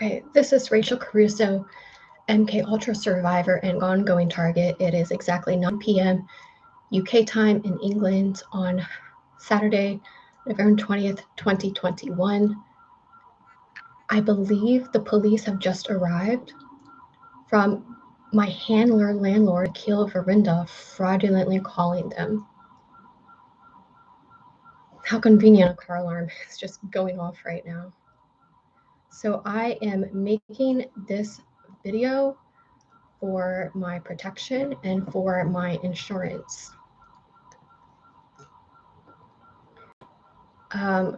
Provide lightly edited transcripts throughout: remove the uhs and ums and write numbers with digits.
Okay, this is Rachel Caruso, MK Ultra survivor and ongoing target. It is exactly 9 p.m. UK time in England on Saturday, November 20th, 2021. I believe the police have just arrived from my handler, landlord, Akil Varinda, fraudulently calling them. How convenient a car alarm is just going off right now. So I am making this video for my protection and for my insurance. I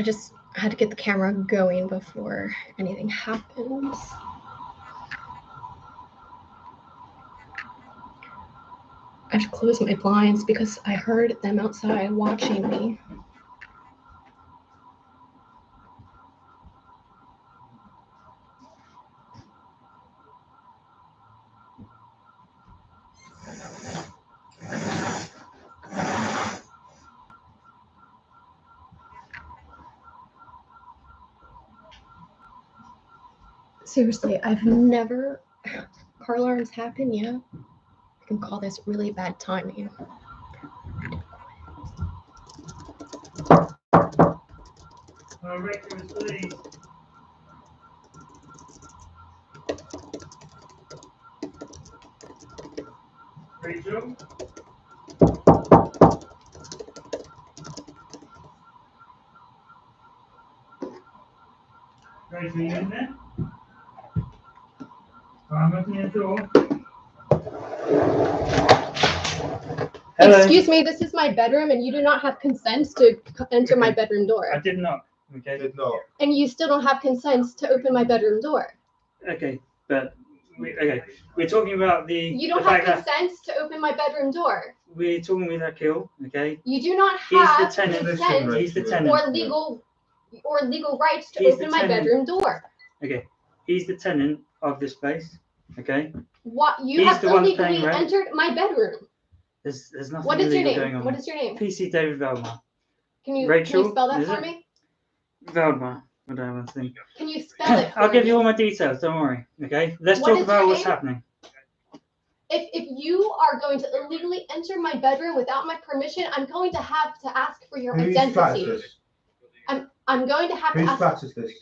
just had to get the camera going before anything happens. I should close my blinds because I heard them outside watching me. Seriously, I've never, car alarms happen, yeah? I can call this really bad timing. Rachel? Rachel, you in there? I'm opening the door. Hello. Excuse me, this is my bedroom and you do not have consent to enter my bedroom door. I did not. Okay. Did not. And you still don't have consent to open my bedroom door. Okay, but we're talking about the. You don't have consent to open my bedroom door. We're talking with Akil, okay? You do not have He's the tenant. consent He's the tenant. or legal rights to open my bedroom door. Okay, he's the tenant of this place, okay? What you have illegally entered my bedroom. There's nothing illegal going on. What is your name? PC David Veldmar. Can you spell that for me? Veldmar. I don't want to think. Can you spell it for me? I'll give you all my details, don't worry. Okay? Let's talk about what's happening. If you are going to illegally enter my bedroom without my permission, I'm going to have to ask for your identity. I'm going to have to ask. Whose flat is this?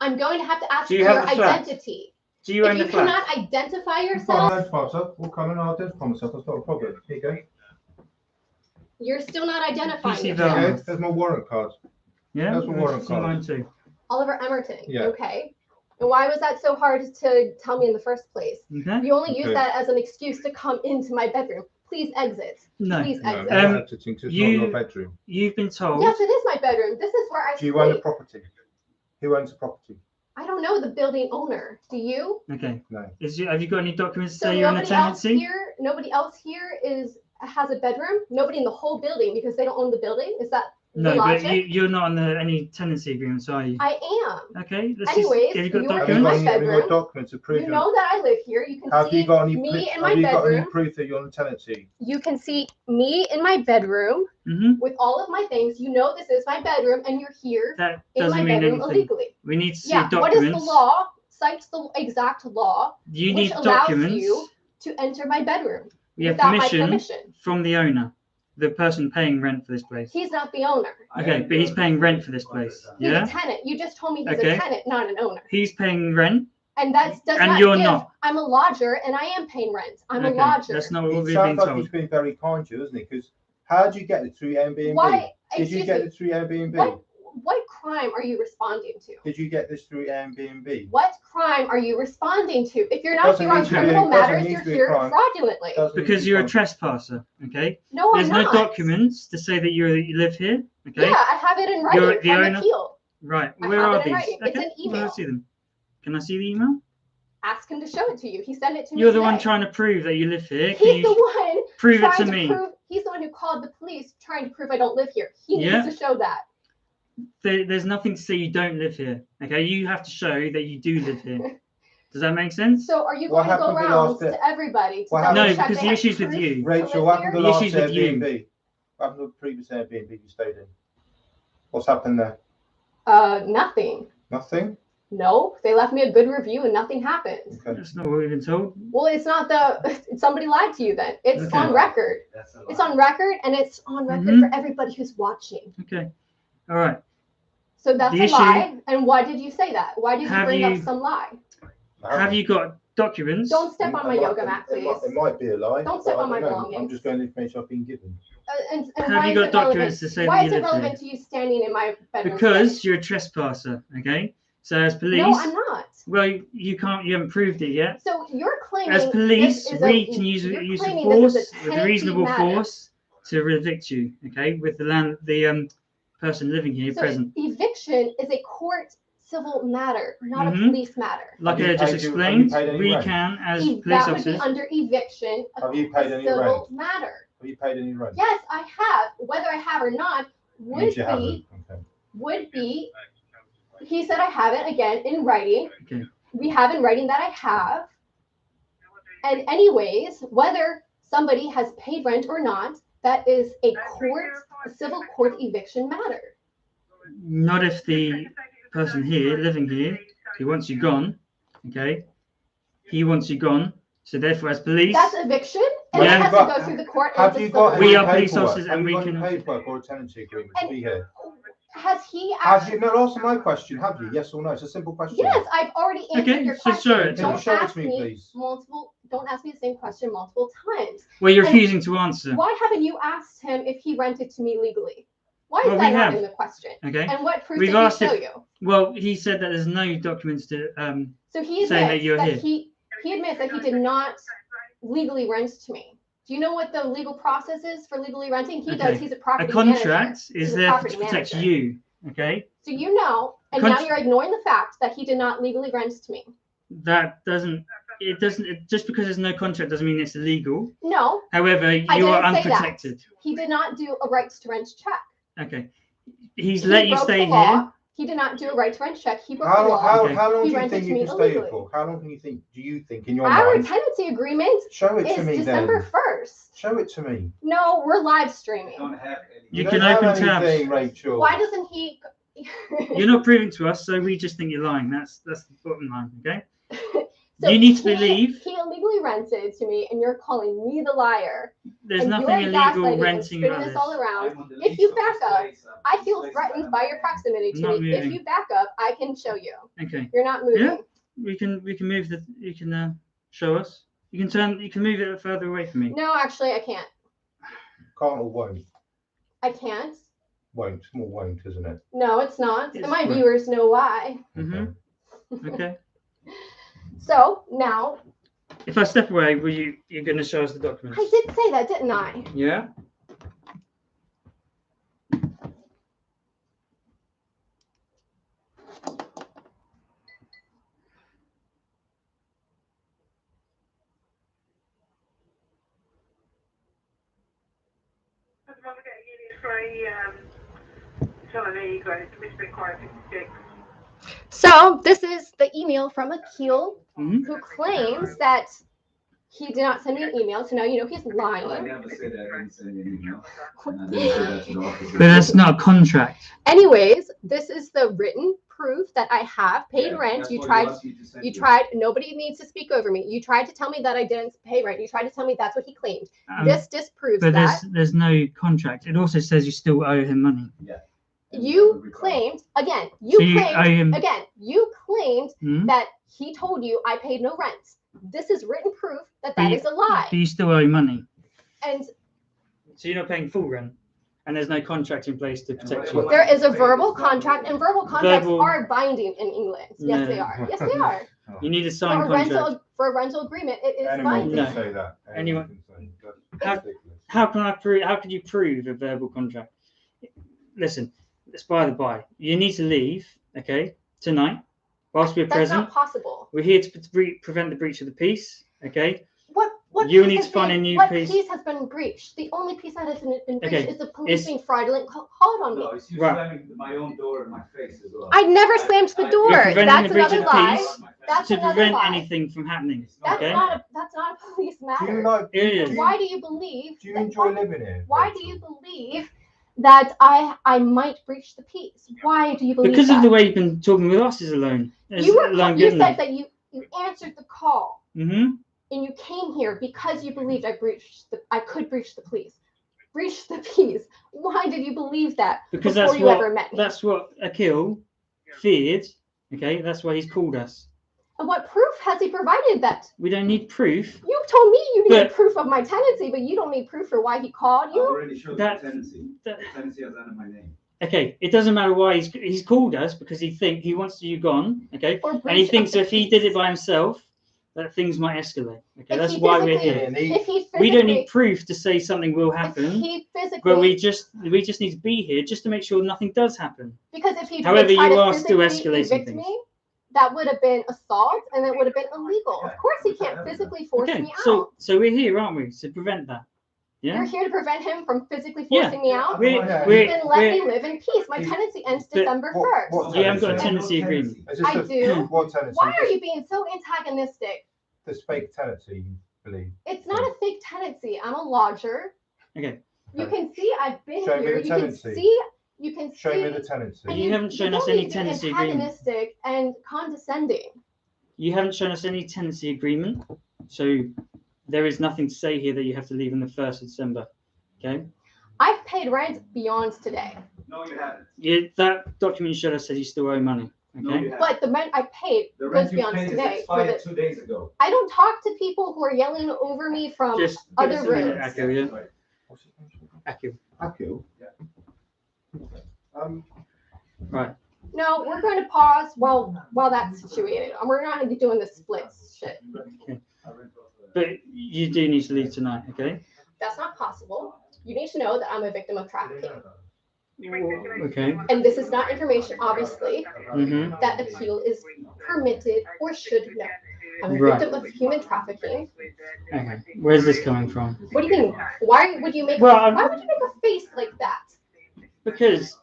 I'm going to have to ask for your identity. Do you own the flat? If you cannot identify yourself, we'll come and I'll identify myself. That's not a problem. Here you go. You're still not identifying PC yourself. Okay, there's my warrant card. Yeah, that's my warrant card. Mine too. Oliver Emerton. Yeah. Okay. And why was that so hard to tell me in the first place? Okay. You only use that as an excuse to come into my bedroom. Please exit. No. Please exit. No, exiting, it's not your bedroom. You've been told. Yes, it is my bedroom. This is where I sleep. Do you own the property? Who owns the property? I don't know the building owner. Do you? Okay. No. Have you got any documents to So say you're in a tenancy? Nobody else here has a bedroom. Nobody in the whole building because they don't own the building. Is that no? The logic? But you're not on any tenancy agreements, are you? I am. Okay. Anyways, have you got you documents? are in my Have you got bedroom. any documents to prove You know that I live here. You can see me in my bedroom. Have you got any proof that you're on tenancy? You can see me in my bedroom with all of my things. You know this is my bedroom, and you're here That in doesn't my mean bedroom anything. illegally. We need to see Yeah. documents. What is the law? Cite the exact law. You which need allows documents. You to enter my bedroom We have without permission my permission from the owner, the person paying rent for this place. He's not the owner. Okay, but he's paying rent for this place. He's Yeah. a tenant. You just told me he's a tenant, not an owner. He's paying rent. And that does and not you're give. not. I'm a lodger, and I am paying rent. I'm a lodger. That's not what we've been Sounds like told. he's been very kind to you, isn't he? Because how did you get it through Airbnb? Why? Did you get it through Airbnb? What crime are you responding to? Did you get this through Airbnb? What crime are you responding to? If you're not here on criminal matters, you're here fraudulently. Because you're a trespasser, okay? No, There's I'm no not. documents to say that you live here, okay? Yeah, I have it in writing from Akil. Right, I where have are it in these? writing. It's an email. Let's see them. Can I see the email? Ask him to show it to you. He sent it to me You're the today. one trying to prove that you live here. He's the one prove it to trying me. He's the one who called the police trying to prove I don't live here. He needs to show that. There's nothing to say you don't live here. Okay, you have to show that you do live here. Does that make sense? So are you going to go around to everybody to no, because the issue's with you. Rachel, what happened to the last Airbnb? What happened to the previous Airbnb you stayed in? What's happened there? Nothing. Nothing? No, they left me a good review and nothing happened. Okay. That's not what we've been told. Well, it's not somebody lied to you then. It's Okay. on record. That's a It's lie. on record, and it's on record Mhm. for everybody who's watching. Okay. All right. So that's The a issue- lie. And why did you say that? Why did you Have bring up you- some lie? Have you got documents? Don't step on my yoga mat, please. It might be a lie. Don't step but I on my don't know. belongings. I'm just going to information I've been given. And Have why you is got it documents relevant? to say Why that is you it live relevant to you standing in my bedroom? Because you're a trespasser. Okay. So as police. No, I'm not. Well, you can't. You haven't proved it yet. So you're claiming As police, this is we a, can use you're of claiming force this is a with tenancy reasonable matter. force to evict you. Okay, with the person living here So present. eviction is a court civil matter, not Mhm. a police matter. Like Have you I just paid your- explained, have you paid any we rent? can as police That would officers. be under eviction, Have you paid a any civil rent? matter. Have you paid any rent? Yes, I have. Whether I have or not would Means you be haven't. Okay. would be. He said I haven't, again in writing. Okay. We have in writing that I have. And anyways, whether somebody has paid rent or not, that is a civil court eviction matter. Not if the person here living here, he wants you gone. Okay, he wants you gone. So therefore, as police, That's eviction, and Yeah. it has to go through the court. and Have it's a you got civil We any are police paperwork? officers Have and you we got can- any paperwork or a tenancy agreement to And- be here? Has he Have actually? you? No, answer my question. Have you? Yes or no? It's a simple question. Yes, I've already answered Okay, your so question. show it to Can you Don't show it ask to me, please? Don't ask me the same question multiple times. well, you're And- refusing to answer. Why haven't you asked him if he rented to me legally? Why is Well, that we not have. in the question? Okay. And what proof We've did he asked show if- you? Well, he said that there's no documents to. So he saying that admits you're that here. he admits that he did not legally rent to me. Do you know what the legal process is for legally renting? He Okay. does. He's a A property contract manager. is He's a there property to protect manager. you. Okay. So you know, and now you're ignoring the fact that he did not legally rent to me. That doesn't. It doesn't. Just because there's no contract doesn't mean it's illegal. No, However, you didn't are say that. unprotected. he did not do a right to rent check. Okay. He's He let you broke stay the law. here. He did not do a right to rent check. He broke the How law. Okay. long He do you rented think to you me can stay here illegally. for? How long can you think? Do you think in your Our mind? tenancy agreement Show it is to me December then. 1st. Show it to me. No, we're live streaming. Don't have any. You don't can have open tabs. anything, Rachel. Why doesn't he? You're not proving to us, so we just think you're lying. That's the bottom line. Okay. So You need to he- believe- He illegally rented to me, and you're calling me the liar. There's and nothing you're illegal gaslighting and renting spinning about this this. all around. I'm on the If lease you of back this up, place. I feel threatened by your proximity to Not me. If moving. you back up, I can show you. Okay. You're not moving. Yeah. We can move the. You can show us. You can turn. You can move it further away from me. No, actually, I can't. Can't or won't? I can't. Won't. More won't, isn't it? No, it's not. It's And my right. viewers know why. Mhm. Okay. Okay. So now, If I step away, you're going to show us the documents? I did say that, didn't I? Yeah. So this is the email from Akil, Mhm. who claims that he did not send me an email. So now you know he's I lying. never said that. I didn't send you an email. And I didn't say that to the officer. But that's not a contract. Anyways, this is the written proof that I have paid Yeah, rent. that's You what tried. asked you to send You you. tried. Nobody needs to speak over me. You tried to tell me that I didn't pay rent. You tried to tell me that's what he claimed. This disproves But that. there's no contract. It also says you still owe him money. And You we- claimed again. So You you owe claimed him. again. You claimed Hmm? that he told you I paid no rent. This is written proof that But that you- is a lie. But you still owe money. And So you're not paying full rent, and there's no contract in place to protect what- you. there is a verbal contract, and verbal contracts Verbal- are binding in England. Yes, No. they are. Yes, they are. You need a For signed a contract. rental agreement, it is Anyone binding. can No. say that. Anyone- can say that. How- That's ridiculous. How can I prove? How could you prove a verbal contract? Listen, it's by the by. You need to leave, okay, tonight. Whilst we're That's present, not possible. we're here to prevent the breach of the peace, okay? What You peace need has to find a been- new what peace. peace has been breached? The only peace that has been breached Okay, is the police it's- being fraudulent. Called on me. No, it's you Right. slamming my own door in my face as well. I never slammed the door. You're preventing That's the breach another of lie. peace That's to another prevent lie. anything from happening, That's okay? not a police Do matter. you like? It is. Do you- Why do you believe? Do you that- enjoy living here? Why do Rachel? you believe that I might breach the peace. Why do you believe Because that? of the way you've been talking with us is alone. You said that you answered the call. Mm-hmm. And you came here because you believed I could breach the peace. Breach the peace. Why did you believe that? Because before you ever met me? That's what Akil feared. Okay, that's why he's called us. And what proof has he provided that? We don't need proof. You told me you needed proof of my tenancy, but you don't need proof for why he called you. I've already showed the tenancy. The tenancy has under my name. Okay, it doesn't matter why he's called us, because he wants you gone. Okay, and he thinks if he did it by himself, that things might escalate. Okay, that's why we're here. We don't need proof to say something will happen, but we just need to be here just to make sure nothing does happen. Because if he however tried you to are still escalating evict things. me, that would have been assault, and it would have been illegal. Of course, he can't physically force me out. So we're here, aren't we, to prevent that? Yeah. You're here to prevent him from physically forcing me out. Then let me live in peace. My tenancy ends December 1st. You haven't got a tenancy agreement. I do. What tenancy? Why are you being so antagonistic? This fake tenancy, you believe? It's not a fake tenancy. I'm a lodger. Okay. You can see I've been Show here. me the tenancy. You can Show see. me the tenancy. You haven't shown us any tenancy agreement. Antagonistic and condescending. You haven't shown us any tenancy agreement, so there is nothing to say here that you have to leave on the 1st of December. Okay. I've paid rent beyond today. No, you haven't. That document you showed us says you still owe money. Okay. No, you haven't. But the rent I paid goes beyond today. Expired 2 days ago. I don't talk to people who are yelling over me from other rooms. Akil, yeah? Akil. Akil? Yeah. Right. No, we're going to pause while that's situated. We're not going to be doing the splits shit. Okay. But you do need to leave tonight, okay? That's not possible. You need to know that I'm a victim of trafficking. Okay. And this is not information, obviously, Mm-hmm. that Akil is permitted or should know. I'm a victim of human trafficking. Okay. Where's this coming from? What do you mean? Why would you make a face like that? Because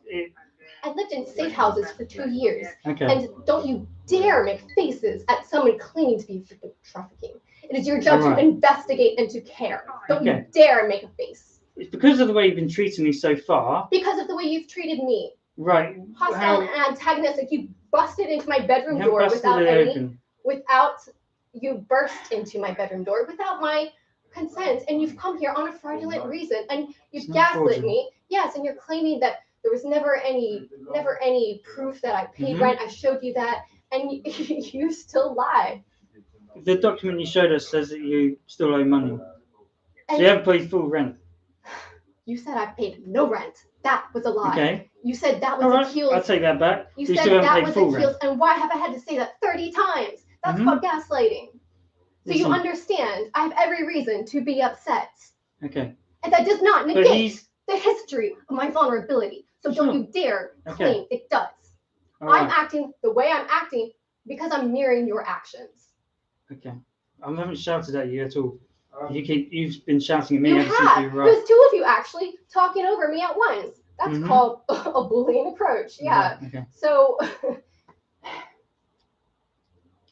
I lived in safe houses for 2 years. Okay. And don't you dare make faces at someone claiming to be a victim of trafficking. It is your job to investigate and to care. Don't you dare make a face. It's because of the way you've been treating me so far. Because of the way you've treated me. Right. Hostile and antagonistic. You busted into my bedroom door without you burst into my bedroom door without my consent, and you've come here on a fraudulent reason, and you've gaslit me. Yes, and you're claiming that there was never any proof that I paid rent. I showed you that, and you still lie. The document you showed us says that you still owe money. So you haven't paid full rent. You said I paid no rent. That was a lie. Okay. You said that was Akil's. I'll take that back. You said that was Akil's, and why have I had to say that 30 times? That's called gaslighting. So you understand, I have every reason to be upset. Okay. And that does not negate the history of my vulnerability. So don't you dare claim it does. I'm acting the way I'm acting because I'm mirroring your actions. Okay. I haven't shouted at you at all. You've been shouting at me. You have. There's 2 of you actually talking over me at once. That's called a bullying approach. Yeah. Okay. So.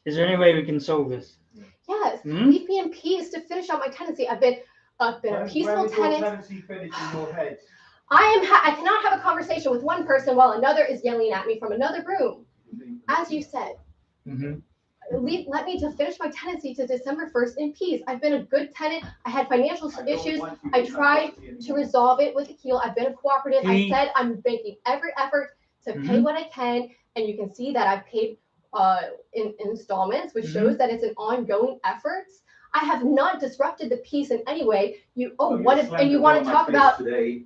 Is there any way we can solve this? Yes. Leave me in peace to finish out my tenancy. I've been a peaceful tenant. Tenancy finish in your head? I cannot have a conversation with one person while another is yelling at me from another room. As you said. Let me to finish my tenancy to December 1st in peace. I've been a good tenant. I had financial issues. I tried to resolve it with Akil. I've been cooperative. I said I'm making every effort to pay what I can, and you can see that I've paid in installments, which shows that it's an ongoing effort. I have not disrupted the peace in any way. You want to talk about?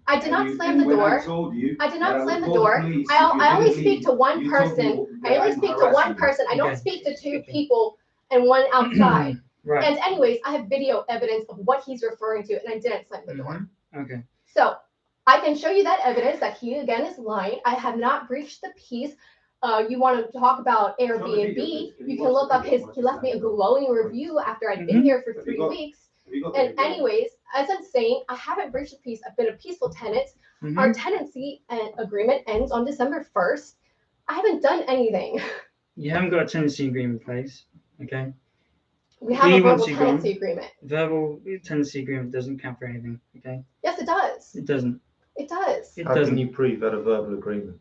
I did not slam the door. I did not slam the door. I only speak to one person. I only speak to one person. I don't speak to 2 people and one outside. Right. And anyways, I have video evidence of what he's referring to, and I didn't slam the door. Okay. So I can show you that evidence that he again is lying. I have not breached the peace. You want to talk about Airbnb? You can look up he left me a glowing review after I'd been here for 3 weeks. And anyways, as I'm saying, I haven't breached the peace. I've been a peaceful tenant. Our tenancy agreement ends on December 1st. I haven't done anything. You haven't got a tenancy agreement in place, okay? We have a verbal tenancy agreement. Verbal tenancy agreement doesn't count for anything, okay? Yes, it does. It doesn't. It does. It How can doesn't. you prove that a verbal agreement?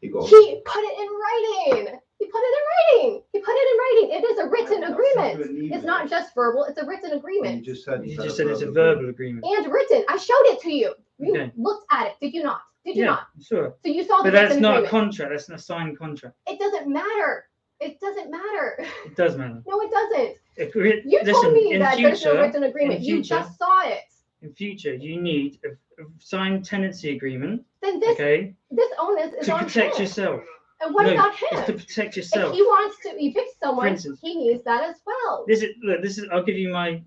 You got. He put it in writing. He put it in writing. He put it in writing. It is a written agreement. It's not just verbal. It's a written agreement. You just said. You just said it's a verbal agreement. And written. I showed it to you. You Okay. looked at it. Did you not? Did you not? Sure. So you saw the But that's written not a agreement. contract. That's not a signed contract. It doesn't matter. It doesn't matter. It does matter. No, it doesn't. You Told me that there's no written agreement. You future, just saw it. In future, you need a signed tenancy agreement. Then this this onus is to on protect him. yourself. And what about him? It's to protect yourself. If he wants to evict someone, For instance, he needs that as well. This is. I'll give you my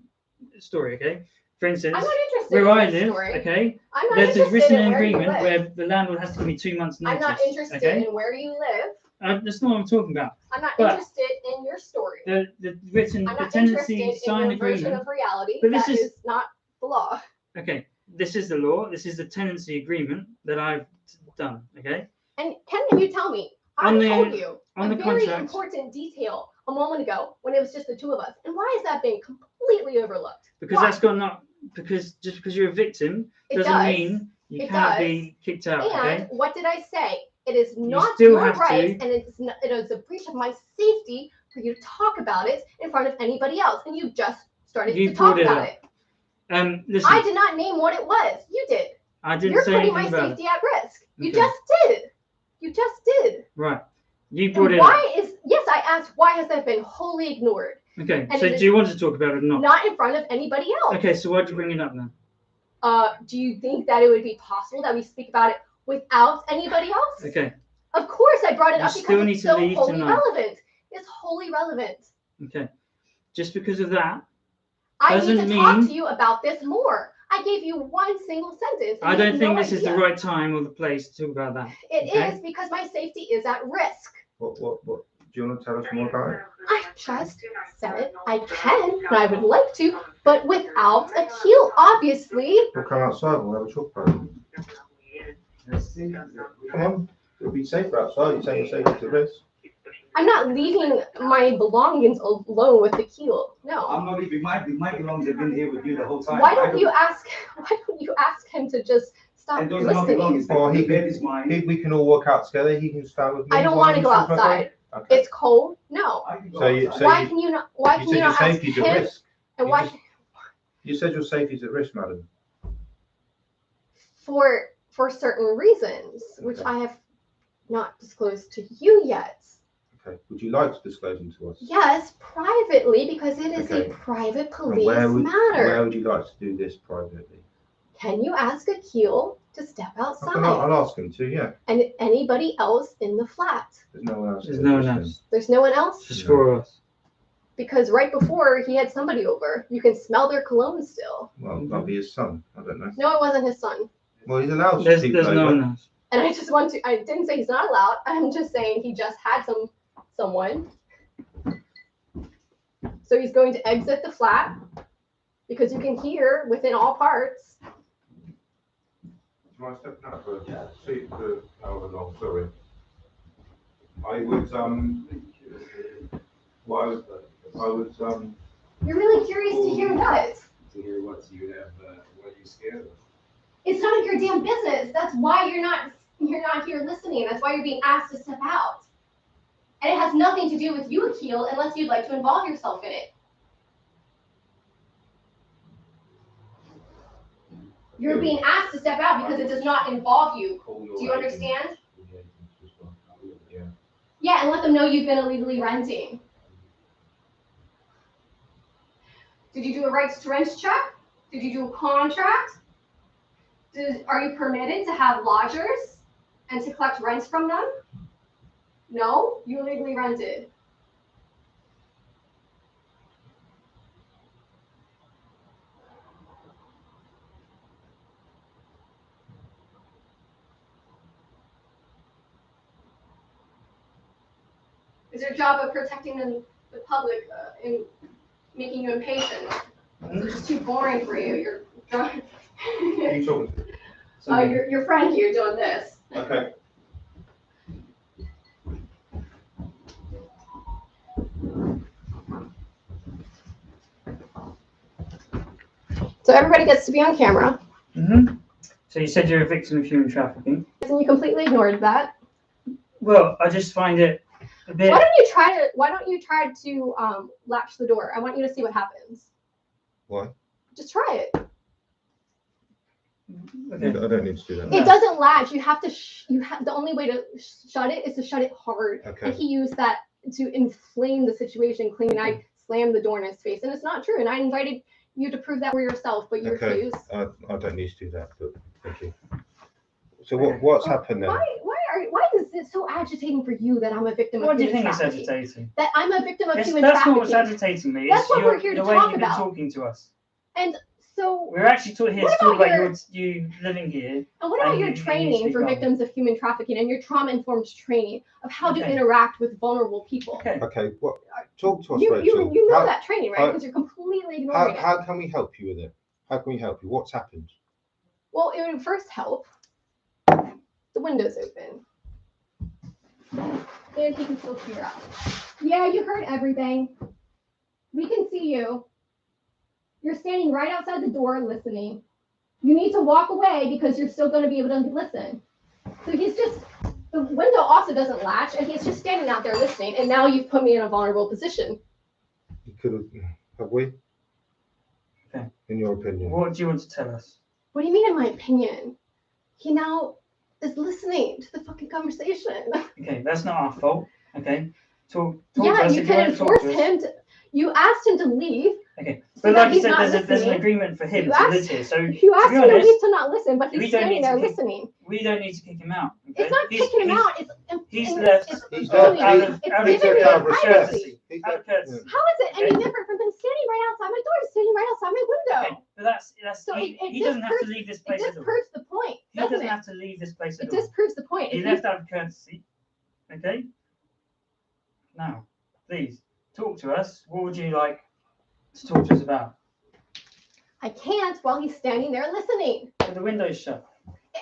story, okay? For instance, I'm not interested where in I this live, story. okay? I'm not There's a interested written in where you agreement live. where the landlord has to give me 2 months' notice. I'm not interested okay? in where you live. That's not what I'm talking about. I'm not But interested in your story. The written, I'm the not tenancy interested signed in your version agreement. of reality. But this That is not the law. Okay, this is the law. This is the tenancy agreement that I've done. Okay. And can you tell me? I told you a very important detail a moment ago when it was just the two of us. And why has that been completely overlooked? Because that's got not because just because you're a victim doesn't mean you cannot be kicked out. And what did I say? It is not still your have right, to. and it is a breach of my safety for you to talk about it in front of anybody else. And you just started to talk about it. Listen, I did not name what it was. You did. I didn't You're say putting my anything about safety at risk. You Okay. just did. You just did. Right. You brought And it up. yes, I asked, why has that been wholly ignored? Okay. And So it do you want to talk about it or not? Not in front of anybody else. Okay. So why'd you bring it up then? Do you think that it would be possible that we speak about it without anybody else? Okay. Of course I brought it You up still because need it's to so leave wholly tonight. relevant. It's wholly relevant. Okay. Just because of that. I need Doesn't to talk mean- to you about this more. I gave you one single sentence. and I you don't have think no this is the idea. right time or the place to talk about that. It okay? is because my safety is at risk. What? Do you want to tell us more about it? I just said I can and I would like to, but without Akil, obviously. We'll come outside and we'll have a talk about it. Come on. It'll be safer outside. You're saying your safety's at risk. I'm not leaving my belongings alone with Akil. No. I'm not leaving. My belongings have been here with you the whole time. Why don't you ask him to just stop And those are not listening? belongings. Or The bed is mine. we can all work out together. He can stand with me. I don't while want to you go talk about outside. it. Okay. It's cold. No. I can go So you- outside. so Why can you not? Why You can said you your not ask safety's at him? risk. And You why? just- You said your safety's at risk, madam. For certain reasons, which I have not disclosed to you yet. Okay. Would you like to disclose them to us? Yes, privately, because it is Okay. a private And police where matter. would you like to do this privately? Can you ask Akil to step outside? I'll ask him to, yeah. And anybody else in the flat? There's no one else. There's here, no one just him. else. There's no one else? Just for us. Because right before he had somebody over. You can smell their cologne still. Well, it might be his son. I don't know. No, it wasn't his son. Well, he's allowed to There's people no over. one else. And I just want to, I didn't say he's not allowed. I'm just saying he just had someone. So he's going to exit the flat because you can hear within all parts. Do you mind stepping out for a seat for however long? Sorry. I would You're really curious to hear what? To hear what you have, what you scared of. It's none of your damn business. That's why you're not here listening. That's why you're being asked to step out. And it has nothing to do with you, Akil, unless you'd like to involve yourself in it. You're being asked to step out because it does not involve you. Do you understand? Yeah. Yeah, and let them know you've been illegally renting. Did you do a rights to rent check? Did you do a contract? Are you permitted to have lodgers and to collect rents from them? No, you illegally rented. Is your job of protecting the public and making you impatient? It's just too boring for you. You're drunk. Who are you talking to? Your friend here doing this. Okay. So everybody gets to be on camera. Mm-hmm. So you said you're a victim of human trafficking. And you completely ignored that. Well, I just find it a bit. Why don't you try to latch the door? I want you to see what happens. Why? Just try it. Okay. I don't need to do that. It doesn't latch. You have to. The only way to shut it is to shut it hard. Okay. And he used that to inflame the situation, claiming I slammed the door in his face, and it's not true. And I invited you to prove that for yourself, but you refused. I don't need to do that, but thank you. So what's happened then? Why is it so agitating for you that I'm a victim of What do you human think is trafficking? agitating? That I'm a victim of human That's trafficking. not what's agitating me. That's what we're here to the way talk you've about. been talking to us. And so We're actually here to talk about you living here. And what about your training for victims of human trafficking and your trauma-informed training of how to interact with vulnerable people? Okay, what? Talk to us, You Rachel. know that training, right? Because you're completely ignoring it. How can we help you with it? How can we help you? What's happened? Well, it would first help. The window's open. And he can still hear us. Yeah, you heard everything. We can see you. You're standing right outside the door listening. You need to walk away because you're still going to be able to listen. So the window also doesn't latch, and he's just standing out there listening, and now you've put me in a vulnerable position. You could have we? Okay. In your opinion. What do you want to tell us? What do you mean in my opinion? He now is listening to the fucking conversation. Okay, that's not our fault. Okay. Talk yeah, to us. you can enforce him to. You asked him to leave. Okay, so but like you said, listening. there's an agreement for him to live here. So you asked him to leave to not listen, but he's standing there listening. We don't need to kick him out. Okay? It's not kicking him out. He's left. It's out of giving me privacy. Out of courtesy. How is it any different from him standing right outside my door to standing right outside my window? Okay, but that's so he doesn't have to leave this place at all. It disproves the point. He doesn't have to leave this place at all. It disproves the point. He left out of courtesy. Okay. Now, please talk to us. What would you like to talk to us about? I can't while he's standing there listening. But the window's shut.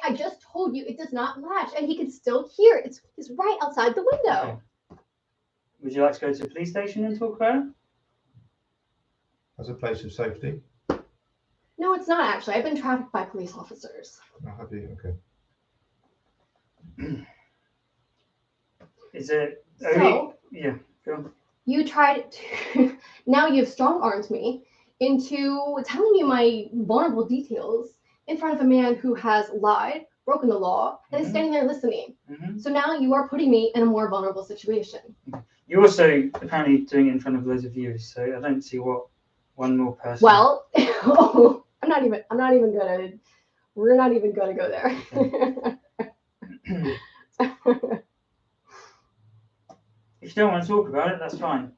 I just told you it does not latch, and he can still hear. It's right outside the window. Okay. Would you like to go to a police station and talk about it? As a place of safety? No, it's not actually. I've been trafficked by police officers. Oh, have you? Okay. Is it? So, yeah. Go on. You tried to. Now you've strong-armed me into telling you my vulnerable details in front of a man who has lied, broken the law, and is standing there listening. So now you are putting me in a more vulnerable situation. You're also apparently doing it in front of loads of viewers, so I don't see what one more person. Well, I'm not even gonna. We're not even gonna go there. If you don't want to talk about it, that's fine.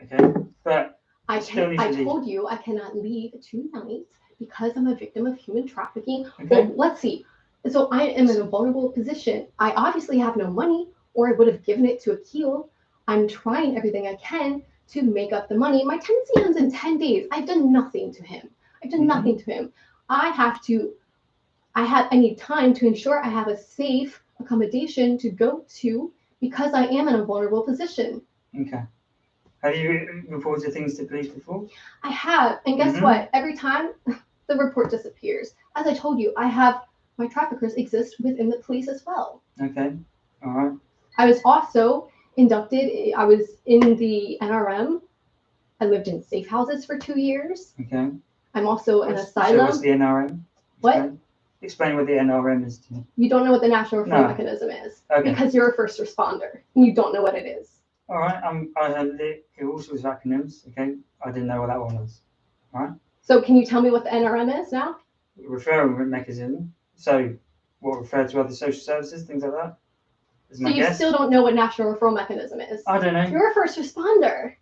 Okay, but I told you I cannot leave tonight because I'm a victim of human trafficking. Okay. Well, let's see. So I am in a vulnerable position. I obviously have no money, or I would have given it to Akil. I'm trying everything I can to make up the money. My tenancy ends in 10 days. I've done nothing to him. Nothing to him. I need time to ensure I have a safe accommodation to go to because I am in a vulnerable position. Okay. Have you reported things to police before? I have. And guess what? Every time the report disappears. As I told you, my traffickers exist within the police as well. Okay. All right. I was also inducted. I was in the NRM. I lived in safe houses for 2 years. Okay. I'm also an asylum. So what's the NRM? What? Explain what the NRM is to me. You don't know what the National Referral Mechanism is. Okay. Because you're a first responder. And you don't know what it is. All right. I heard all sorts of acronyms. Okay. I didn't know what that one was. All right. So can you tell me what the NRM is now? Referral mechanism. So what referred to other social services, things like that? So you still don't know what National Referral Mechanism is? I don't know. You're a first responder.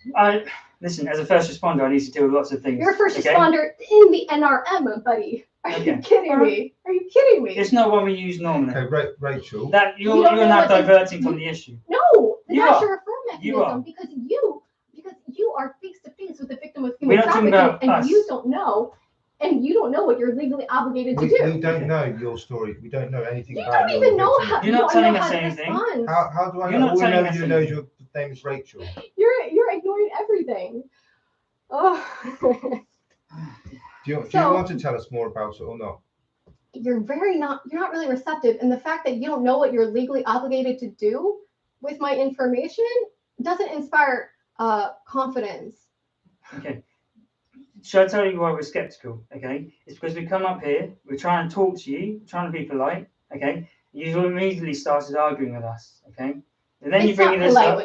Listen, as a first responder, I need to deal with lots of things. You're a first responder in the NRM, buddy. Are you kidding me? Are you kidding me? It's not one we use normally. Okay, Rachel. That you're now diverting from the issue. No, the National Referral Mechanism, because you are face to face with the victim of human trafficking, and you don't know. And you don't know what you're legally obligated to do. We don't know your story. We don't know anything about it. You don't even know how. You're not telling us anything. How do I know? All we know is your name is Rachel. You're ignoring everything. Oh. Do you want to tell us more about it or not? you're not really receptive. And the fact that you don't know what you're legally obligated to do with my information doesn't inspire confidence. Okay. Should I tell you why we're skeptical? Okay, it's because we come up here, we're trying to talk to you, trying to be polite. Okay, you immediately started arguing with us. Okay, and then you bring this up.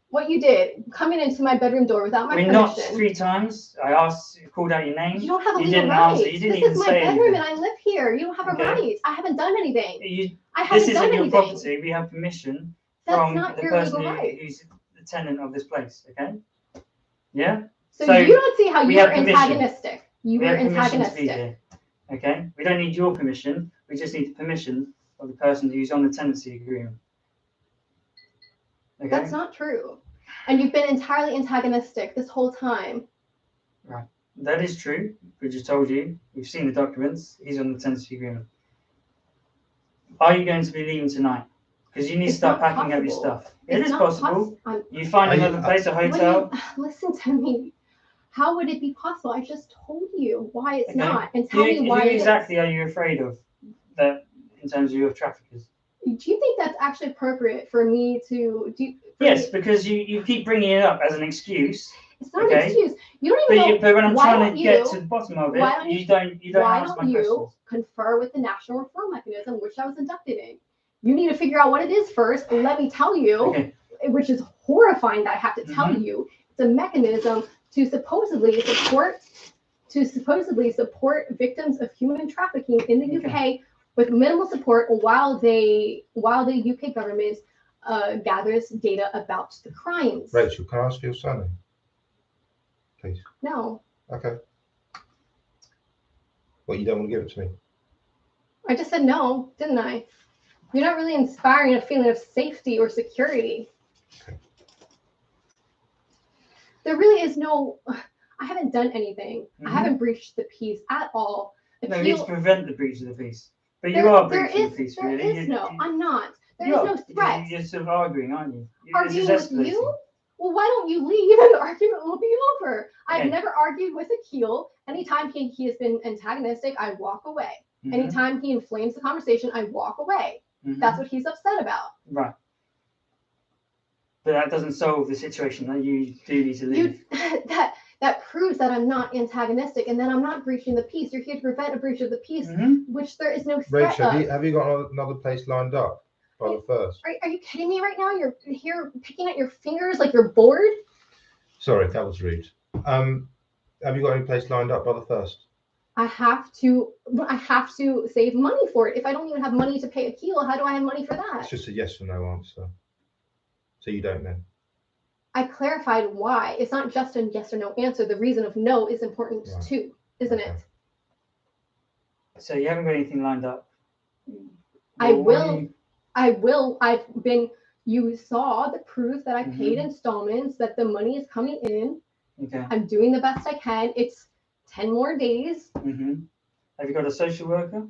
What you did, coming into my bedroom door without my permission. We knocked 3 times. I asked, called out your name. You don't have a legal legal right. Answer. You didn't this even is my say bedroom, anything. and I live here. You don't have a right. I haven't done anything. This isn't your property. We have permission from the person right. who's the tenant of this place. Okay. Yeah. So you don't see how you're antagonistic. You were antagonistic. Here, okay. We don't need your permission. We just need the permission of the person who's on the tenancy agreement. Okay. That's not true. And you've been entirely antagonistic this whole time. Right. That is true. We just told you. We've seen the documents. He's on the tenancy agreement. Are you going to be leaving tonight? Because you need to start packing up your stuff. It is possible. You find another place, a hotel. Listen to me. How would it be possible? I just told you why it's not. And tell me why. Who exactly are you afraid of that in terms of your traffickers? Do you think that's actually appropriate for me to do? Yes, because you keep bringing it up as an excuse. It's not an excuse. You don't even know. But when I'm trying to get to the bottom of it, you don't answer my questions. Confer with the National Referral Mechanism, which I was inducted in? You need to figure out what it is first. Let me tell you, which is horrifying that I have to tell you. It's a mechanism to supposedly support victims of human trafficking in the UK with minimal support while the UK government gathers data about the crimes. Rachel, can I ask for your surname, please? No. Okay. Well, you don't want to give it to me? I just said no, didn't I? You're not really inspiring a feeling of safety or security. Okay. There really is no. I haven't done anything. I haven't breached the peace at all. No, we need to prevent the breach of the peace. But you are breaching the peace, really. There is no. I'm not. There is no threat. You're sort of arguing, aren't you? Arguing with you? Well, why don't you leave and the argument will be over? I've never argued with Akil. Anytime he has been antagonistic, I walk away. Anytime he inflames the conversation, I walk away. That's what he's upset about. Right. But that doesn't solve the situation that you do need to leave. That proves that I'm not antagonistic and that I'm not breaching the peace. You're here to prevent a breach of the peace, which there is no threat Rachel, have you got another place lined up by the 1st? Are you kidding me right now? You're here picking at your fingers like you're bored? Sorry, that was rude. Have you got any place lined up by the 1st? I have to save money for it. If I don't even have money to pay Akil, how do I have money for that? It's just a yes or no answer. So you don't know. I clarified why. It's not just a yes or no answer. The reason of no is important too, isn't it? So you haven't got anything lined up? I will. You saw the proof that I paid installments, that the money is coming in. Okay. I'm doing the best I can. It's 10 more days. Have you got a social worker?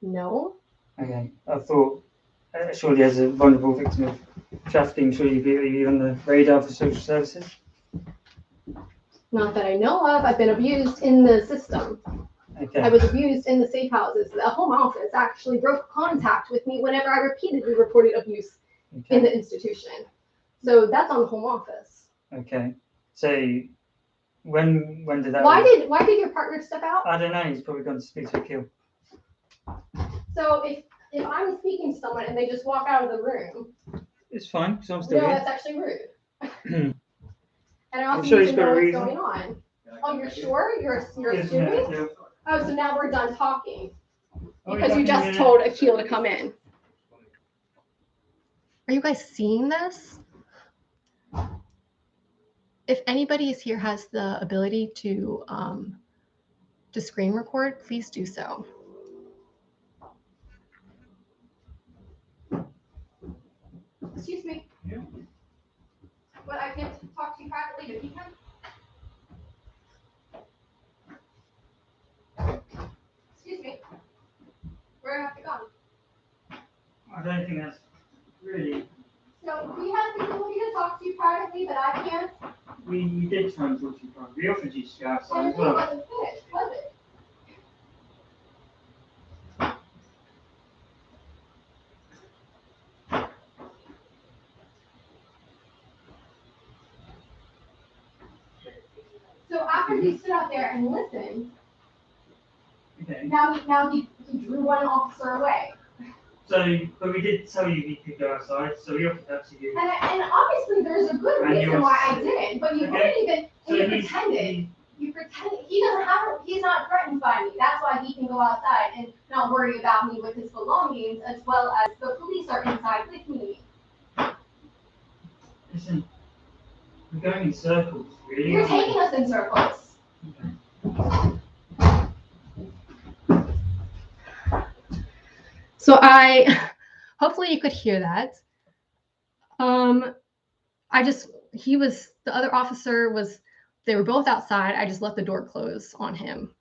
No. Okay. I thought, surely as a vulnerable victim of trafficking, surely you'd be on the radar for social services? Not that I know of. I've been abused in the system. Okay. I was abused in the safe houses. The Home Office actually broke contact with me whenever I repeatedly reported abuse in the institution. So that's on the Home Office. Okay. So when did that? Why did your partner step out? I don't know. He's probably gone to speak to Akil. So if I'm speaking to someone and they just walk out of the room, it's fine because I'm still here. No, that's actually rude. And I also sure need to know what's going on. Oh, you're sure? You're a student? Yeah. Oh, so now we're done talking because you just told Akil to come in. Are you guys seeing this? If anybody here has the ability to screen record, please do so. Excuse me. Yeah. But I can't talk to you privately, but you can. Excuse me. Where have you gone? I don't think that's really. So we have the ability to talk to you privately, but I can't. We did try and talk to you privately. We offered you to go outside And as well. it wasn't finished, was it? So after he stood out there and listened, Okay. now he drew one officer away. So, but we did tell you he could go outside, so we offered that to you. And obviously there's a good reason why I didn't, but you wouldn't even, and you pretended. You pretended. He's not threatened by me. That's why he can go outside and not worry about me with his belongings, as well as the police are inside with me. Listen, we're going in circles, really. You're taking us in circles. Okay. So hopefully you could hear that. The other officer was, they were both outside. I just left the door closed on him.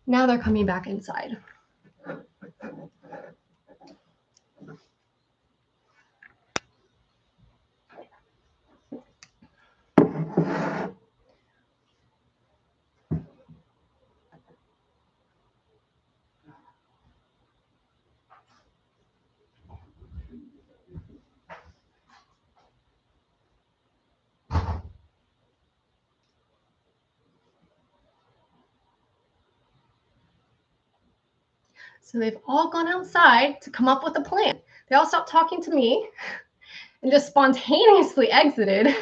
Now they're coming back inside. So they've all gone outside to come up with a plan. They all stopped talking to me and just spontaneously exited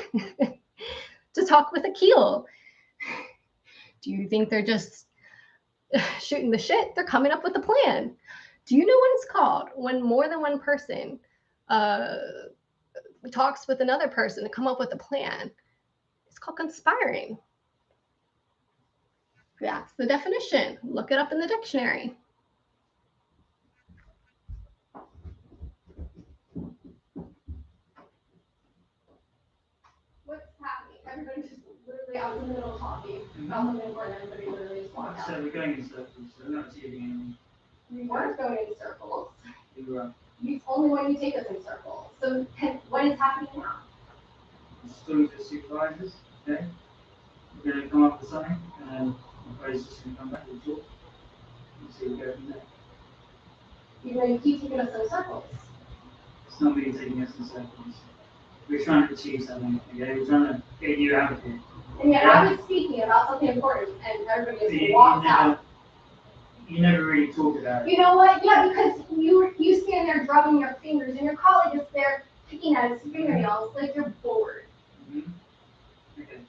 to talk with Akil. Do you think they're just shooting the shit? They're coming up with a plan. Do you know what it's called when more than one person talks with another person to come up with a plan? It's called conspiring. That's the definition. Look it up in the dictionary. What's happening? Everybody just literally, I was in the middle of talking about something important, everybody literally just walked out. So we're going in circles, so we're not achieving anything. We weren't going in circles. We were. You only when you take us in circles. So what is happening now? We're still the supervisors, okay? We're going to come up with something, and then everybody's just going to come back and talk. And see what we go from there. You keep taking us in circles. It's not really taking us in circles. We're trying to achieve something, okay? We're trying to get you out of here. And yet I was speaking about something important, and everybody just walked out. You never really talk about it. You know what? Yeah, because you stand there drumming your fingers, and your colleague is there picking at his fingernails like you're bored. Mm-hmm. Okay.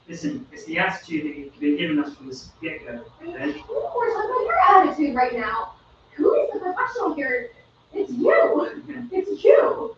Listen, it's the attitude that you've been giving us from the get-go. Okay? Of course, look at your attitude right now. Who is the professional here? It's you. Okay. It's you.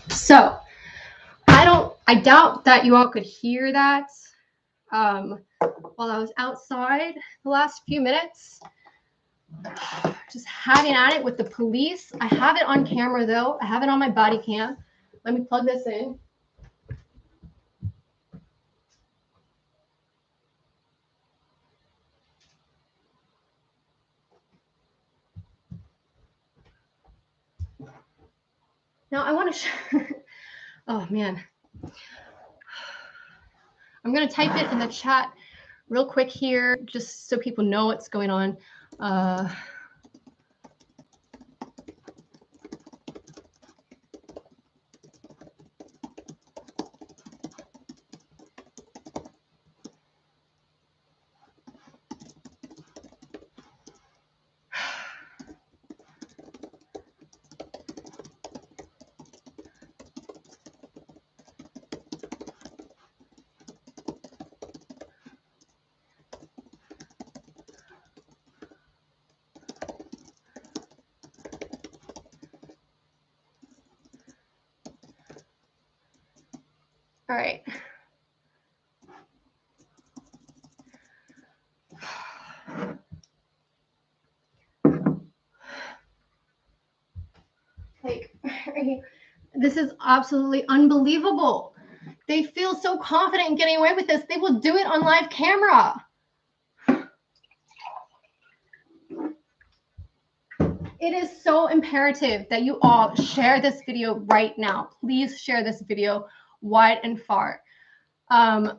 So I doubt that you all could hear that while I was outside the last few minutes, just having at it with the police. I have it on camera though. I have it on my body cam. Let me plug this in. Now I want to share. Oh man. I'm going to type it in the chat real quick here, just so people know what's going on. All right. Like, this is absolutely unbelievable. They feel so confident in getting away with this. They will do it on live camera. It is so imperative that you all share this video right now. Please share this video wide and far. And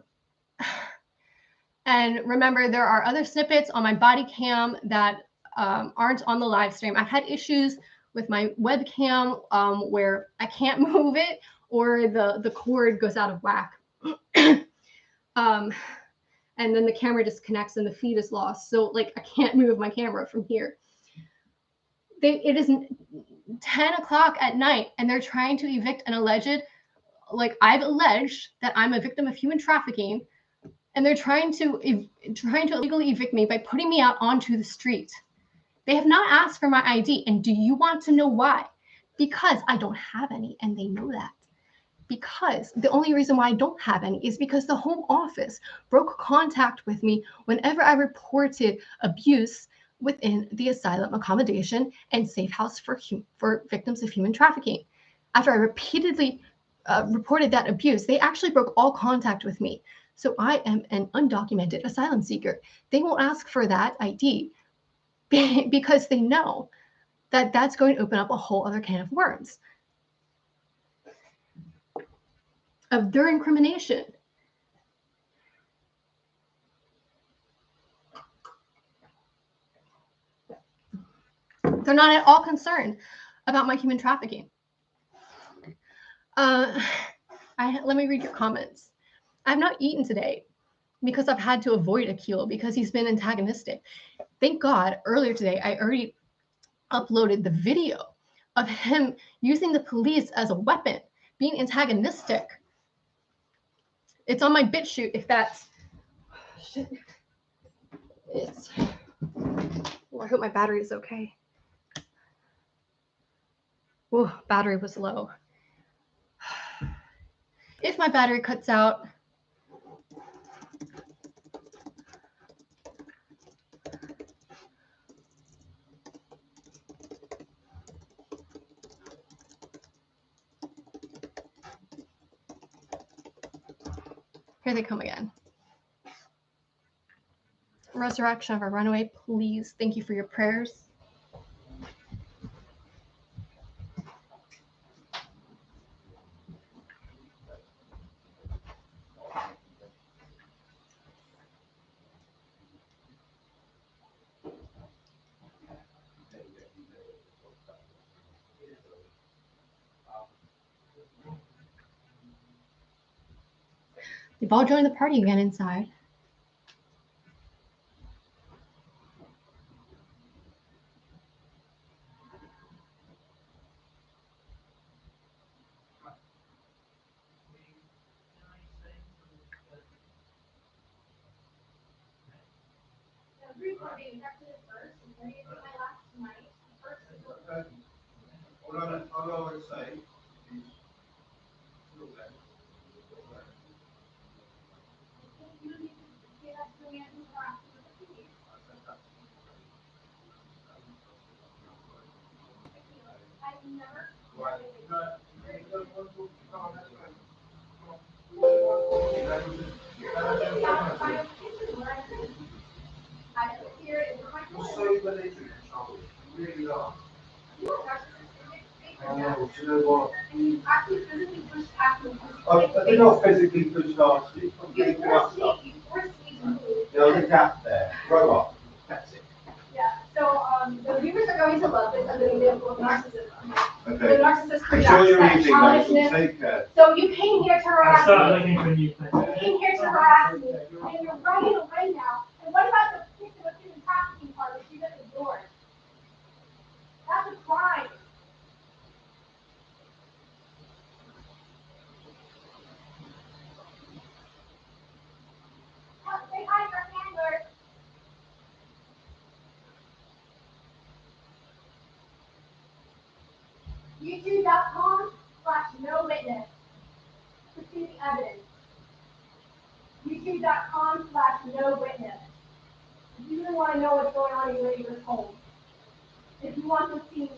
remember, there are other snippets on my body cam that aren't on the live stream. I've had issues with my webcam where I can't move it or the cord goes out of whack. And then the camera disconnects and the feed is lost. So like I can't move my camera from here. It is 10 o'clock at night and they're trying to evict an alleged, like I've alleged that I'm a victim of human trafficking, and they're trying to illegally evict me by putting me out onto the street. They have not asked for my ID. And do you want to know why? Because I don't have any, and they know that. Because the only reason why I don't have any is because the Home Office broke contact with me whenever I reported abuse within the asylum accommodation and safe house for victims of human trafficking. After I repeatedly reported that abuse, they actually broke all contact with me. So I am an undocumented asylum seeker. They won't ask for that ID because they know that that's going to open up a whole other can of worms of their incrimination. They're not at all concerned about my human trafficking. Let me read your comments. I have not eaten today because I've had to avoid Akil because he's been antagonistic. Thank God earlier today, I already uploaded the video of him using the police as a weapon, being antagonistic. It's on my BitChute if that's... Shit. It's... Well, I hope my battery is okay. Oh, battery was low. If my battery cuts out, here they come again. Resurrection of our runaway, please. Thank you for your prayers. They've all joined the party again inside. All I would say is, really are. Oh, do you know what? They're not physically pushed past you. You forced me to move. There's a gap there. Grow up. That's it. Yeah. So the viewers are going to love this as an example of narcissism. Okay. The narcissist projects that childishness. So you came here to harass me. You came here to harass me, and you're running away now. And what about the victim of human trafficking part, which you just ignored? That's a crime. Say hi to your handler. YouTube.com/no-witness to see the evidence. YouTube.com/no-witness. If you really want to know what's going on in your neighbor's home, if you want to see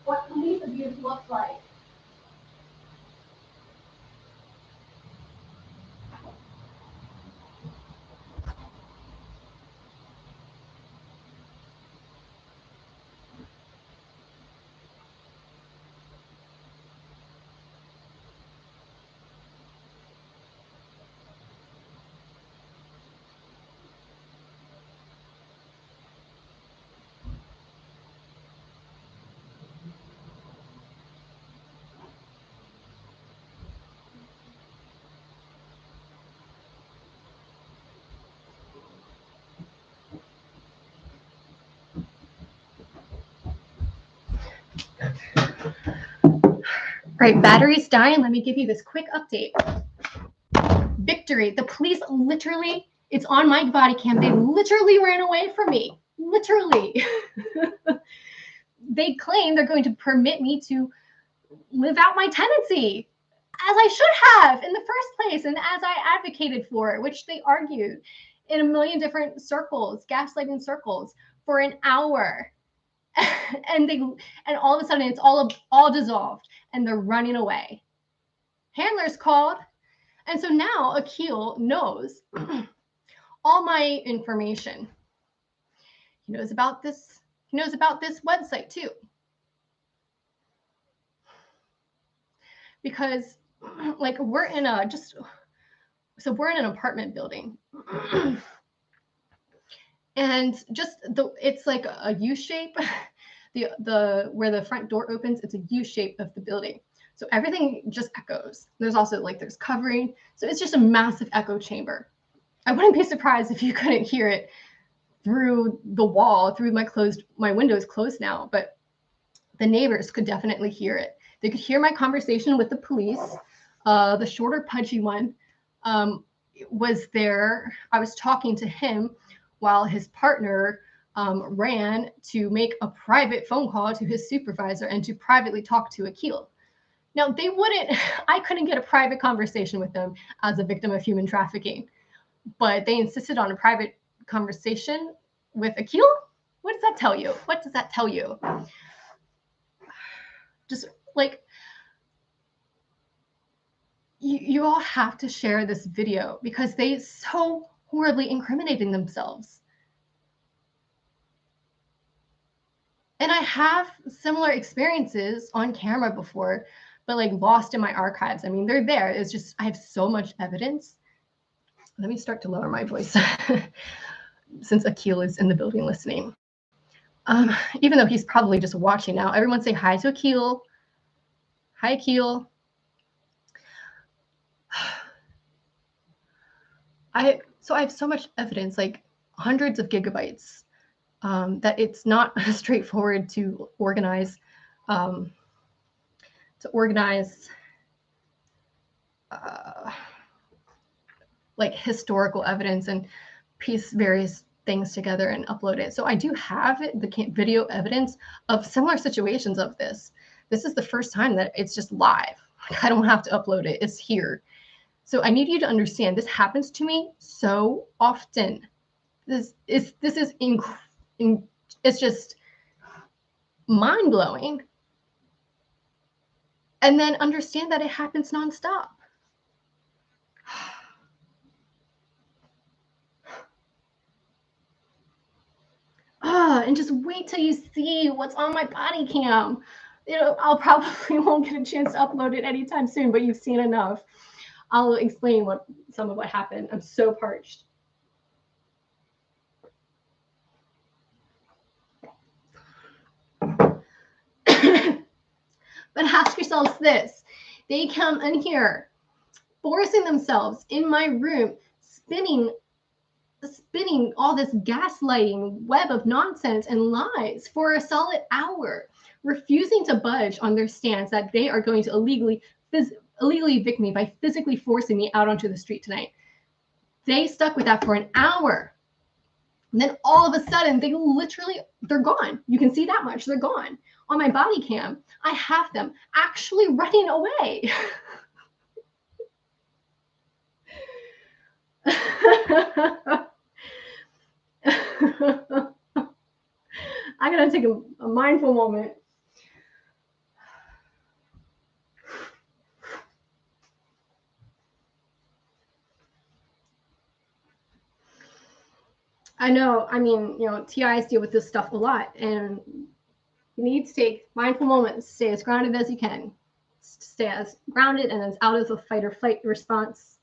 what police abuse looks like, right, battery's dying. Let me give you this quick update. Victory. The police literally, it's on my body cam. They literally ran away from me. Literally. They claim they're going to permit me to live out my tenancy, as I should have in the first place, and as I advocated for it, which they argued in a million different circles, gaslighting circles, for an hour. and all of a sudden it's all dissolved and they're running away. Handlers called, and so now Akil knows all my information. He knows about this website too, because like we're in an apartment building. And just it's like a U shape. The where the front door opens, it's a U shape of the building. So everything just echoes. There's also there's covering. So it's just a massive echo chamber. I wouldn't be surprised if you couldn't hear it through the wall, through my windows closed now, but the neighbors could definitely hear it. They could hear my conversation with the police. The shorter, pudgy one was there. I was talking to him while his partner ran to make a private phone call to his supervisor and to privately talk to Akil. Now, I couldn't get a private conversation with them as a victim of human trafficking, but they insisted on a private conversation with Akil. What does that tell you? What does that tell you? Just you all have to share this video because they so horribly incriminating themselves. And I have similar experiences on camera before, but lost in my archives. I mean, they're there. It's just, I have so much evidence. Let me start to lower my voice since Akil is in the building listening. Even though he's probably just watching now. Everyone say hi to Akil. Hi, Akil. So I have so much evidence, hundreds of gigabytes, that it's not straightforward to organize. Historical evidence and piece various things together and upload it. So I do have it, the video evidence of similar situations of this. This is the first time that it's just live. Like, I don't have to upload it. It's here. So I need you to understand this happens to me so often. This is it's just mind-blowing. And then understand that it happens nonstop. And just wait till you see what's on my body cam. You know, I'll probably won't get a chance to upload it anytime soon, but you've seen enough. I'll explain some of what happened. I'm so parched. But ask yourselves this. They come in here, forcing themselves in my room, spinning all this gaslighting web of nonsense and lies for a solid hour, refusing to budge on their stance that they are going to illegally evict me by physically forcing me out onto the street tonight. They stuck with that for an hour. And then all of a sudden, they're gone. You can see that much. They're gone. On my body cam, I have them actually running away. I gotta take a mindful moment. I know, I mean, you know, TIs deal with this stuff a lot, and you need to take mindful moments, stay as grounded as you can, stay as grounded and as out of the fight or flight response.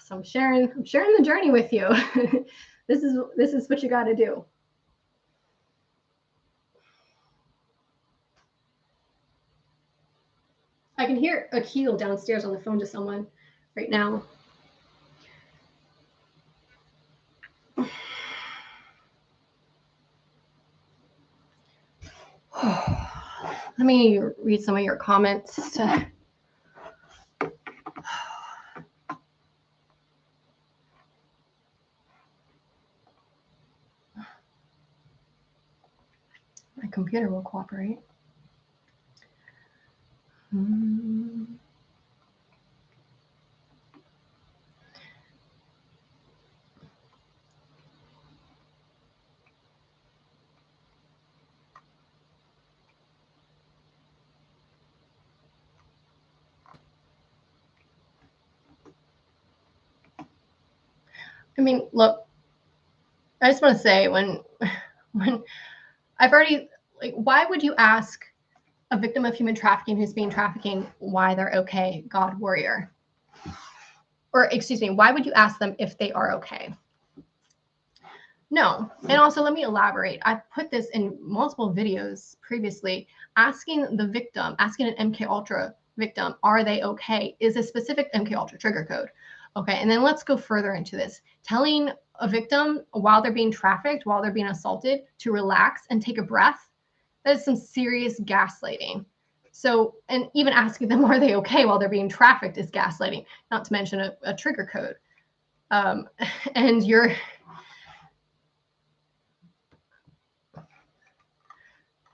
So I'm sharing the journey with you. This is what you got to do. I can hear Akil downstairs on the phone to someone right now. Let me read some of your comments. My computer will cooperate. I mean, look, I just want to say when I've already, like, why would you ask a victim of human trafficking who's being trafficking why they're okay, God warrior? Or excuse me, why would you ask them if they are okay? No. And also, let me elaborate. I've put this in multiple videos previously. Asking the victim, asking an MK Ultra victim, are they okay, is a specific MK Ultra trigger code. Okay, and then let's go further into this. Telling a victim while they're being trafficked, while they're being assaulted, to relax and take a breath, that is some serious gaslighting. So, and even asking them, are they okay while they're being trafficked is gaslighting, not to mention a trigger code. And you're...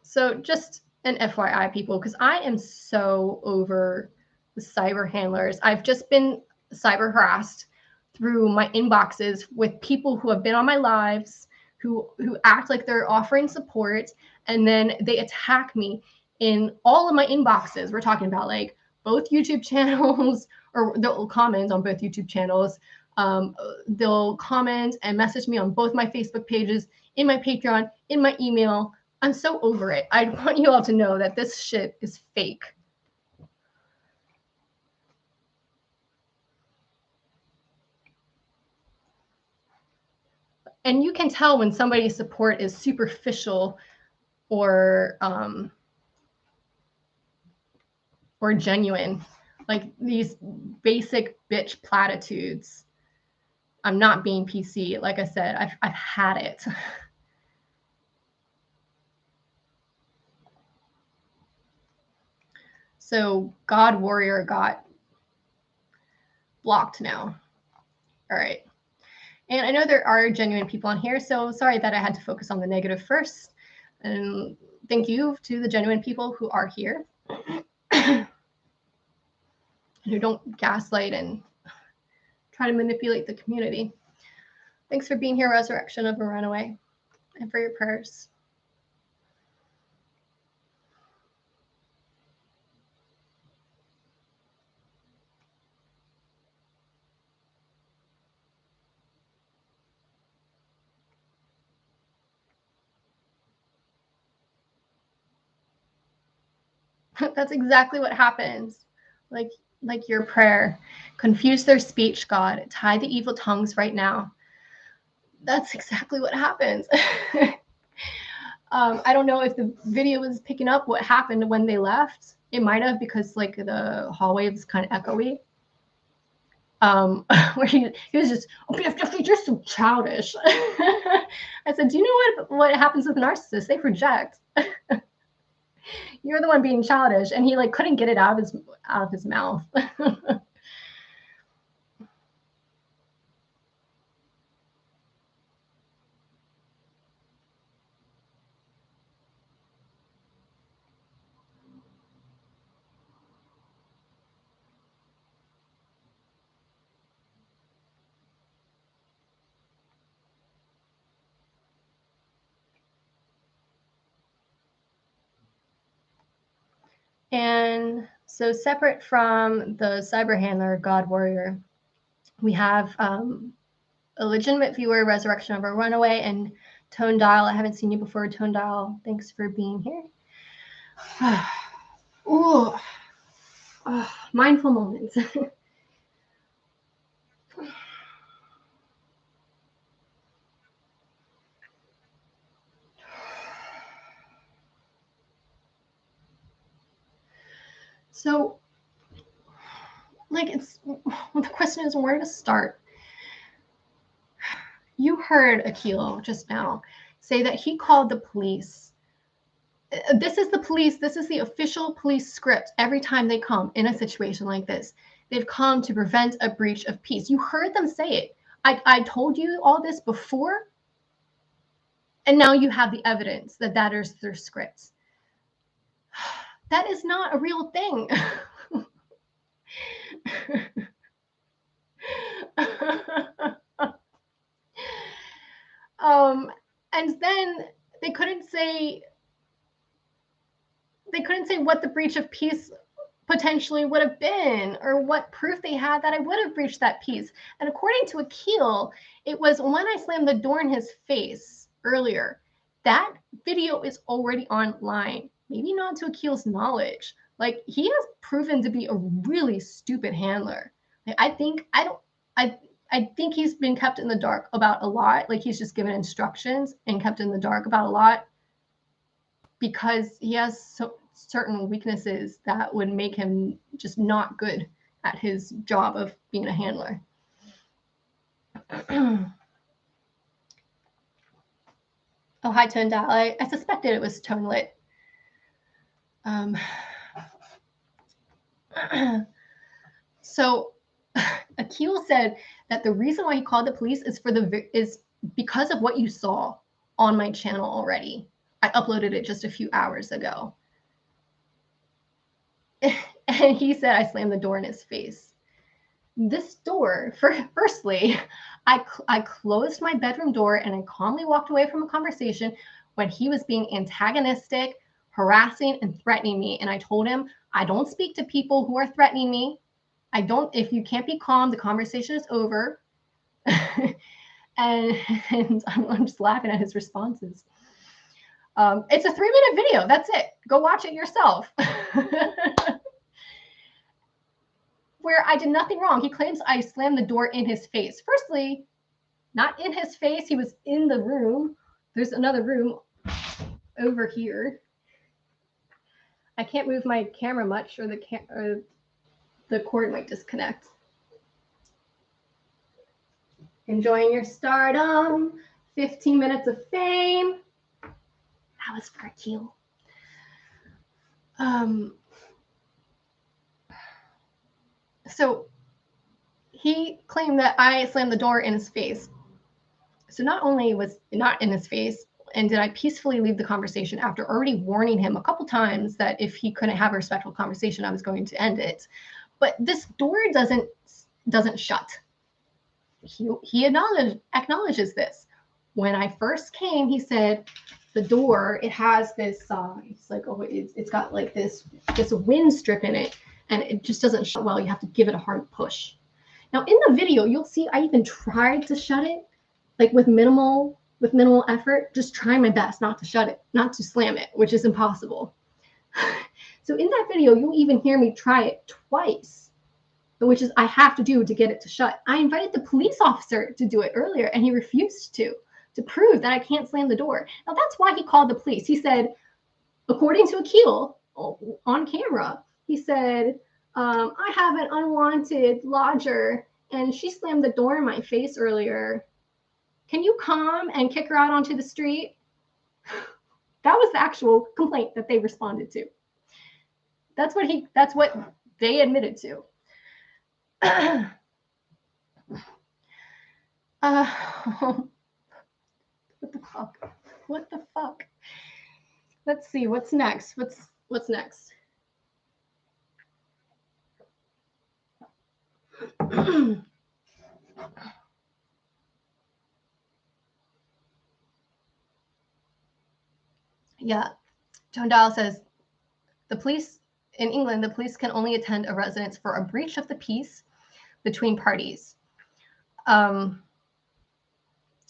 So just an FYI, people, because I am so over the cyber handlers. I've just been cyber harassed through my inboxes with people who have been on my lives, who act like they're offering support, and then they attack me in all of my inboxes. We're talking about like both YouTube channels, or they'll comment on both YouTube channels. They'll comment and message me on both my Facebook pages, in my Patreon, in my email. I'm so over it. I want you all to know that this shit is fake. And you can tell when somebody's support is superficial or genuine, like these basic bitch platitudes. I'm not being PC. Like I said, I've had it. So God Warrior got blocked now. All right. And I know there are genuine people on here, so sorry that I had to focus on the negative first. And thank you to the genuine people who are here, who don't gaslight and try to manipulate the community. Thanks for being here, Resurrection of a Runaway, and for your prayers. That's exactly what happens. Like your prayer. Confuse their speech, God. Tie the evil tongues right now. That's exactly what happens. I don't know if the video was picking up what happened when they left. It might have, because like the hallway was kind of echoey. Where he was just, oh, you're so childish. I said, do you know what happens with narcissists? They project. You're the one being childish, and he like couldn't get it out of his mouth. And so, separate from the cyber handler, God Warrior, we have a legitimate viewer, Resurrection of a Runaway, and Tone Dial. I haven't seen you before, Tone Dial. Thanks for being here. Ooh. Mindful moments. So, like, the question is where to start. You heard Akil just now say that he called the police. This is the police. This is the official police script. Every time they come in a situation like this, they've come to prevent a breach of peace. You heard them say it. I told you all this before, and now you have the evidence that that is their script. That is not a real thing. And then they couldn't say what the breach of peace potentially would have been, or what proof they had that I would have breached that peace. And according to Akil, it was when I slammed the door in his face earlier. That video is already online. Maybe not to Akil's knowledge. Like, he has proven to be a really stupid handler. Like, I think he's been kept in the dark about a lot. Like, he's just given instructions and kept in the dark about a lot because he has certain weaknesses that would make him just not good at his job of being a handler. Oh, hi, Tone Dial. I suspected it was Tone Lit. So Akil said that the reason why he called the police is because of what you saw on my channel already. I uploaded it just a few hours ago. And he said I slammed the door in his face. This door, firstly, I closed my bedroom door and I calmly walked away from a conversation when he was being antagonistic, harassing, and threatening me. And I told him, I don't speak to people who are threatening me. If you can't be calm, the conversation is over. and I'm just laughing at his responses. It's a 3-minute video. That's it. Go watch it yourself. Where I did nothing wrong. He claims I slammed the door in his face. Firstly, not in his face. He was in the room. There's another room over here. I can't move my camera much, or the cord might disconnect. Enjoying your stardom. 15 minutes of fame. That was for Akil. So he claimed that I slammed the door in his face. So not only was it not in his face, and did I peacefully leave the conversation after already warning him a couple times that if he couldn't have a respectful conversation, I was going to end it. But this door doesn't shut. He acknowledges this. When I first came, he said the door, it has this it's like, oh, it's got like this wind strip in it, and it just doesn't shut well. You have to give it a hard push. Now in the video, you'll see I even tried to shut it, like with minimal effort, just trying my best not to shut it, not to slam it, which is impossible. So in that video, you'll even hear me try it twice, which is I have to do to get it to shut. I invited the police officer to do it earlier, and he refused to prove that I can't slam the door. Now that's why he called the police. He said, according to Akil on camera, he said, I have an unwanted lodger, and she slammed the door in my face earlier. Can you come and kick her out onto the street? That was the actual complaint that they responded to. That's what they admitted to. What the fuck? Let's see, what's next? What's next? Yeah, Joan Dial says, the police in England, the police can only attend a residence for a breach of the peace between parties.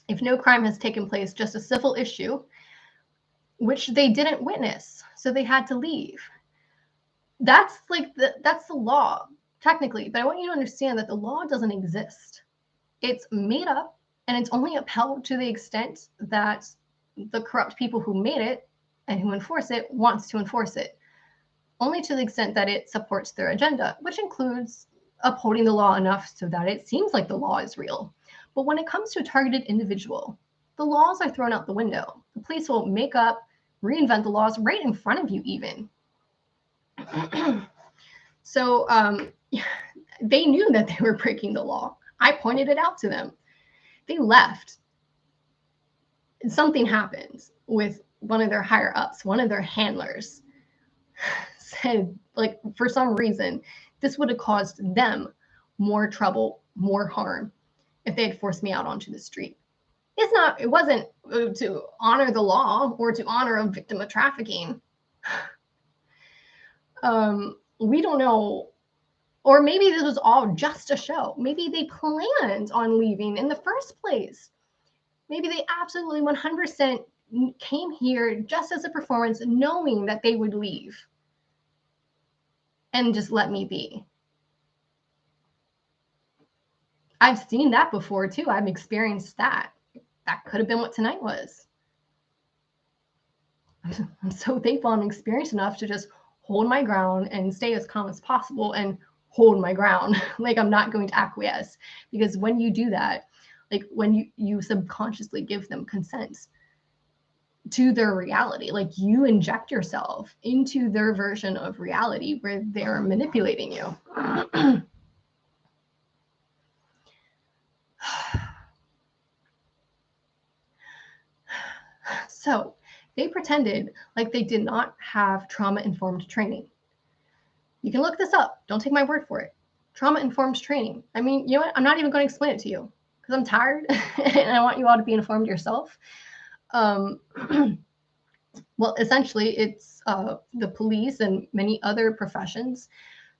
If no crime has taken place, just a civil issue, which they didn't witness, so they had to leave. That's like that's the law, technically, but I want you to understand that the law doesn't exist. It's made up, and it's only upheld to the extent that the corrupt people who made it and who enforce it wants to enforce it, only to the extent that it supports their agenda, which includes upholding the law enough so that it seems like the law is real. But when it comes to a targeted individual, the laws are thrown out the window. The police will make up, reinvent the laws right in front of you even. So they knew that they were breaking the law. I pointed it out to them. They left. Something happened with one of their higher ups, one of their handlers said, like, for some reason, this would have caused them more trouble, more harm if they had forced me out onto the street. It wasn't to honor the law or to honor a victim of trafficking. We don't know. Or maybe this was all just a show. Maybe they planned on leaving in the first place. Maybe they absolutely 100% came here just as a performance, knowing that they would leave and just let me be. I've seen that before too. I've experienced that. That could have been what tonight was. I'm so thankful I'm experienced enough to just hold my ground and stay as calm as possible and hold my ground. Like, I'm not going to acquiesce, because when you do that, like when you subconsciously give them consent to their reality, like you inject yourself into their version of reality where they're manipulating you. So they pretended like they did not have trauma-informed training. You can look this up. Don't take my word for it. Trauma-informed training. I mean, you know what? I'm not even going to explain it to you because I'm tired and I want you all to be informed yourself. Well, essentially, it's the police and many other professions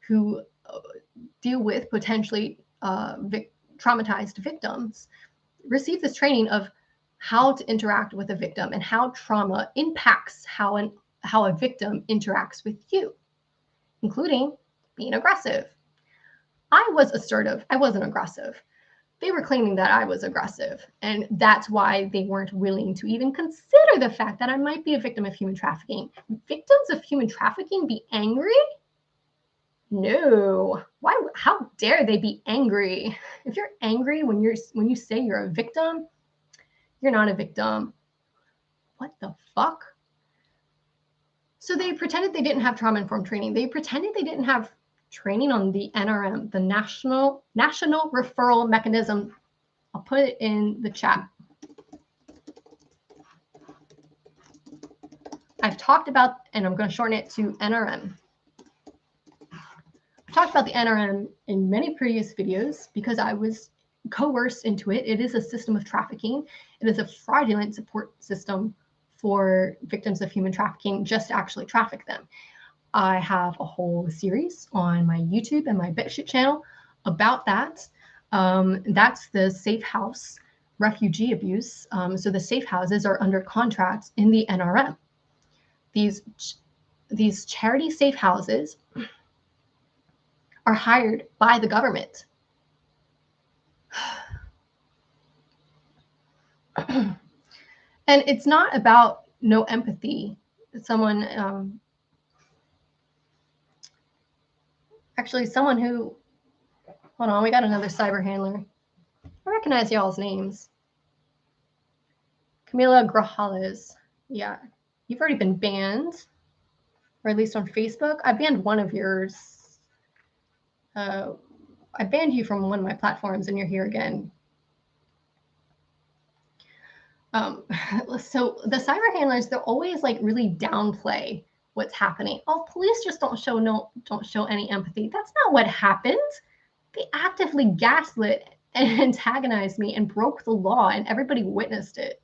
who deal with potentially traumatized victims receive this training of how to interact with a victim and how trauma impacts how a victim interacts with you, including being aggressive. I was assertive. I wasn't aggressive. They were claiming that I was aggressive, and that's why they weren't willing to even consider the fact that I might be a victim of human trafficking. Victims of human trafficking be angry? No. Why? How dare they be angry? If you're angry when you say you're a victim, you're not a victim. What the fuck? So they pretended they didn't have trauma-informed training. They pretended they didn't have training on the NRM, the National Referral Mechanism. I'll put it in the chat. I've talked about, and I'm going to shorten it to NRM. I've talked about the NRM in many previous videos because I was coerced into it. It is a system of trafficking. It is a fraudulent support system for victims of human trafficking, just to actually traffic them. I have a whole series on my YouTube and my BitChute channel about that. That's the safe house refugee abuse. So the safe houses are under contract in the NRM. These charity safe houses are hired by the government. And it's not about no empathy. Someone, actually someone who, hold on, we got another cyber handler. I recognize y'all's names. Camila Grajales. Yeah, you've already been banned, or at least on Facebook. I banned one of yours. I banned you from one of my platforms, and you're here again. So the cyber handlers, they're always like really downplay what's happening. Oh, police just don't show any empathy. That's not what happened. They actively gaslit and antagonized me and broke the law, and everybody witnessed it.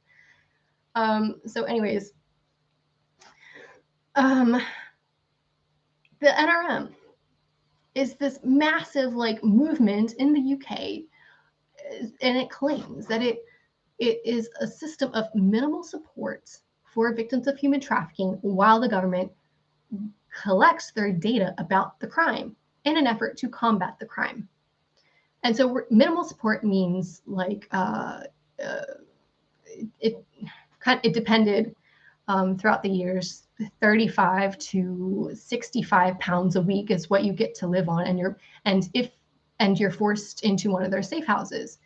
So anyways, the NRM is this massive like movement in the UK, and it claims that it is a system of minimal support for victims of human trafficking while the government collects their data about the crime in an effort to combat the crime. And so minimal support means like it depended throughout the years. 35 to 65 pounds a week is what you get to live on, and you're forced into one of their safe houses.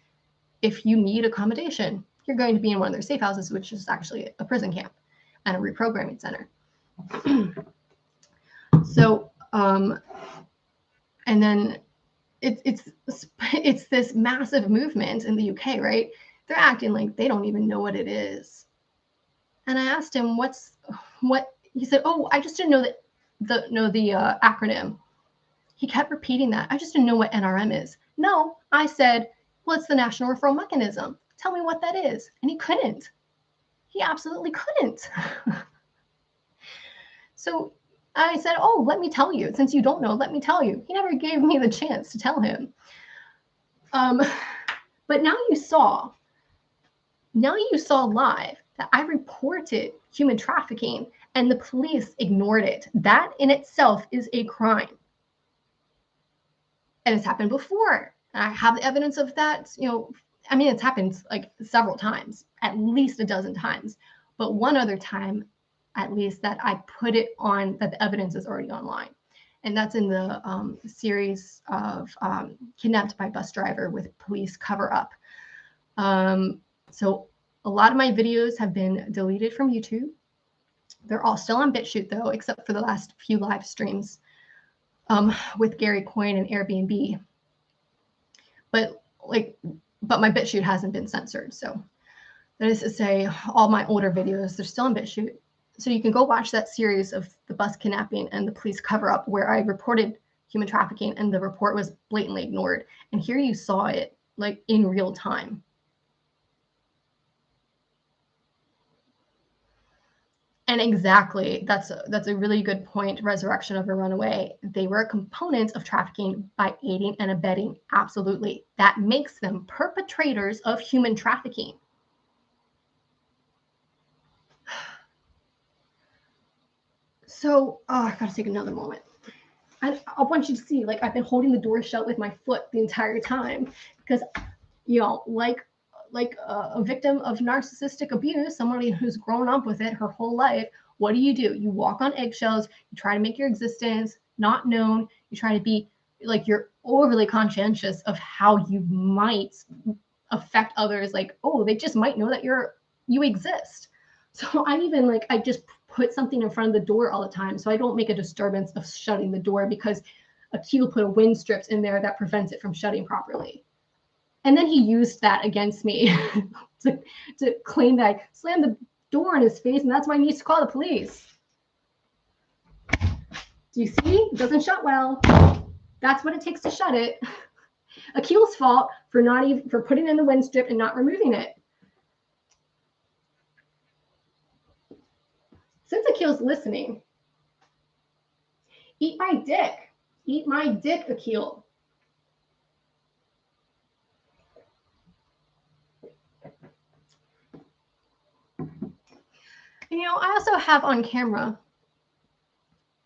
If you need accommodation, you're going to be in one of their safe houses, which is actually a prison camp and a reprogramming center. So, and then it's this massive movement in the UK, right? They're acting like they don't even know what it is. And I asked him, what? He said, oh, I just didn't know the acronym. He kept repeating that. I just didn't know what NRM is. No, I said, well, it's the National Referral Mechanism. Tell me what that is. And he couldn't. He absolutely couldn't. So I said, oh, let me tell you. Since you don't know, let me tell you. He never gave me the chance to tell him. But now you saw live that I reported human trafficking and the police ignored it. That in itself is a crime. And it's happened before. I have the evidence of that. I mean, it's happened like several times, at least a dozen times. But one other time, at least, that I put it on, that the evidence is already online. And that's in the series of Kidnapped by Bus Driver with Police Cover Up. So a lot of my videos have been deleted from YouTube. They're all still on BitChute, though, except for the last few live streams with Gary Coyne and Airbnb. But my BitChute hasn't been censored. So that is to say, all my older videos, they're still on BitChute. So you can go watch that series of the bus kidnapping and the police cover up where I reported human trafficking and the report was blatantly ignored. And here you saw it like in real time. And exactly, that's a really good point. Resurrection of a Runaway. They were a component of trafficking by aiding and abetting. Absolutely. That makes them perpetrators of human trafficking. So, I gotta take another moment. I want you to see, like, I've been holding the door shut with my foot the entire time because, like a victim of narcissistic abuse, somebody who's grown up with it her whole life, what do? You walk on eggshells, you try to make your existence not known, you try to be like, you're overly conscientious of how you might affect others, like, oh, they just might know that you exist. So I just put something in front of the door all the time so I don't make a disturbance of shutting the door because Akil put a wind strips in there that prevents it from shutting properly. And then he used that against me to claim that I slammed the door in his face and that's why he needs to call the police. Do you see? It doesn't shut well. That's what it takes to shut it. Akil's fault for not even for putting in the wind strip and not removing it. Since Akil's listening, eat my dick. Eat my dick, Akil. And, you know, I also have on camera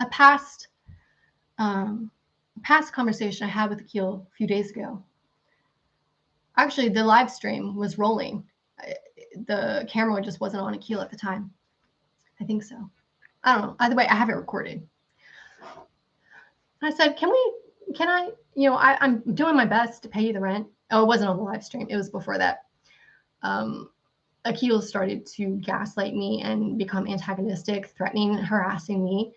a past conversation I had with Akil a few days ago. Actually, the live stream was rolling. The camera just wasn't on Akil at the time. I think so. I don't know. Either way, I have it recorded. I said, can I, you know, I'm doing my best to pay you the rent. Oh, it wasn't on the live stream. It was before that. Akil started to gaslight me and become antagonistic, threatening, harassing me,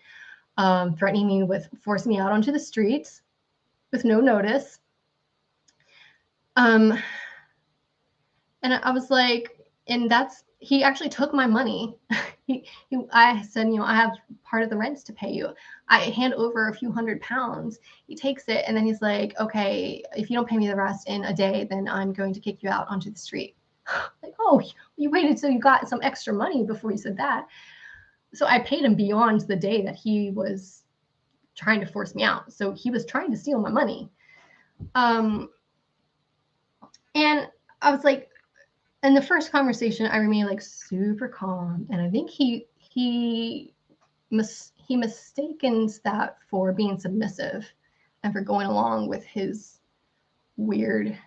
threatening me with forcing me out onto the streets with no notice. And I was like, and he actually took my money. I said, you know, I have part of the rents to pay you. I hand over a few £100. He takes it, and then he's like, okay, if you don't pay me the rest in a day, then I'm going to kick you out onto the street. Like, oh, you waited till you got some extra money before you said that. So I paid him beyond the day that he was trying to force me out. So he was trying to steal my money. And I was like, in the first conversation, I remained like super calm. And I think he mistakens that for being submissive and for going along with his weird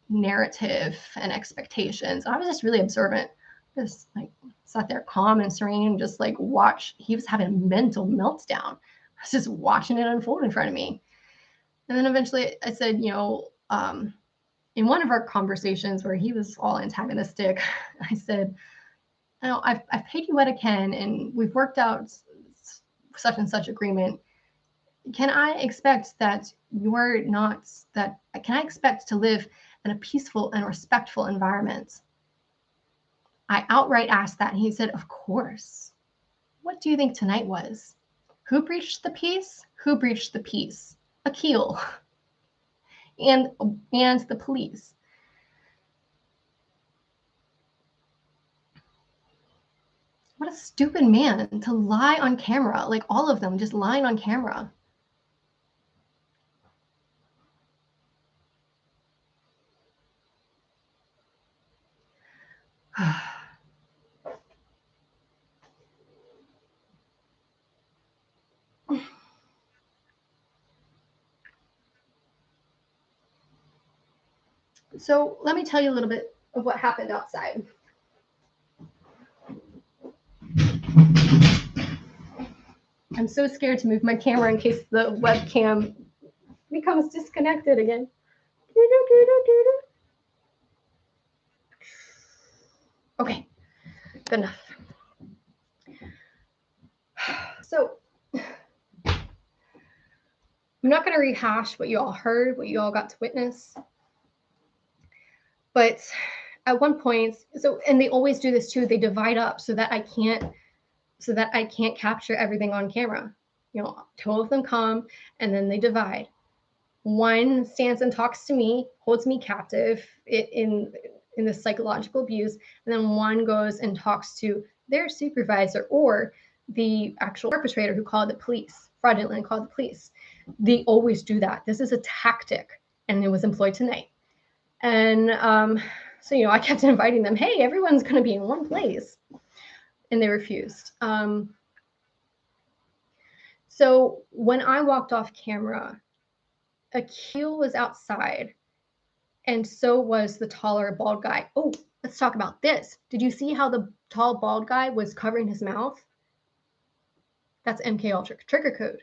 narrative and expectations. I was just really observant, just like sat there calm and serene, just like watch. He was having a mental meltdown. I was just watching it unfold in front of me. And then eventually I said, you know, in one of our conversations where he was all antagonistic, I said, you know, I've paid you what I can, and we've worked out such and such agreement. Can I expect that can I expect to live in a peaceful and respectful environment? I outright asked that, and he said, of course. What do you think tonight was? Who breached the peace? Who breached the peace? Akil and the police. What a stupid man to lie on camera, like all of them just lying on camera. So let me tell you a little bit of what happened outside. I'm so scared to move my camera in case the webcam becomes disconnected again. Okay, good enough. So I'm not going to rehash what you all heard, what you all got to witness. But at one point, and they always do this too, they divide up so that I can't capture everything on camera. You know, 2 of them come and then they divide. One stands and talks to me, holds me captive in this psychological abuse, and then one goes and talks to their supervisor or the actual perpetrator who called the police, fraudulently called the police. They always do that. This is a tactic, and it was employed tonight. And so, you know, I kept inviting them, hey, everyone's going to be in one place. And they refused. So when I walked off camera, Akil was outside, and so was the taller bald guy. Oh, let's talk about this. Did you see how the tall bald guy was covering his mouth? That's MK Ultra trigger code.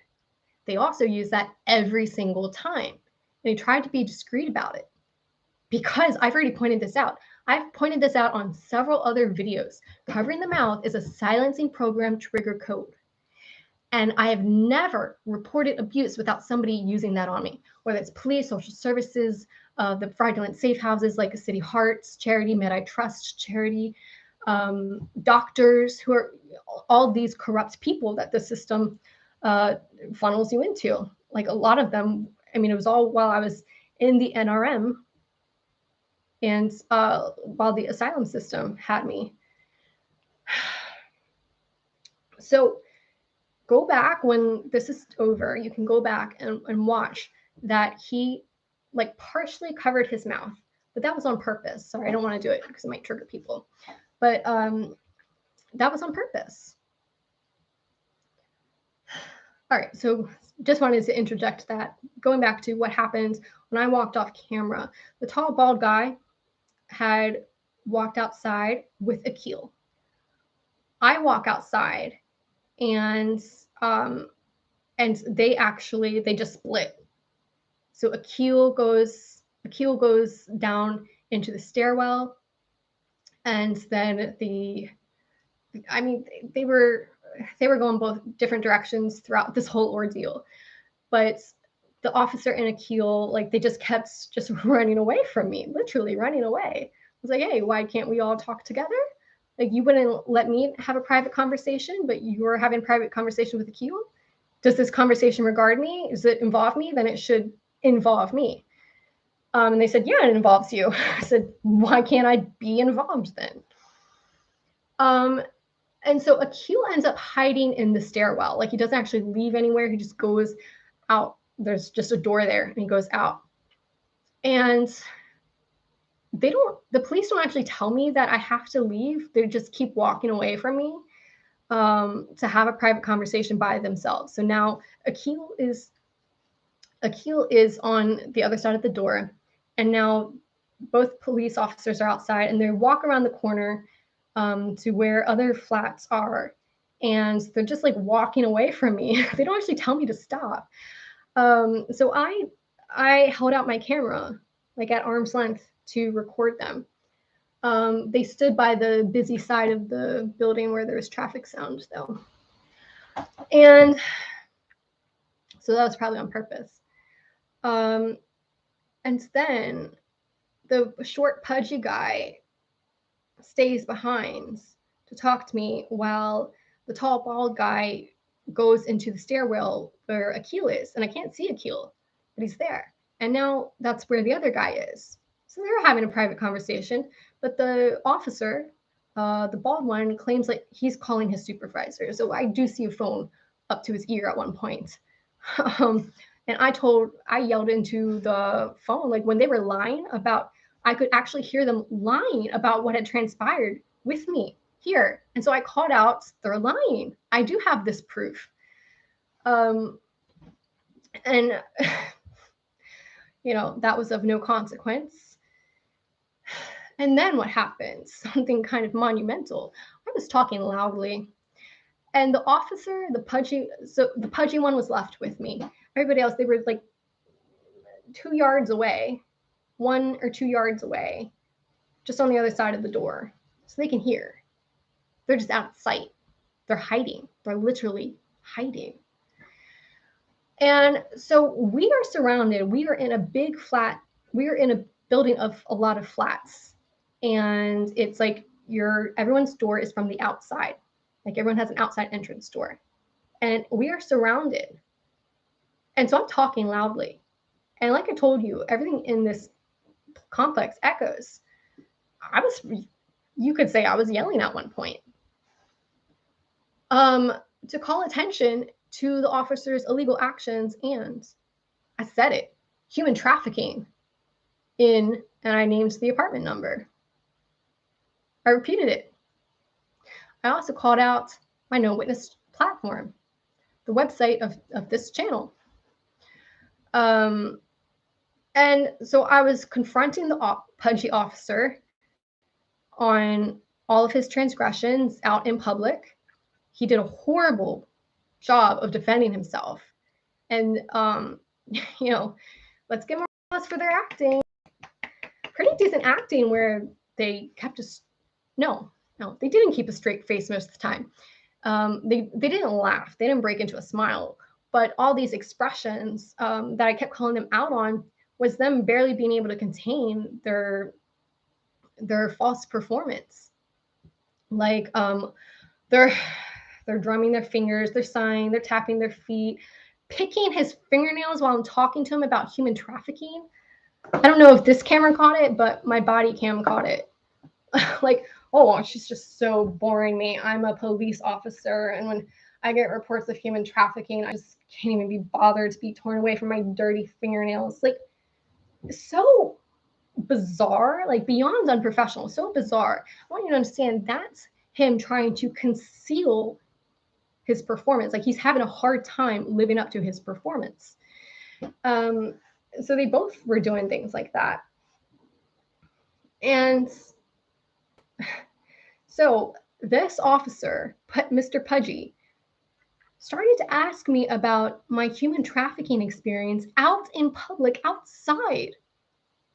They also use that every single time. And he tried to be discreet about it because I've already pointed this out. I've pointed this out on several other videos. Covering the mouth is a silencing program trigger code. And I have never reported abuse without somebody using that on me, whether it's police, social services, the fraudulent safe houses like City Hearts Charity, Med I Trust Charity, doctors, who are all these corrupt people that the system funnels you into. Like a lot of them, I mean, it was all while I was in the NRM and while the asylum system had me. So go back when this is over. You can go back and watch that he like partially covered his mouth, but that was on purpose. Sorry, I don't want to do it because it might trigger people. But that was on purpose. All right, so just wanted to interject that. Going back to what happened when I walked off camera, the tall, bald guy had walked outside with Akil. I walk outside, and they just split. So Akil goes down into the stairwell, and then they were going both different directions throughout this whole ordeal. But the officer and Akil, like, they just kept just running away from me, literally running away. I was like, hey, why can't we all talk together? Like, you wouldn't let me have a private conversation, but you're having a private conversation with Akil? Does this conversation regard me? Does it involve me? Then it should involve me. And they said, yeah, it involves you. I said, why can't I be involved then? And so Akil ends up hiding in the stairwell. Like, he doesn't actually leave anywhere. He just goes out. There's just a door there, and he goes out. And the police don't actually tell me that I have to leave. They just keep walking away from me to have a private conversation by themselves. So now Akil is on the other side of the door, and now both police officers are outside, and they walk around the corner to where other flats are, and they're just like walking away from me. They don't actually tell me to stop. So I held out my camera like at arm's length to record them. They stood by the busy side of the building where there was traffic sound, though. And so that was probably on purpose. And then the short, pudgy guy stays behind to talk to me while the tall, bald guy goes into the stairwell where Akil is. And I can't see Akil, but he's there. And now that's where the other guy is. So they're having a private conversation, but the officer, the bald one, claims like he's calling his supervisor. So I do see a phone up to his ear at one point. And I yelled into the phone, like, when they were lying about, I could actually hear them lying about what had transpired with me here. And so I called out, they're lying. I do have this proof. And, that was of no consequence. And then what happened? Something kind of monumental. I was talking loudly. And the officer, the pudgy one was left with me. Everybody else, they were like 2 yards away, 1 or 2 yards away, just on the other side of the door. So they can hear. They're just out of sight. They're hiding. They're literally hiding. And so we are surrounded. We are in a big flat. We are in a building of a lot of flats. And it's like everyone's door is from the outside. Like, everyone has an outside entrance door. And we are surrounded. And so I'm talking loudly. And like I told you, everything in this complex echoes. You could say I was yelling at one point. To call attention to the officer's illegal actions, and I said it, human trafficking and I named the apartment number. I repeated it. I also called out my no witness platform, the website of this channel. And so I was confronting the pudgy officer on all of his transgressions out in public. He did a horrible job of defending himself. And, let's give them applause for their acting. Pretty decent acting where they kept no, they didn't keep a straight face most of the time. They didn't laugh. They didn't break into a smile. But all these expressions that I kept calling them out on was them barely being able to contain their false performance. Like, they're drumming their fingers, they're sighing, they're tapping their feet, picking his fingernails while I'm talking to him about human trafficking. I don't know if this camera caught it, but my body cam caught it. Like, oh, she's just so boring me. I'm a police officer, and when I get reports of human trafficking, I just can't even be bothered to be torn away from my dirty fingernails. Like, so bizarre, like beyond unprofessional, so bizarre. I want you to understand that's him trying to conceal his performance. Like, he's having a hard time living up to his performance. So they both were doing things like that. And so this officer, Mr. Pudgy, started to ask me about my human trafficking experience out in public, outside,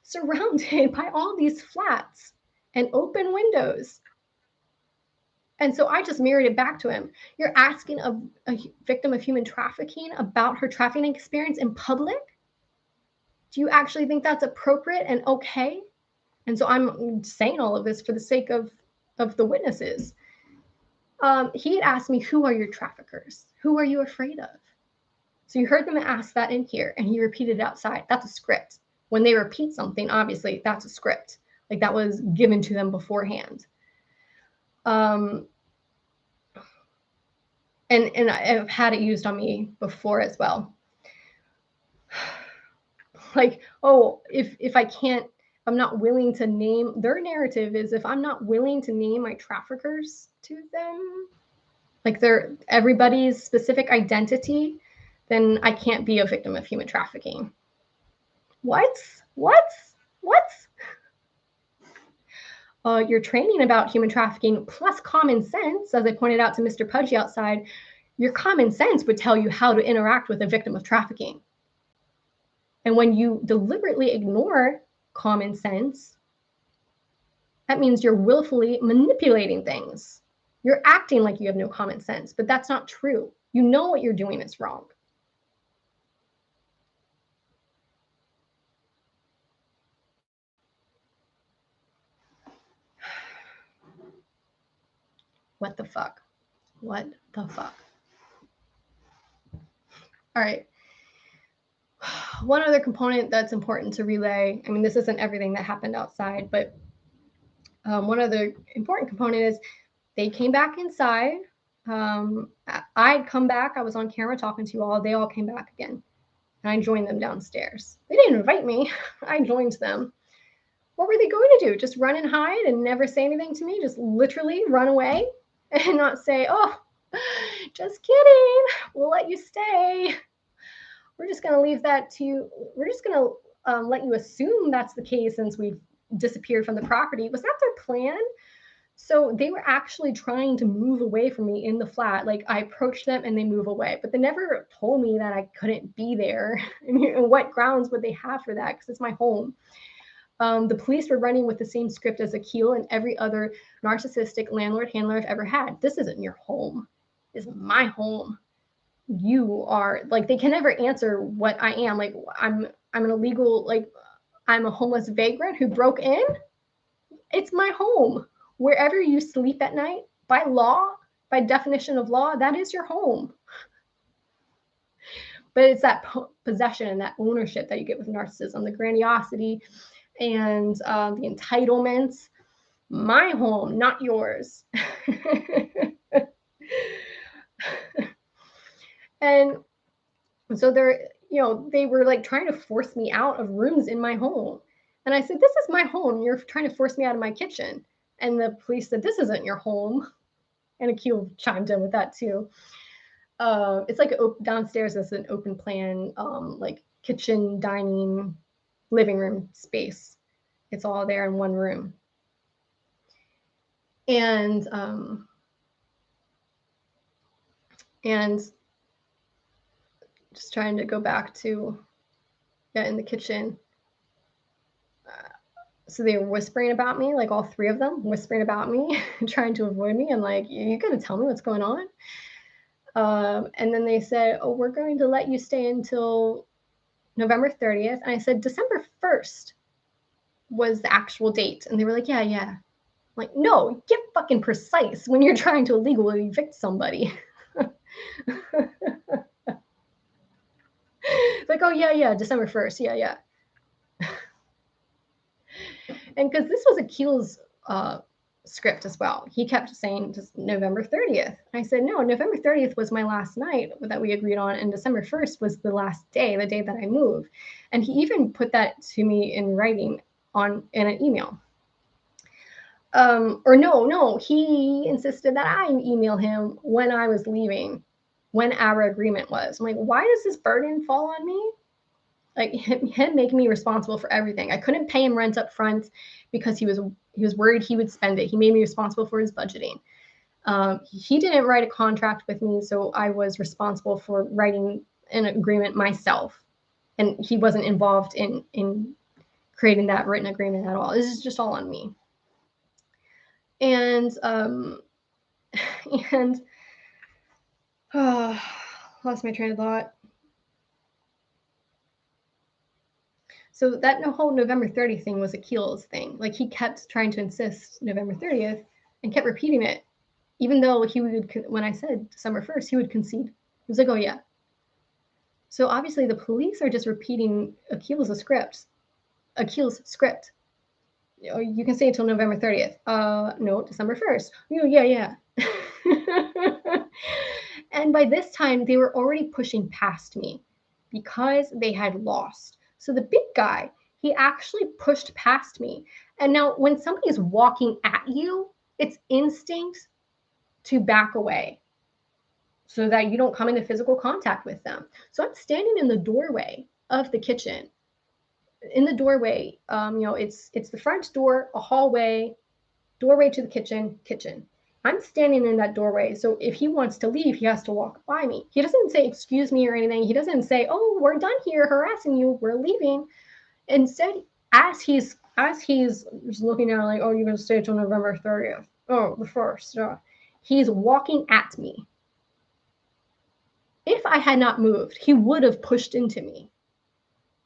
surrounded by all these flats and open windows. And so I just mirrored it back to him. You're asking a victim of human trafficking about her trafficking experience in public? Do you actually think that's appropriate and okay? And so I'm saying all of this for the sake of the witnesses. He had asked me, who are your traffickers? Who are you afraid of? So you heard them ask that in here, and he repeated it outside. That's a script. When they repeat something, obviously, that's a script. Like, that was given to them beforehand. And I've had it used on me before as well. Like, oh, if I can't, I'm not willing to name, their narrative is, if I'm not willing to name my traffickers to them, like they're everybody's specific identity, then I can't be a victim of human trafficking. What? Your training about human trafficking plus common sense, as I pointed out to Mr. Pudgy outside, your common sense would tell you how to interact with a victim of trafficking. And when you deliberately ignore common sense, that means you're willfully manipulating things. You're acting like you have no common sense, but that's not true. You know what you're doing is wrong. What the fuck? What the fuck? All right. One other component that's important to relay, I mean, this isn't everything that happened outside, but one other important component is they came back inside. I'd come back. I was on camera talking to you all. They all came back again. And I joined them downstairs. They didn't invite me. I joined them. What were they going to do? Just run and hide and never say anything to me? Just literally run away and not say, oh, just kidding. We'll let you stay. We're just going to leave that to you. We're just going to let you assume that's the case since we've disappeared from the property. Was that their plan? So they were actually trying to move away from me in the flat. Like, I approached them and they move away, but they never told me that I couldn't be there. I mean, what grounds would they have for that? Because it's my home. The police were running with the same script as Akil and every other narcissistic landlord handler I've ever had. This isn't your home. This is my home. You are, like, they can never answer what I am. Like, I'm an illegal, like, I'm a homeless vagrant who broke in. It's my home. Wherever you sleep at night, by law, by definition of law, that is your home. But it's that possession and that ownership that you get with narcissism, the grandiosity and the entitlements. My home, not yours. And so they're, they were like trying to force me out of rooms in my home. And I said, this is my home. You're trying to force me out of my kitchen. And the police said, this isn't your home. And Akil chimed in with that too. It's like downstairs is an open plan, like kitchen, dining, living room space. It's all there in one room. And just trying to go back to, in the kitchen. So they were whispering about me, like all three of them whispering about me, trying to avoid me. I'm like, you gotta tell me what's going on. And then they said, oh, we're going to let you stay until November 30th. And I said, December 1st was the actual date. And they were like, yeah. I'm like, no, get fucking precise when you're trying to illegally evict somebody. Like, oh yeah, December 1st, yeah. And because this was Akil's script as well, he kept saying just November 30th. I said, no, November 30th was my last night that we agreed on, and December 1st was the last day, the day that I moved. And he even put that to me in writing in an email. Or no, he insisted that I email him when I was leaving, when our agreement was. I'm like, why does this burden fall on me? Like him making me responsible for everything. I couldn't pay him rent up front because he was worried he would spend it. He made me responsible for his budgeting. He didn't write a contract with me, so I was responsible for writing an agreement myself, and he wasn't involved in creating that written agreement at all. This is just all on me. And lost my train of thought. So that whole November 30th thing was Akil's thing. Like he kept trying to insist November 30th and kept repeating it, even though he would, when I said December 1st, he would concede. He was like, oh yeah. So obviously the police are just repeating Akil's script. You can say until November 30th. No, December 1st. Oh, yeah. And by this time, they were already pushing past me because they had lost. So the big guy, he actually pushed past me. And now when somebody is walking at you, it's instinct to back away so that you don't come into physical contact with them. So I'm standing in the doorway of the kitchen. In the doorway, it's the front door, a hallway, doorway to the kitchen. I'm standing in that doorway. So if he wants to leave, he has to walk by me. He doesn't say, excuse me or anything. He doesn't say, oh, we're done here harassing you, we're leaving. Instead, as he's just looking at like, oh, you're going to stay till November 30th. Oh, the 1st. He's walking at me. If I had not moved, he would have pushed into me.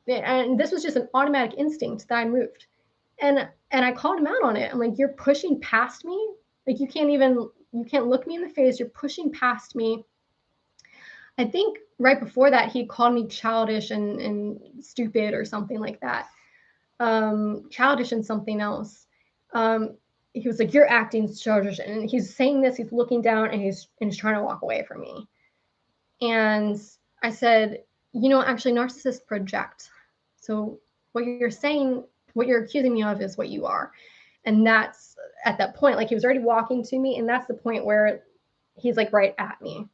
And this was just an automatic instinct that I moved. And I called him out on it. I'm like, you're pushing past me. Like you can't look me in the face. You're pushing past me. I think right before that, he called me childish and stupid or something like that. Childish and something else. He was like, you're acting childish. And he's saying this, he's looking down and he's trying to walk away from me. And I said, actually narcissists project. So what you're saying, what you're accusing me of is what you are. And that's at that point, like he was already walking to me. And that's the point where he's like right at me.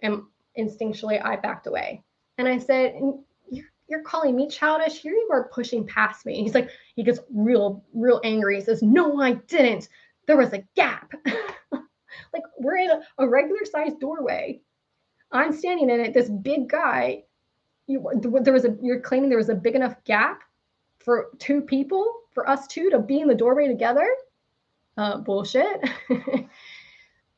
And instinctually, I backed away. And I said, you're calling me childish? Here you are pushing past me. He's like, he gets real angry. He says, no, I didn't. There was a gap. Like we're in a regular sized doorway. I'm standing in it. This big guy, you're claiming there was a big enough gap for two people, for us two to be in the doorway together? Bullshit.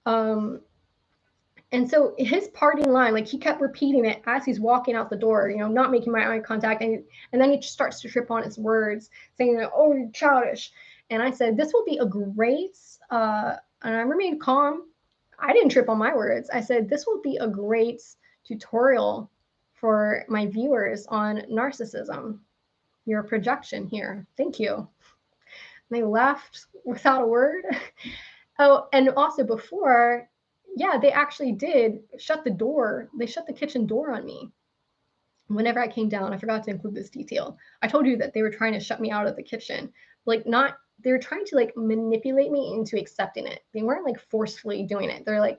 And so his parting line, like he kept repeating it as he's walking out the door, not making my eye contact. And then he starts to trip on his words, saying, oh, you're childish. And I said, this will be a great, and I remained calm. I didn't trip on my words. I said, this will be a great tutorial for my viewers on narcissism. Your projection here. Thank you. And they left without a word. Oh, and also before, they actually did shut the door. They shut the kitchen door on me. Whenever I came down, I forgot to include this detail. I told you that they were trying to shut me out of the kitchen. They were trying to like manipulate me into accepting it. They weren't like forcefully doing it. They're like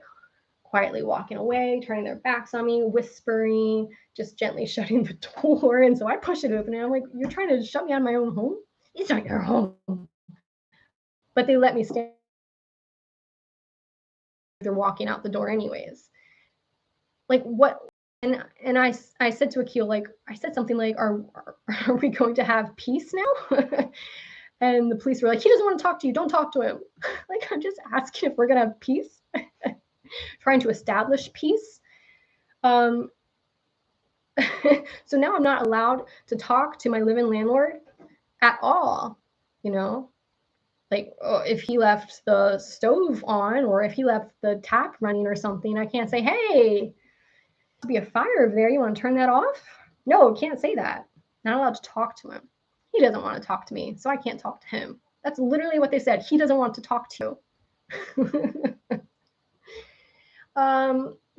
quietly walking away, turning their backs on me, whispering, just gently shutting the door. And so I pushed it open and I'm like, you're trying to shut me out of my own home? It's not your home. But they let me stand. They're walking out the door anyways. Like what? And I said to Akil, like, I said something like, are we going to have peace now? And the police were like, he doesn't want to talk to you. Don't talk to him. Like, I'm just asking if we're going to have peace. Trying to establish peace. So now I'm not allowed to talk to my live-in landlord at all, Like, if he left the stove on or if he left the tap running or something, I can't say, hey, there'll be a fire over there. You want to turn that off? No, can't say that. Not allowed to talk to him. He doesn't want to talk to me, so I can't talk to him. That's literally what they said. He doesn't want to talk to you.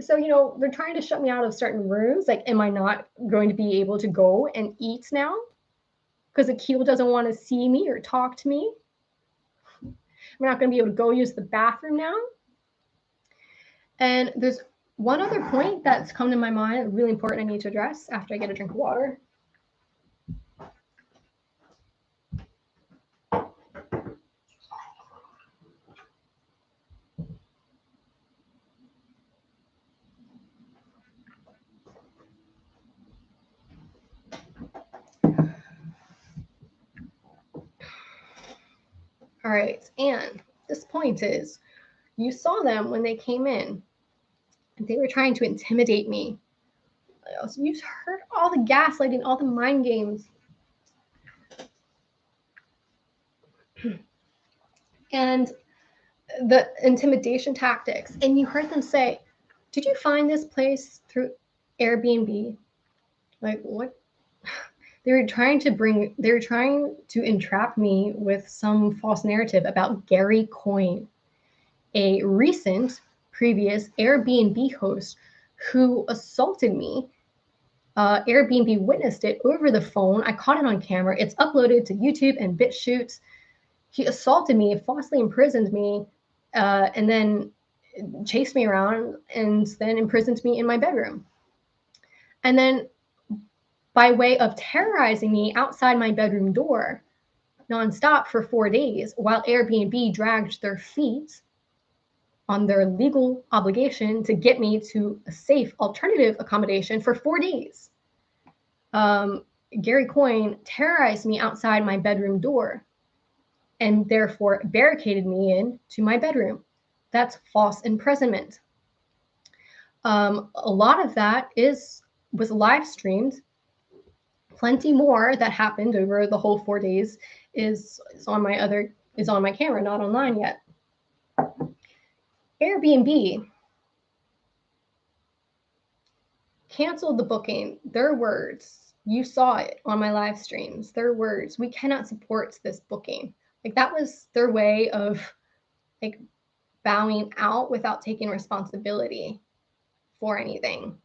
So, you know, they're trying to shut me out of certain rooms. Like, am I not going to be able to go and eat now? Because Akil doesn't want to see me or talk to me. I'm not going to be able to go use the bathroom now. And there's one other point that's come to my mind, really important, I need to address after I get a drink of water. All right, and this point is, you saw them when they came in, and they were trying to intimidate me. You heard all the gaslighting, all the mind games. And the intimidation tactics. And you heard them say, did you find this place through Airbnb? Like, what? They were trying to entrap me with some false narrative about Gary Coyne, a recent previous Airbnb host who assaulted me. Airbnb witnessed it over the phone. I caught it on camera. It's uploaded to YouTube and BitChute. He assaulted me, falsely imprisoned me, and then chased me around and then imprisoned me in my bedroom. And then by way of terrorizing me outside my bedroom door nonstop for 4 days while Airbnb dragged their feet on their legal obligation to get me to a safe alternative accommodation for 4 days. Gary Coyne terrorized me outside my bedroom door and therefore barricaded me in to my bedroom. That's false imprisonment. A lot of that was live streamed. Plenty more that happened over the whole 4 days is on my camera, not online yet. Airbnb canceled the booking. Their words, you saw it on my live streams. Their words, we cannot support this booking. Like, that was their way of like bowing out without taking responsibility for anything.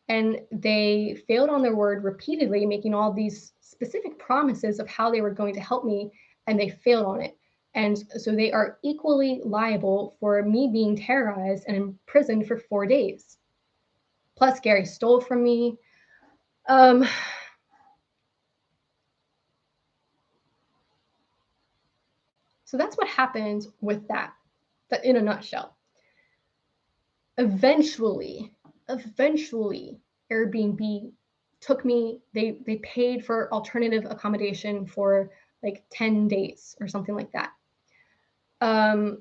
And they failed on their word repeatedly, making all these specific promises of how they were going to help me, and they failed on it. And so they are equally liable for me being terrorized and imprisoned for 4 days. Plus, Gary stole from me. So that's what happened with that in a nutshell. Eventually, Airbnb took me, they paid for alternative accommodation for like 10 days or something like that. 10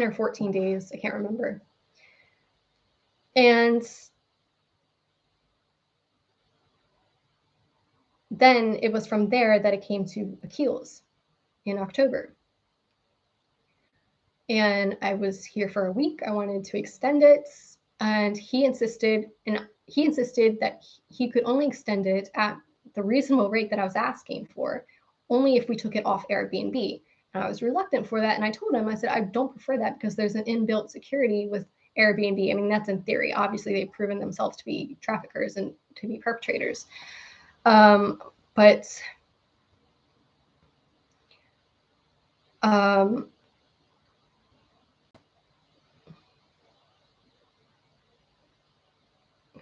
or 14 days, I can't remember. And then it was from there that it came to Akil's in October. And I was here for a week. I wanted to extend it, and he insisted that he could only extend it at the reasonable rate that I was asking for, only if we took it off Airbnb. And I was reluctant for that, and I told him, I said, I don't prefer that because there's an inbuilt security with Airbnb. I mean, that's in theory. Obviously, they've proven themselves to be traffickers and to be perpetrators.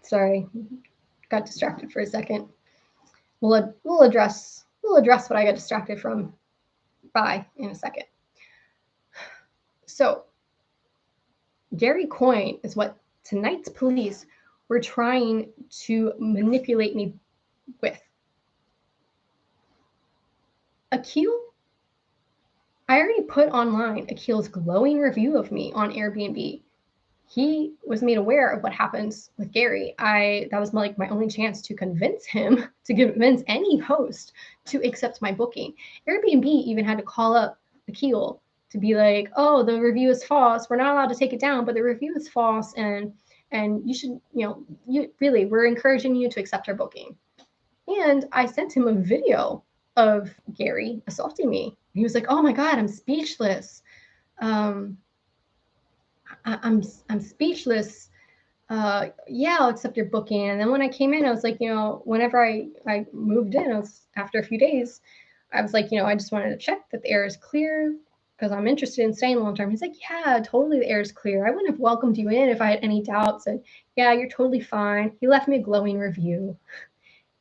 Sorry, got distracted for a second. We'll address what I got distracted from by in a second. So Gary Coyne is what tonight's police were trying to manipulate me with. Akil, I already put online Akil's glowing review of me on Airbnb. He was made aware of what happens with Gary. That was like my only chance to convince him, to convince any host to accept my booking. Airbnb even had to call up Akil to be like, oh, the review is false. We're not allowed to take it down, but the review is false. And and you should, we're encouraging you to accept our booking. And I sent him a video of Gary assaulting me. He was like, oh my God, I'm speechless. I'm speechless. Yeah, I'll accept your booking. And then when I came in, I was like, whenever I moved in, after a few days, I was like, I just wanted to check that the air is clear because I'm interested in staying long term. He's like, yeah, totally, the air is clear. I wouldn't have welcomed you in if I had any doubts. And yeah, you're totally fine. He left me a glowing review.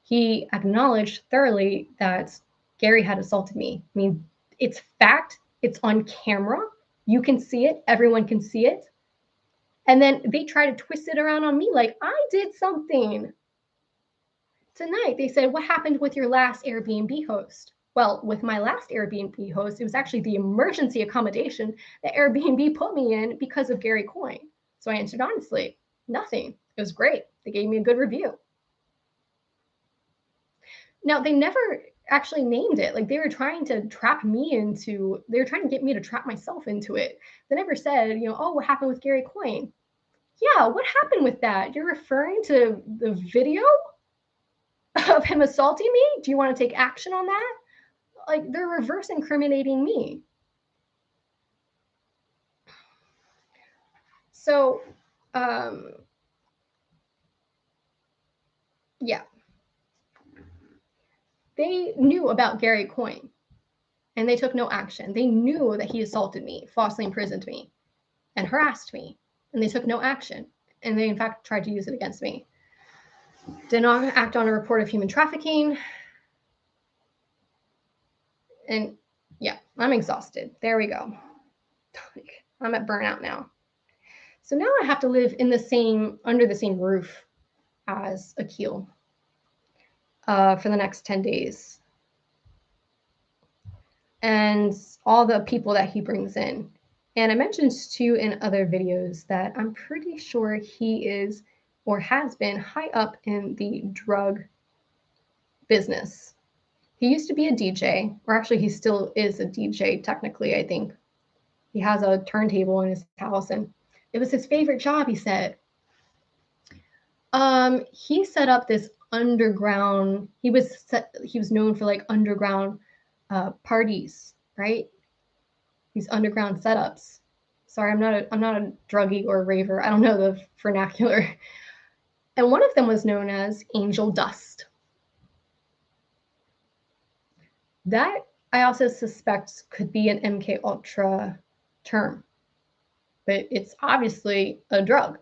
He acknowledged thoroughly that Gary had assaulted me. I mean, it's fact. It's on camera. You can see it. Everyone can see it. And then they try to twist it around on me like I did something. Tonight, they said, what happened with your last Airbnb host? Well, with my last Airbnb host, it was actually the emergency accommodation that Airbnb put me in because of Gary Coyne. So I answered honestly, nothing. It was great. They gave me a good review. Now, they never actually named it. Like, they were trying to trap me into, they were trying to get me to trap myself into it. They never said, oh, what happened with Gary Coyne? Yeah, what happened with that? You're referring to the video of him assaulting me? Do you want to take action on that? Like, they're reverse incriminating me. So, yeah. They knew about Gary Coyne and they took no action. They knew that he assaulted me, falsely imprisoned me, and harassed me, and they took no action. And they, in fact, tried to use it against me. Did not act on a report of human trafficking. And yeah, I'm exhausted. There we go. I'm at burnout now. So now I have to live under the same roof as Akil for the next 10 days. And all the people that he brings in. And I mentioned too in other videos that I'm pretty sure he is or has been high up in the drug business. He used to be a DJ, or actually he still is a DJ technically, I think. He has a turntable in his house and it was his favorite job, he said. He set up this underground, he was known for like underground parties, right? These underground setups. Sorry, I'm not a druggie or a raver. I don't know the vernacular. And one of them was known as Angel Dust. That I also suspect could be an MK Ultra term, but it's obviously a drug.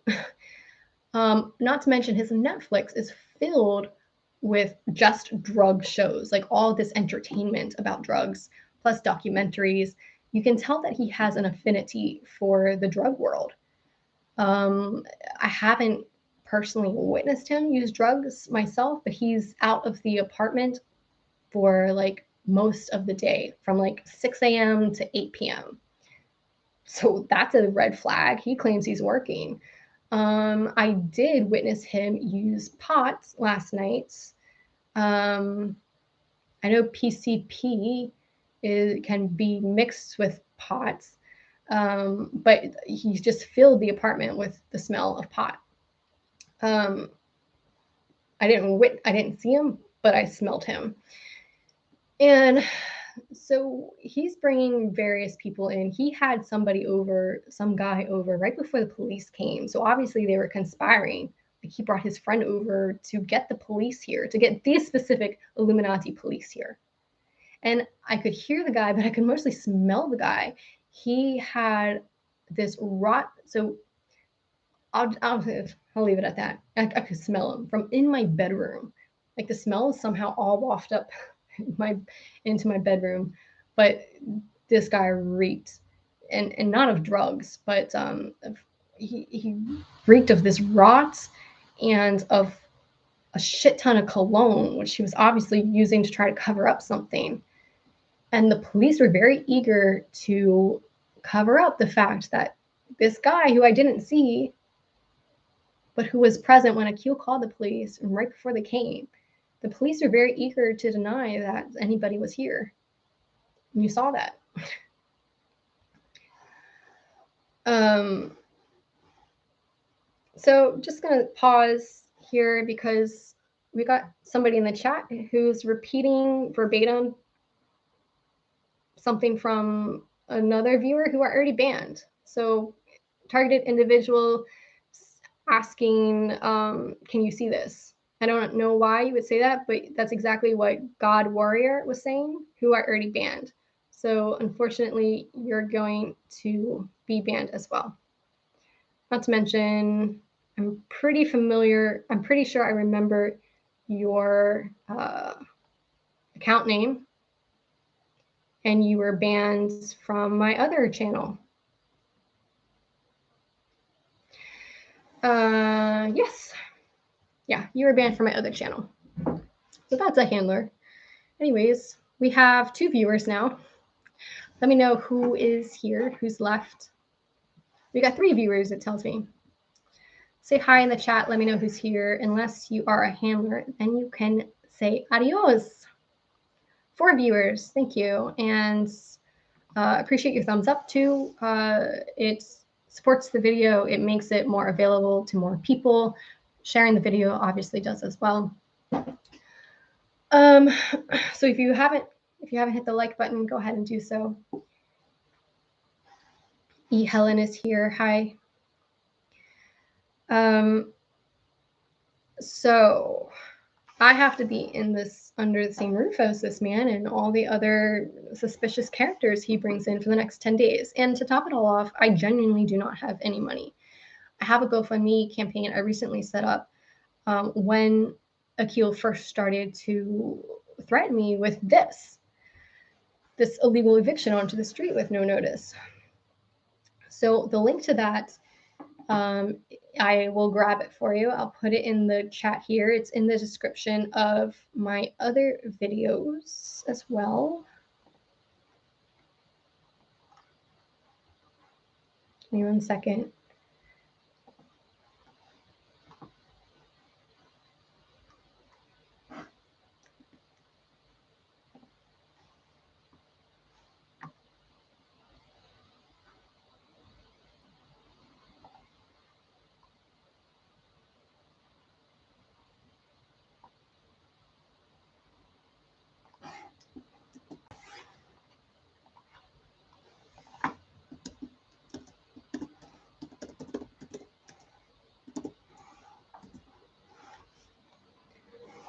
Not to mention his Netflix is filled with just drug shows, like all this entertainment about drugs, plus documentaries. You can tell that he has an affinity for the drug world. I haven't personally witnessed him use drugs myself, but he's out of the apartment for like most of the day from like 6 a.m. to 8 p.m. So that's a red flag. He claims he's working. I did witness him use pot last night. I know PCP can be mixed with pot, but he just filled the apartment with the smell of pot. I didn't see him, but I smelled him. And so he's bringing various people in. He had some guy over right before the police came. So obviously they were conspiring. Like he brought his friend over to get the police here, to get these specific Illuminati police here. And I could hear the guy, but I could mostly smell the guy. He had this rot. So I'll leave it at that. I could smell him from in my bedroom. Like the smell is somehow all wafted up into my bedroom, but this guy reeked, and not of drugs, but he reeked of this rot and of a shit ton of cologne, which he was obviously using to try to cover up something. And the police were very eager to cover up the fact that this guy, who I didn't see, but who was present when Akil called the police and right before they came, the police are very eager to deny that anybody was here. And you saw that. So just going to pause here because we got somebody in the chat who's repeating verbatim something from another viewer who are already banned. So targeted individual asking, can you see this? I don't know why you would say that, but that's exactly what God Warrior was saying, who are already banned. So unfortunately, you're going to be banned as well. Not to mention, I'm pretty sure I remember your account name, and you were banned from my other channel. Yes. Yeah, you were banned from my other channel. So that's a handler. Anyways, we have 2 viewers now. Let me know who is here, who's left. We got 3 viewers, it tells me. Say hi in the chat. Let me know who's here. Unless you are a handler, then you can say adios. 4 viewers. Thank you. And appreciate your thumbs up too. It supports the video. It makes it more available to more people. Sharing the video obviously does as well. So if you haven't hit the like button, go ahead and do so. Helen is here. Hi. So I have to be under the same roof as this man and all the other suspicious characters he brings in for the next 10 days. And to top it all off, I genuinely do not have any money. I have a GoFundMe campaign I recently set up when Akil first started to threaten me with this illegal eviction onto the street with no notice. So the link to that, I will grab it for you. I'll put it in the chat here. It's in the description of my other videos as well. Give me 1 second.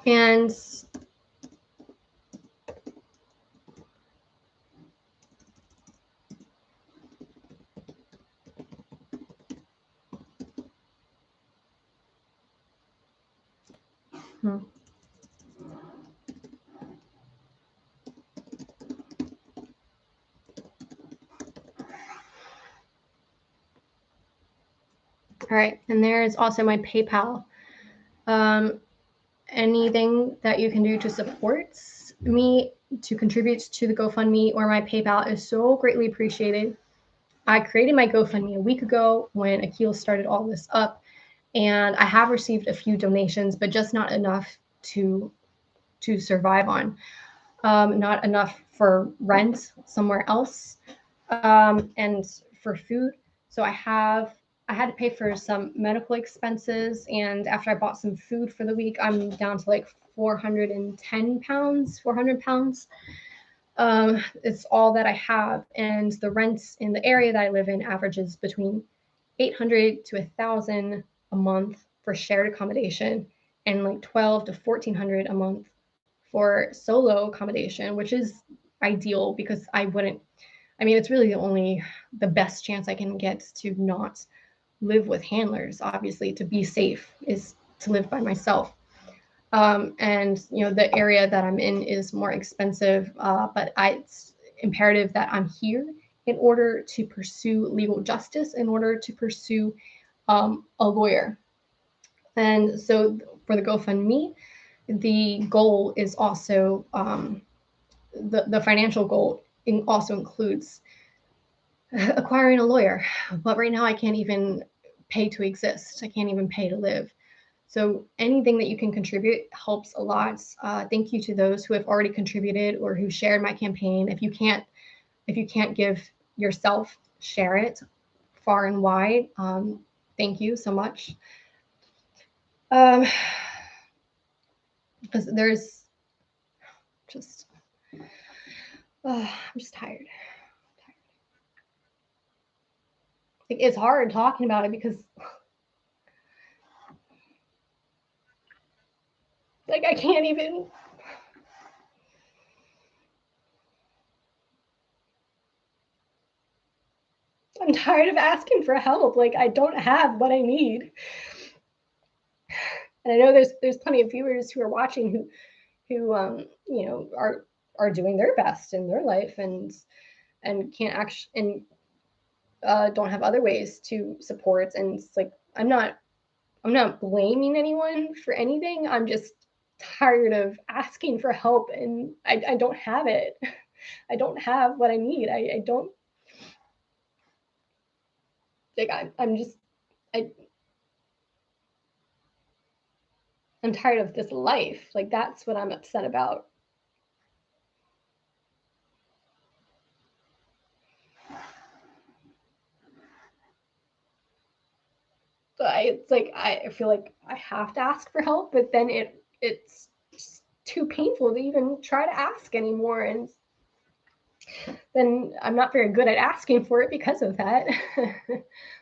And all right, and there's also my PayPal. Anything that you can do to support me, to contribute to the GoFundMe or my PayPal is so greatly appreciated. I created my GoFundMe a week ago when Akil started all this up, and I have received a few donations, but just not enough to survive on. Not enough for rent somewhere else, and for food. So I had to pay for some medical expenses, and after I bought some food for the week, I'm down to like 410 pounds, 400 pounds. It's all that I have, and the rent in the area that I live in averages between 800 to 1,000 a month for shared accommodation, and like 12 to 1,400 a month for solo accommodation, which is ideal because it's really the best chance I can get to not live with handlers. Obviously, to be safe is to live by myself. And the area that I'm in is more expensive, but it's imperative that I'm here in order to pursue legal justice, in order to pursue a lawyer. And so for the GoFundMe, the goal is also the financial goal also includes acquiring a lawyer. But right now I can't even pay to exist. I can't even pay to live. So anything that you can contribute helps a lot. Thank you to those who have already contributed or who shared my campaign. If you can't give yourself, share it far and wide. thank you so much. Because there's just, I'm just tired. Like, it's hard talking about it because, like, I can't even. I'm tired of asking for help. Like, I don't have what I need. And I know there's plenty of viewers who are watching who you know, are doing their best in their life and can't actually and don't have other ways to support. And it's like, I'm not blaming anyone for anything. I'm just tired of asking for help, and I don't have it. I don't have what I need. I don't, like, I'm tired of this life. Like, that's what I'm upset about. So it's like, I feel like I have to ask for help, but then it's just too painful to even try to ask anymore. And then I'm not very good at asking for it because of that.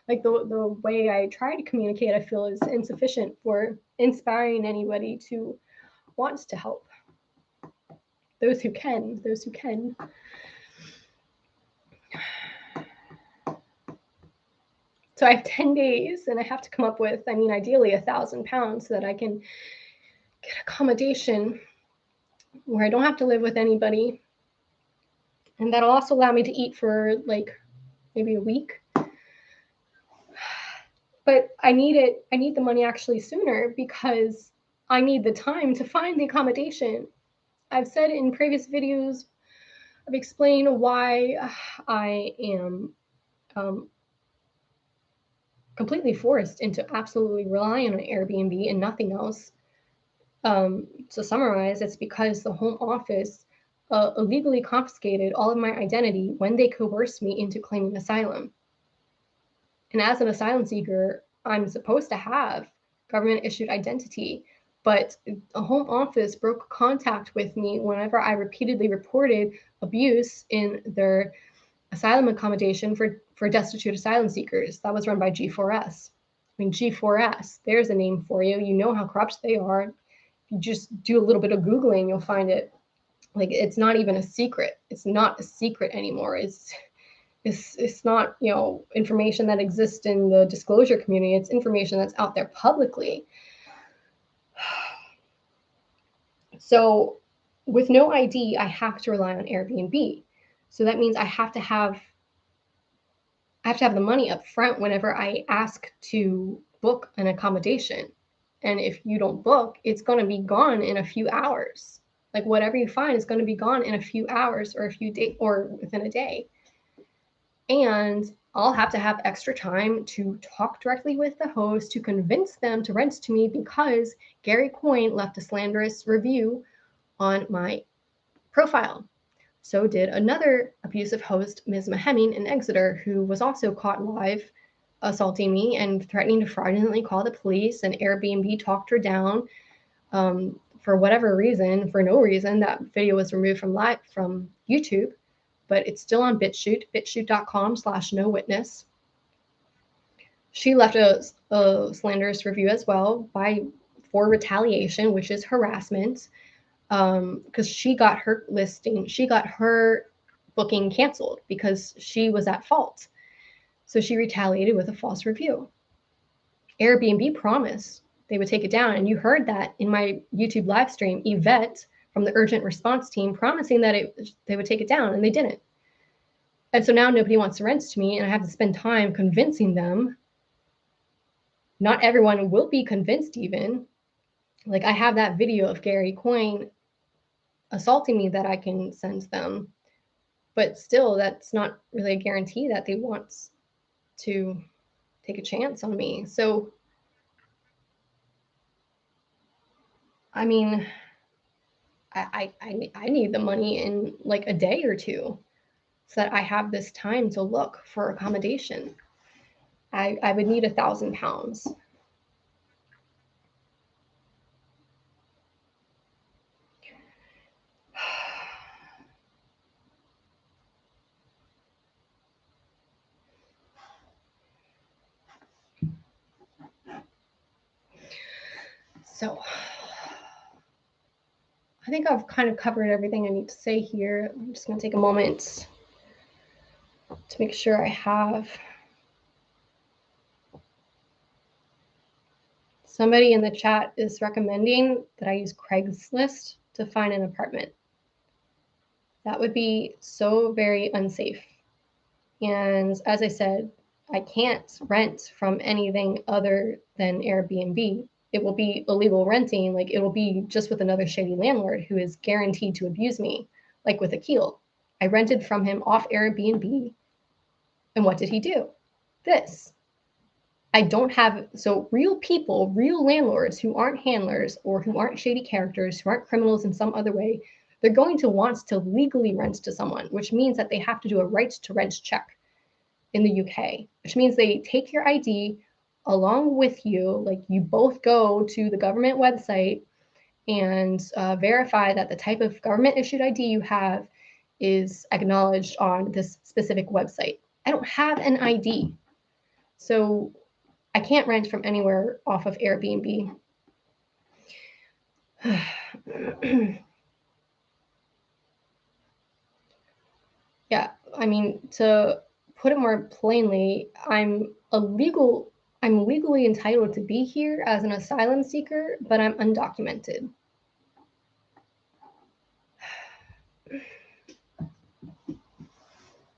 Like, the way I try to communicate, I feel, is insufficient for inspiring anybody to want to help. Those who can. So I have 10 days, and I have to come up with, I mean, ideally £1,000 so that I can get accommodation where I don't have to live with anybody. And that'll also allow me to eat for like maybe a week. But I need the money actually sooner because I need the time to find the accommodation. I've said in previous videos, I've explained why I am completely forced into absolutely relying on Airbnb and nothing else. To summarize, it's because the Home Office illegally confiscated all of my identity when they coerced me into claiming asylum. And as an asylum seeker, I'm supposed to have government-issued identity, but a Home Office broke contact with me whenever I repeatedly reported abuse in their asylum accommodation for destitute asylum seekers. That was run by G4S. I mean, G4S, there's a name for you. You know how corrupt they are. If you just do a little bit of Googling, you'll find it. Like, it's not even a secret. It's not a secret anymore. It's not, you know, information that exists in the disclosure community. It's information that's out there publicly. So with no ID, I have to rely on Airbnb. So that means I have to have the money up front whenever I ask to book an accommodation. And if you don't book, it's going to be gone in a few hours. Like, whatever you find is going to be gone in a few hours or a few days or within a day. And I'll have to have extra time to talk directly with the host to convince them to rent to me because Gary Coyne left a slanderous review on my profile. So did another abusive host, Ms. Maheming in Exeter, who was also caught live assaulting me and threatening to fraudulently call the police, and Airbnb talked her down for whatever reason. For no reason. That video was removed from YouTube, but it's still on BitChute, bitchute.com/nowitness. She left a slanderous review as well for retaliation, which is harassment, because she got her booking canceled because she was at fault. So she retaliated with a false review. Airbnb promised they would take it down, and you heard that in my YouTube live stream. Yvette from the urgent response team promising that they would take it down, and they didn't. And so now nobody wants to rent to me, and I have to spend time convincing them. Not everyone will be convinced even. Like, I have that video of Gary Coyne assaulting me that I can send them, but still, that's not really a guarantee that they want to take a chance on me. So, I mean, I need the money in like a day or two so that I have this time to look for accommodation. I would need £1,000. So I think I've kind of covered everything I need to say here. I'm just going to take a moment to make sure I have somebody in the chat is recommending that I use Craigslist to find an apartment. That would be so very unsafe. And as I said, I can't rent from anything other than Airbnb. It will be illegal renting. Like, it will be just with another shady landlord who is guaranteed to abuse me, like with Akil. I rented from him off Airbnb. And what did he do? This. I don't have, so real people, real landlords who aren't handlers or who aren't shady characters, who aren't criminals in some other way, they're going to want to legally rent to someone, which means that they have to do a right to rent check in the UK, which means they take your ID along with you. Like, you both go to the government website and verify that the type of government issued ID you have is acknowledged on this specific website. I don't have an ID, so I can't rent from anywhere off of Airbnb. Yeah, I mean, to put it more plainly, I'm legally entitled to be here as an asylum seeker, but I'm undocumented.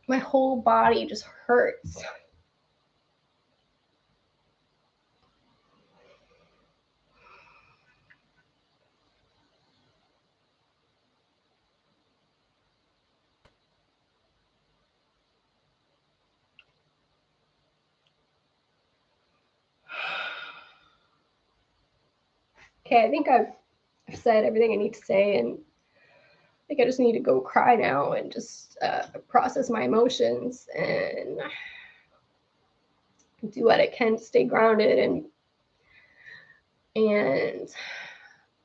My whole body just hurts. Okay, I think I've said everything I need to say, and I think I just need to go cry now and just process my emotions and do what I can to stay grounded and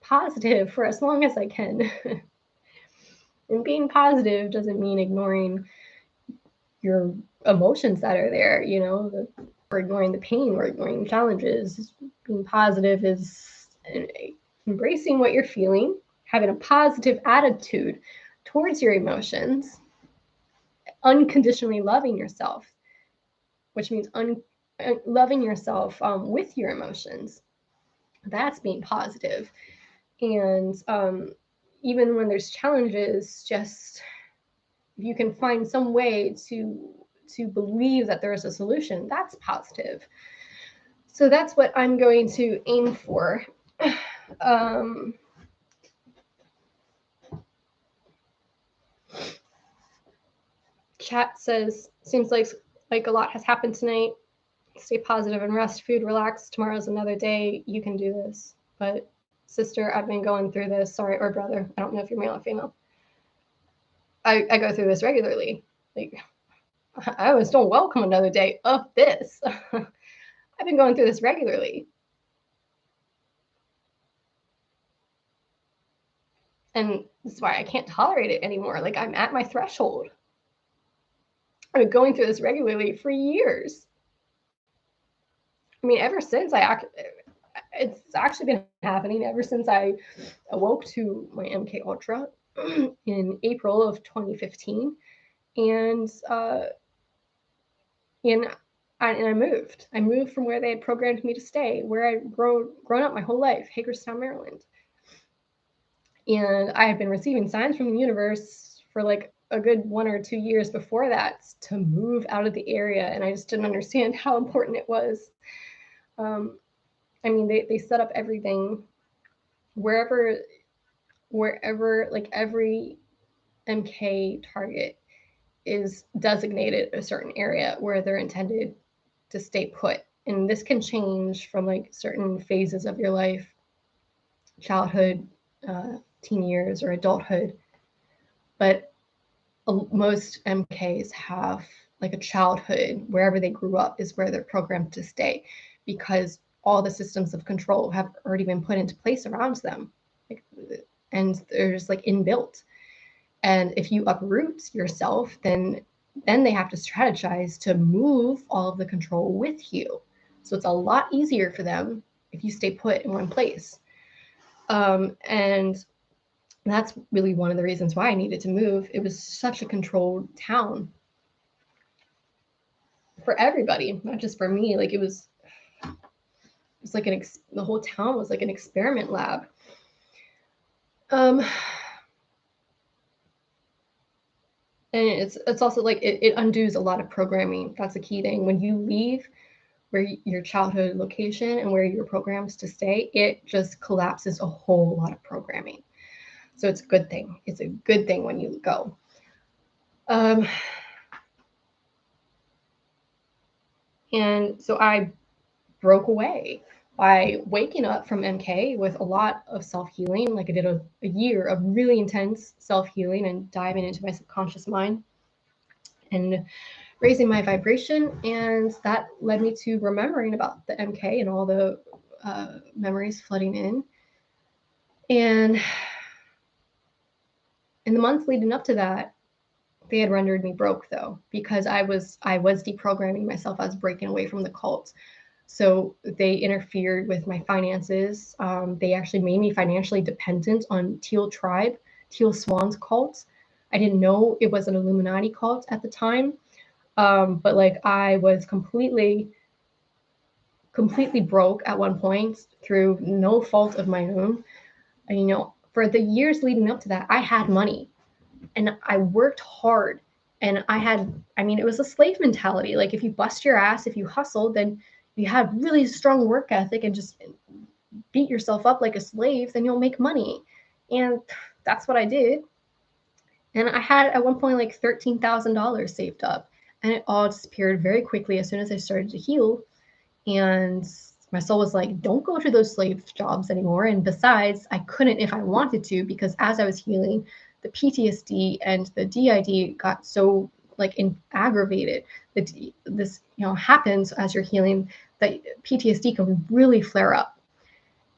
positive for as long as I can. And being positive doesn't mean ignoring your emotions that are there, you know, or ignoring the pain or ignoring challenges. Being positive is embracing what you're feeling, having a positive attitude towards your emotions, unconditionally loving yourself, which means loving yourself with your emotions. That's being positive. And even when there's challenges, just if you can find some way to believe that there is a solution, that's positive. So that's what I'm going to aim for. Chat says, seems like a lot has happened tonight. Stay positive and rest, food, relax. Tomorrow's another day. You can do this. But sister, I've been going through this. Sorry, or brother. I don't know if you're male or female. I go through this regularly. Like, I always don't welcome another day of this. I've been going through this regularly. And this is why I can't tolerate it anymore. Like, I'm at my threshold. I've been going through this regularly for years. I mean, ever since it's actually been happening ever since I awoke to my MK Ultra in April of 2015. And I moved. I moved from where they had programmed me to stay, where I'd grown up my whole life, Hagerstown, Maryland. And I had been receiving signs from the universe for like a good 1 or 2 years before that to move out of the area. And I just didn't understand how important it was. I mean, they set up everything wherever, like every MK target is designated a certain area where they're intended to stay put. And this can change from like certain phases of your life, childhood, teen years, or adulthood. But most MKs have like a childhood, wherever they grew up is where they're programmed to stay, because all the systems of control have already been put into place around them, like, and there's like inbuilt. And if you uproot yourself, then they have to strategize to move all of the control with you. So it's a lot easier for them if you stay put in one place. And that's really one of the reasons why I needed to move. It was such a controlled town for everybody, not just for me. Like it was like the whole town was like an experiment lab. And it's also like it undoes a lot of programming. That's a key thing. When you leave where your childhood location and where you're programmed to stay, it just collapses a whole lot of programming. So it's a good thing. It's a good thing when you go. And so I broke away by waking up from MK with a lot of self-healing. Like I did a year of really intense self-healing and diving into my subconscious mind and raising my vibration. And that led me to remembering about the MK and all the memories flooding in. And in the months leading up to that, they had rendered me broke, though, because I was deprogramming myself. I was breaking away from the cult. So they interfered with my finances. They actually made me financially dependent on Teal Swan's cult. I didn't know it was an Illuminati cult at the time. But like I was completely broke at one point through no fault of my own. And, you know, for the years leading up to that, I had money and I worked hard, and it was a slave mentality. Like if you bust your ass, if you hustle, then you have really strong work ethic and just beat yourself up like a slave, then you'll make money. And that's what I did. And I had at one point like $13,000 saved up, and it all disappeared very quickly as soon as I started to heal. And my soul was like, don't go to those slave jobs anymore. And besides, I couldn't if I wanted to, because as I was healing, the PTSD and the DID got so like aggravated. This happens as you're healing, that PTSD can really flare up.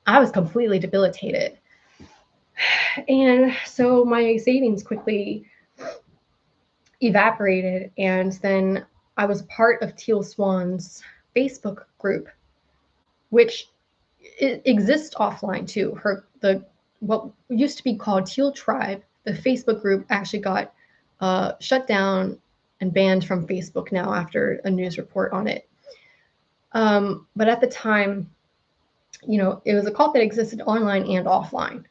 I was completely debilitated. And so my savings quickly evaporated. And then I was part of Teal Swan's Facebook group, which exists offline too. What used to be called Teal Tribe, the Facebook group actually got shut down and banned from Facebook now after a news report on it. But at the time, it was a cult that existed online and offline.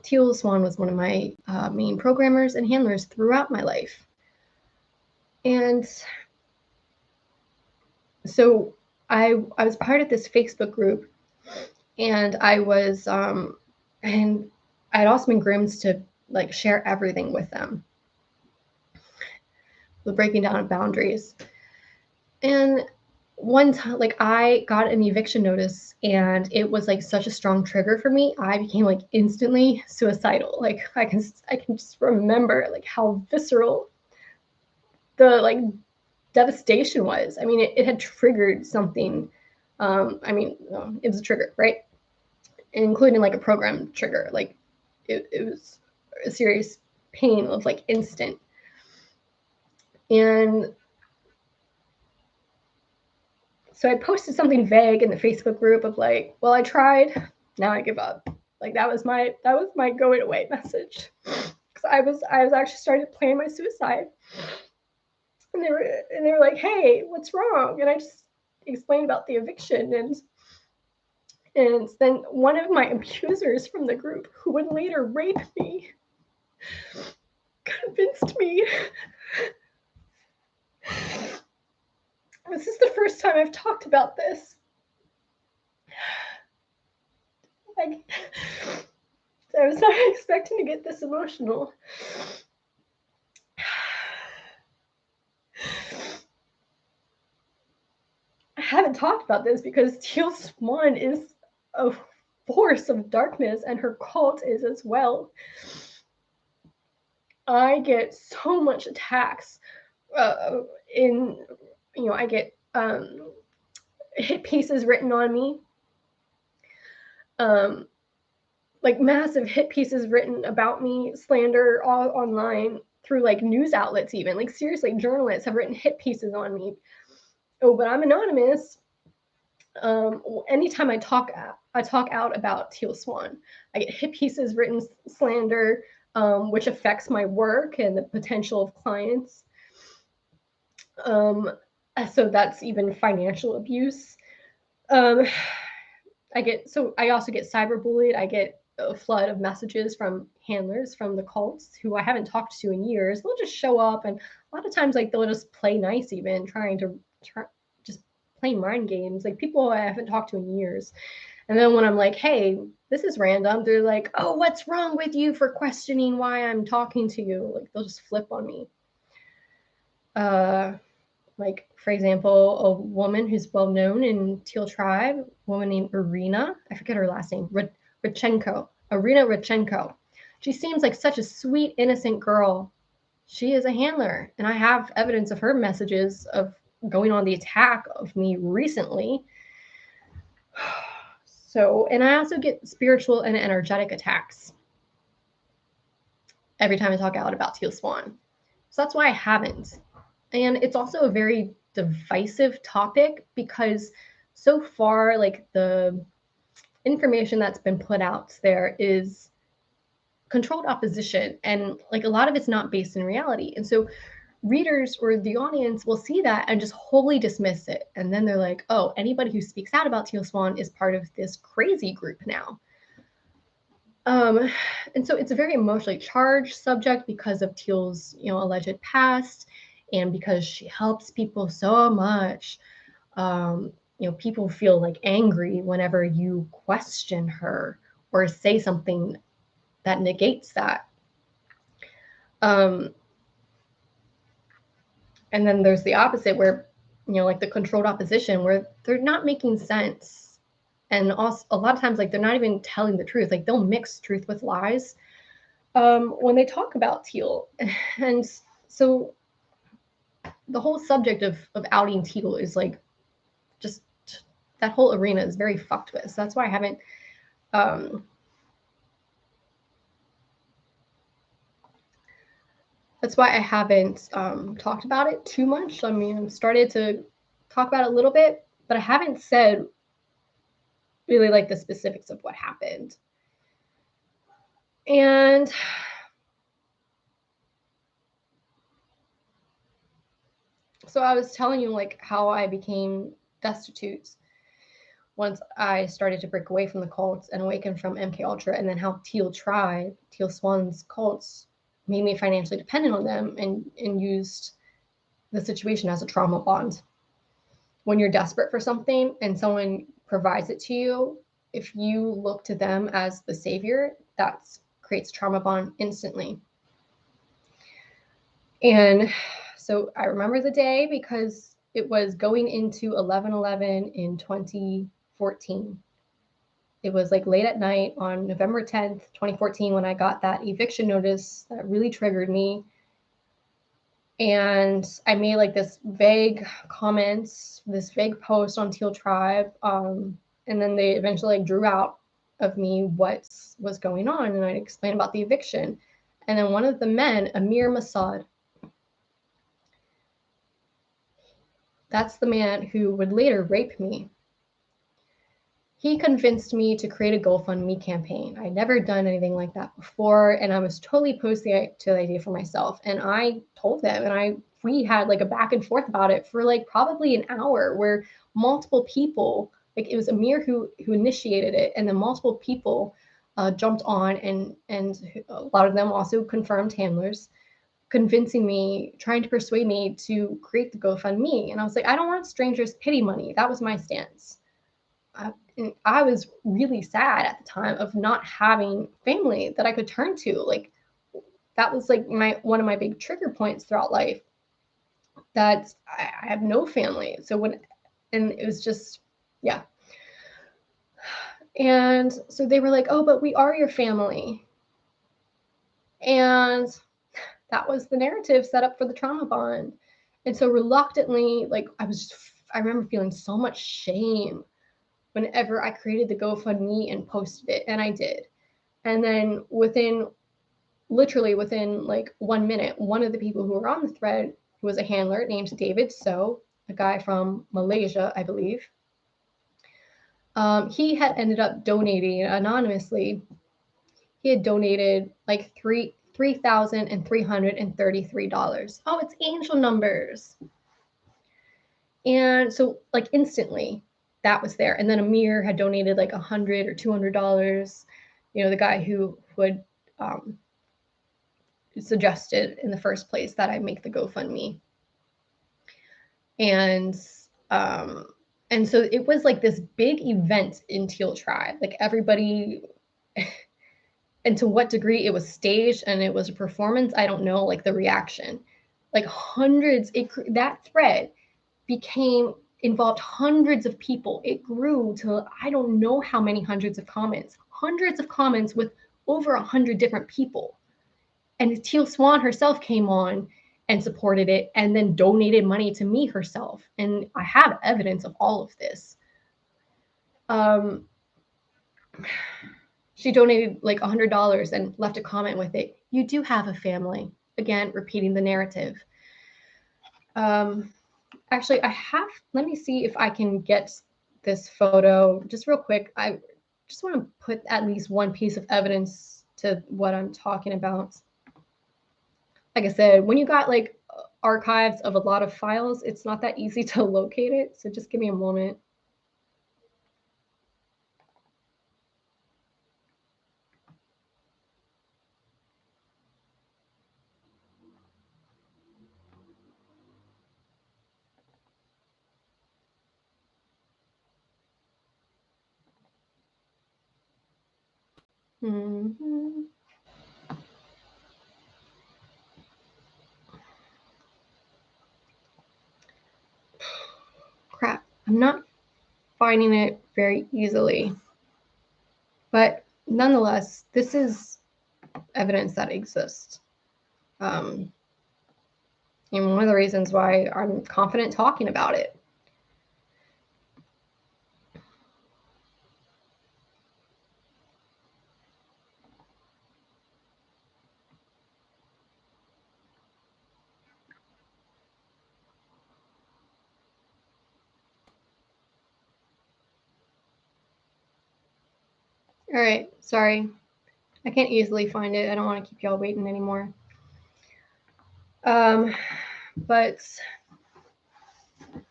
Teal Swan was one of my main programmers and handlers throughout my life. And so I was part of this Facebook group, and I was and I'd also been groomed to like share everything with them, the breaking down of boundaries. And one time, like I got an eviction notice, and it was like such a strong trigger for me. I became like instantly suicidal. Like I can just remember like how visceral the like devastation was. I mean, it had triggered something. It was a trigger, right? Including like a program trigger. Like it was a serious pain of like instant. And so I posted something vague in the Facebook group of like, well, I tried, now I give up. Like that was my going away message. Because I was actually starting to plan my suicide. And they were like, hey, what's wrong? And I just explained about the eviction, and then one of my abusers from the group, who would later rape me, convinced me. This is the first time I've talked about this. Like, I was not expecting to get this emotional. I haven't talked about this because Teal Swan is a force of darkness, and her cult is as well. I get so much attacks I get hit pieces written on me, like massive hit pieces written about me, slander all online through like news outlets, even like seriously, journalists have written hit pieces on me. Oh, but I'm anonymous. Anytime I talk out about Teal Swan, I get hit pieces written, slander, which affects my work and the potential of clients. So that's even financial abuse. I also get cyberbullied. I get a flood of messages from handlers from the cults who I haven't talked to in years. They'll just show up, and a lot of times like they'll just play nice, even trying to just play mind games, like people I haven't talked to in years. And then when I'm like, hey, this is random, they're like, oh, what's wrong with you for questioning why I'm talking to you? Like they'll just flip on me. Like, for example, a woman who's well known in Teal Tribe, a woman named Irina, I forget her last name, Irina Radchenko. She seems like such a sweet, innocent girl. She is a handler, and I have evidence of her messages of going on the attack of me recently. So, and I also get spiritual and energetic attacks every time I talk out about Teal Swan. So that's why I haven't. And it's also a very divisive topic because so far, like the information that's been put out there is controlled opposition, and like a lot of it's not based in reality. And so readers or the audience will see that and just wholly dismiss it. And then they're like, oh, anybody who speaks out about Teal Swan is part of this crazy group now. And so it's a very emotionally charged subject because of Teal's, alleged past, and because she helps people so much. People feel like angry whenever you question her or say something that negates that. And then there's the opposite where, like the controlled opposition, where they're not making sense. And also a lot of times, like they're not even telling the truth. Like they'll mix truth with lies when they talk about Teal. And so the whole subject of outing Teal is like, just that whole arena is very fucked with. So that's why I haven't talked about it too much. I mean, I've started to talk about it a little bit, but I haven't said really like the specifics of what happened. And so I was telling you like how I became destitute once I started to break away from the cults and awaken from MK Ultra, and then how Teal Swan's cults made me financially dependent on them and used the situation as a trauma bond. When you're desperate for something and someone provides it to you, if you look to them as the savior, that creates trauma bond instantly. And so I remember the day because it was going into 11/11 in 2014. It was like late at night on November 10th, 2014, when I got that eviction notice that really triggered me. And I made like this vague comments, this vague post on Teal Tribe. And then they eventually like drew out of me what was going on. And I explained about the eviction. And then one of the men, Amir Masad, that's the man who would later rape me. He convinced me to create a GoFundMe campaign. I'd never done anything like that before, and I was totally opposed to the idea for myself. And I told them, and we had like a back and forth about it for like probably an hour, where multiple people, like it was Amir who initiated it, and then multiple people jumped on, and a lot of them also confirmed handlers, convincing me, trying to persuade me to create the GoFundMe. And I was like, I don't want strangers' pity money. That was my stance. And I was really sad at the time of not having family that I could turn to. Like that was like one of my big trigger points throughout life, that I have no family. And it was just, yeah. And so they were like, oh, but we are your family. And that was the narrative set up for the trauma bond. And so reluctantly, like I remember feeling so much shame whenever I created the GoFundMe and posted it, and I did. And then literally within like 1 minute, one of the people who were on the thread, who was a handler named David So, a guy from Malaysia, I believe, he had ended up donating anonymously. He had donated like $3,333. Oh, it's angel numbers. And so like instantly that was there. And then Amir had donated like $100 or $200. The guy who would suggested in the first place that I make the GoFundMe. And so it was like this big event in Teal Tribe. Like everybody, and to what degree it was staged and it was a performance, I don't know, like the reaction. Like hundreds, that thread involved hundreds of people. It grew to I don't know how many hundreds of comments with over 100 different people. And Teal Swan herself came on and supported it and then donated money to me herself. And I have evidence of all of this. She donated like $100 and left a comment with it. You do have a family. Again, repeating the narrative. Actually, let me see if I can get this photo just real quick. I just want to put at least one piece of evidence to what I'm talking about. Like I said, when you got like archives of a lot of files, it's not that easy to locate it. So just give me a moment. Mm-hmm. Crap, I'm not finding it very easily. But nonetheless, this is evidence that exists. And one of the reasons why I'm confident talking about it. All right, sorry. I can't easily find it. I don't want to keep y'all waiting anymore. But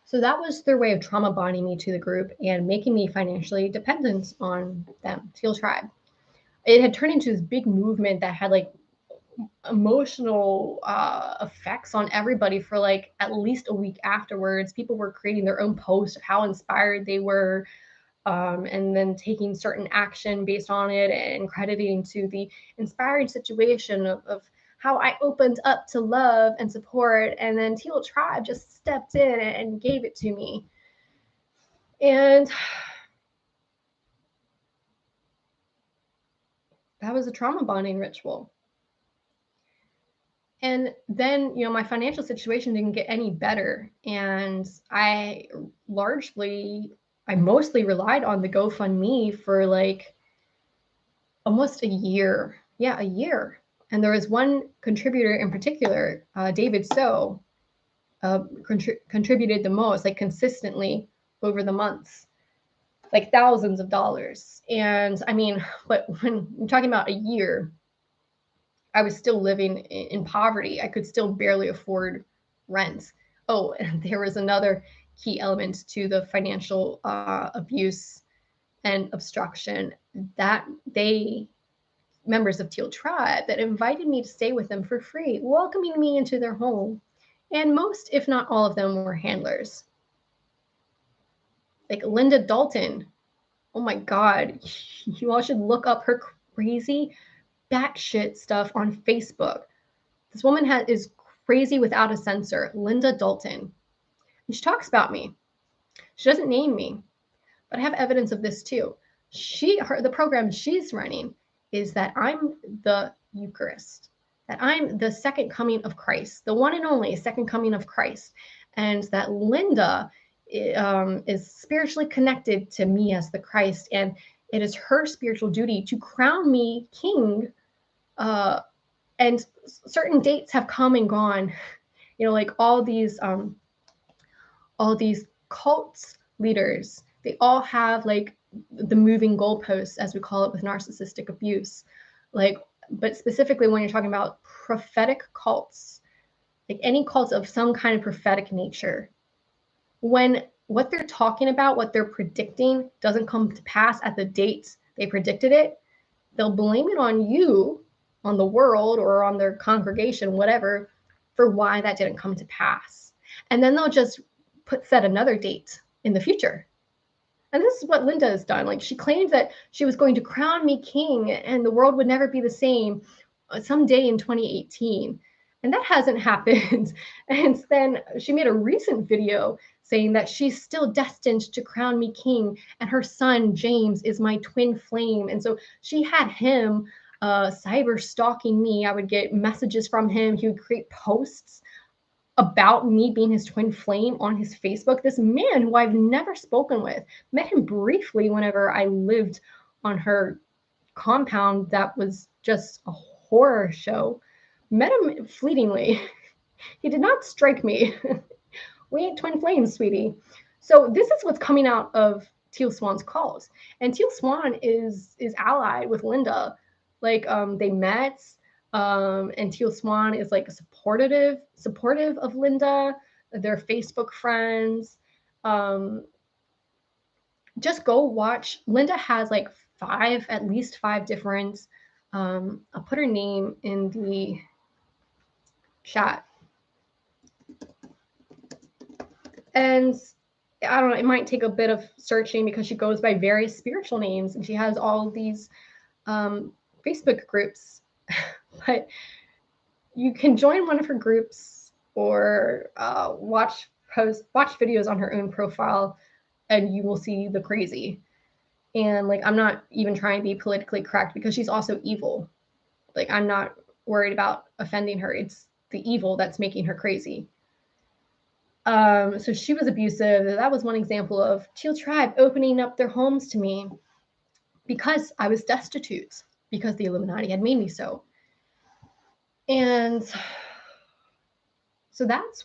so that was their way of trauma bonding me to the group and making me financially dependent on them, Teal Tribe. It had turned into this big movement that had like emotional effects on everybody for like at least a week afterwards. People were creating their own posts of how inspired they were, and then taking certain action based on it and crediting to the inspiring situation of how I opened up to love and support, and then Teal Tribe just stepped in and gave it to me. And that was a trauma bonding ritual. And then, my financial situation didn't get any better. And I mostly relied on the GoFundMe for like almost a year. Yeah, a year. And there was one contributor in particular, David So, contributed the most, like consistently over the months, like thousands of dollars. And I mean, but when we're talking about a year, I was still living in poverty. I could still barely afford rent. Oh, and there was another key element to the financial abuse and obstruction, that members of Teal Tribe, that invited me to stay with them for free, welcoming me into their home. And most, if not all of them, were handlers. Like Linda Dalton. Oh my God. You all should look up her crazy batshit stuff on Facebook. This woman is crazy without a censor. Linda Dalton. And she talks about me. She doesn't name me, but I have evidence of this too. The program she's running is that I'm the Eucharist. that I'm the second coming of Christ, the one and only second coming of Christ, and that Linda is spiritually connected to me as the Christ, and it is her spiritual duty to crown me king. And certain dates have come and gone, you know, like all these cults leaders, they all have like the moving goalposts, as we call it with narcissistic abuse. Like, but specifically when you're talking about prophetic cults, like any cults of some kind of prophetic nature, when what they're talking about, what they're predicting doesn't come to pass at the date they predicted it, they'll blame it on you, on the world, or on their congregation, whatever, for why that didn't come to pass. And then they'll just set another date in the future. And this is what Linda has done. Like, she claimed that she was going to crown me king and the world would never be the same someday in 2018. And that hasn't happened. And then she made a recent video saying that she's still destined to crown me king and her son, James, is my twin flame. And so she had him cyber stalking me. I would get messages from him. He would create posts about me being his twin flame on his Facebook. This man who I've never spoken with, met him briefly whenever I lived on her compound that was just a horror show. Met him fleetingly. He did not strike me. We ain't twin flames, sweetie. So this is what's coming out of Teal Swan's calls. And Teal Swan is allied with Linda. Like, they met, and Teal Swan is like supportive of Linda. They're Facebook friends. Just go watch. Linda has like at least five different, I'll put her name in the chat. And I don't know, it might take a bit of searching because she goes by various spiritual names and she has all these Facebook groups. But you can join one of her groups or watch videos on her own profile and you will see the crazy. And like, I'm not even trying to be politically correct because she's also evil. Like, I'm not worried about offending her. It's the evil that's making her crazy. So she was abusive. That was one example of Teal Tribe opening up their homes to me because I was destitute, because the Illuminati had made me so. And so that was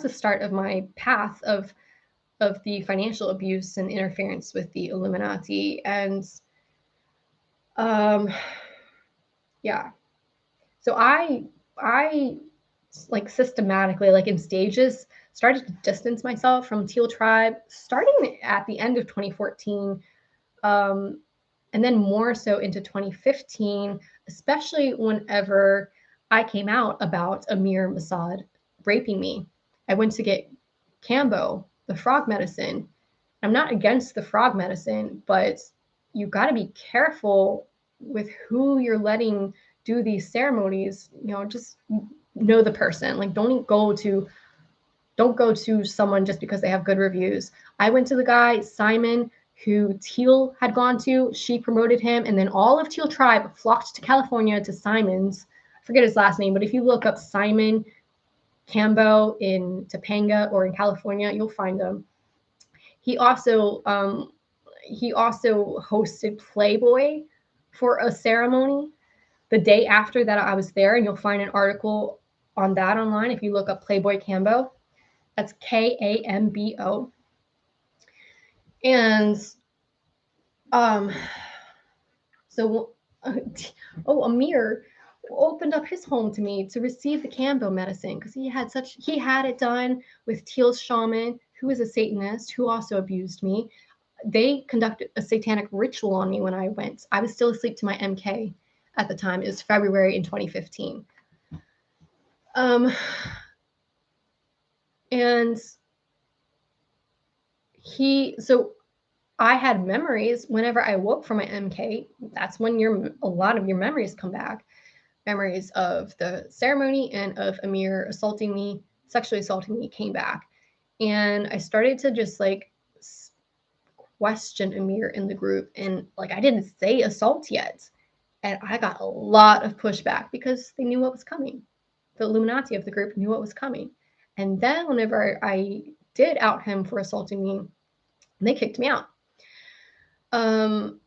the start of my path of the financial abuse and interference with the Illuminati. And yeah. So I like systematically, like in stages, started to distance myself from Teal Tribe, starting at the end of 2014, and then more so into 2015, especially whenever I came out about Amir Masad raping me. I went to get Cambo, the frog medicine. I'm not against the frog medicine, but you got to be careful with who you're letting do these ceremonies. You know, just know the person. Like, don't go to someone just because they have good reviews. I went to the guy, Simon, who Teal had gone to. She promoted him, and then all of Teal Tribe flocked to California to Simon's. I forget his last name, but if you look up Simon Cambo in Topanga or in California, you'll find him. He also hosted Playboy for a ceremony the day after that I was there, and you'll find an article on that online if you look up Playboy Cambo. That's Kambo. And Amir opened up his home to me to receive the Cambo medicine because he had it done with Teal's shaman, who is a Satanist, who also abused me. They conducted a satanic ritual on me when I went. I was still asleep to my MK at the time. It was February in 2015. And I had memories whenever I woke from my MK. That's when a lot of your memories come back. Memories of the ceremony and of Amir sexually assaulting me came back. And I started to just like question Amir in the group. And like, I didn't say assault yet. And I got a lot of pushback because they knew what was coming. The Illuminati of the group knew what was coming. And then whenever I did out him for assaulting me, they kicked me out. And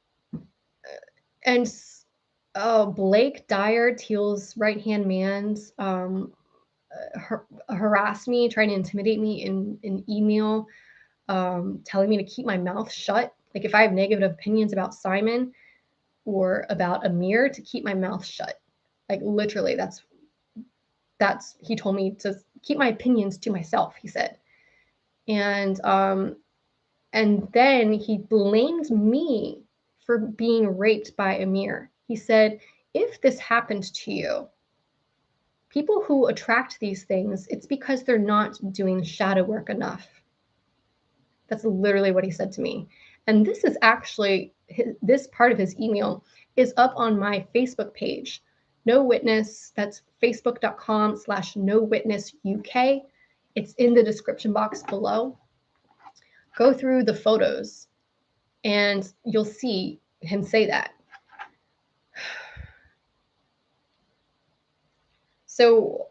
Blake Dyer, Teal's right-hand man, harassed me, trying to intimidate me in an email, telling me to keep my mouth shut. Like if I have negative opinions about Simon or about Amir, to keep my mouth shut. Like literally, that's he told me to keep my opinions to myself, he said. And then he blamed me for being raped by Amir. He said, if this happened to you, people who attract these things, it's because they're not doing shadow work enough. That's literally what he said to me. And this is actually, this part of his email is up on my Facebook page. No Witness, that's facebook.com/NoWitnessUK. It's in the description box below. Go through the photos and you'll see him say that. So,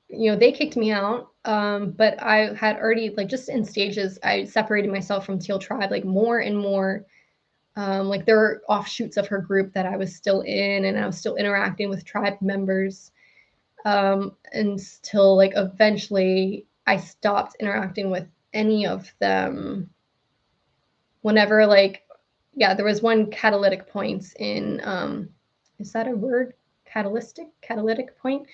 they kicked me out, but I had already, like, just in stages, I separated myself from Teal Tribe, like, more and more. Like, there were offshoots of her group that I was still in, and I was still interacting with tribe members, until, like, eventually I stopped interacting with any of them. Whenever, like, yeah, there was one catalytic point in, is that a word? Catalytic point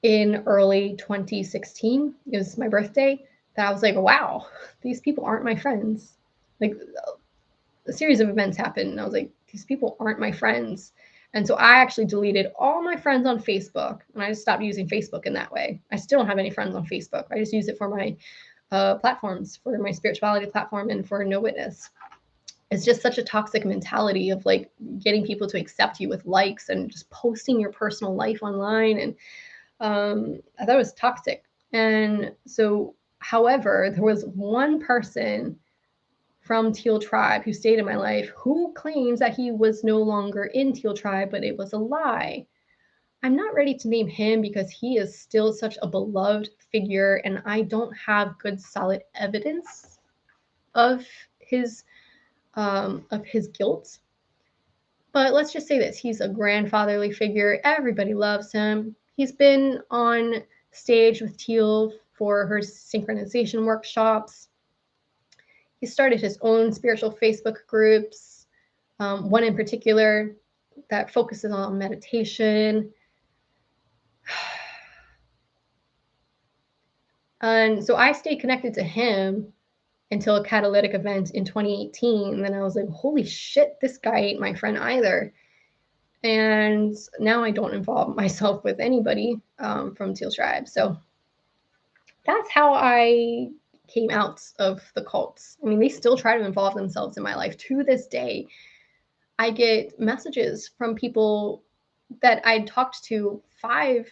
in early 2016. It was my birthday that I was like, wow, these people aren't my friends. Like, a series of events happened and I was like, these people aren't my friends. And so I actually deleted all my friends on Facebook, and I just stopped using Facebook in that way. I still don't have any friends on Facebook. I just use it for my platforms, for my spirituality platform and for No Witness. It's just such a toxic mentality of like getting people to accept you with likes and just posting your personal life online. And I thought it was toxic. And so, however, there was one person from Teal Tribe who stayed in my life who claims that he was no longer in Teal Tribe, but it was a lie. I'm not ready to name him because he is still such a beloved figure, and I don't have good, solid evidence of his guilt. But let's just say this: he's a grandfatherly figure. Everybody loves him. He's been on stage with Teal for her synchronization workshops. He started his own spiritual Facebook groups, one in particular that focuses on meditation. And so I stayed connected to him until a catalytic event in 2018. And then I was like, holy shit, this guy ain't my friend either. And now I don't involve myself with anybody from Teal Tribe. So that's how I came out of the cults. I mean, they still try to involve themselves in my life to this day. I get messages from people that I talked to 5-6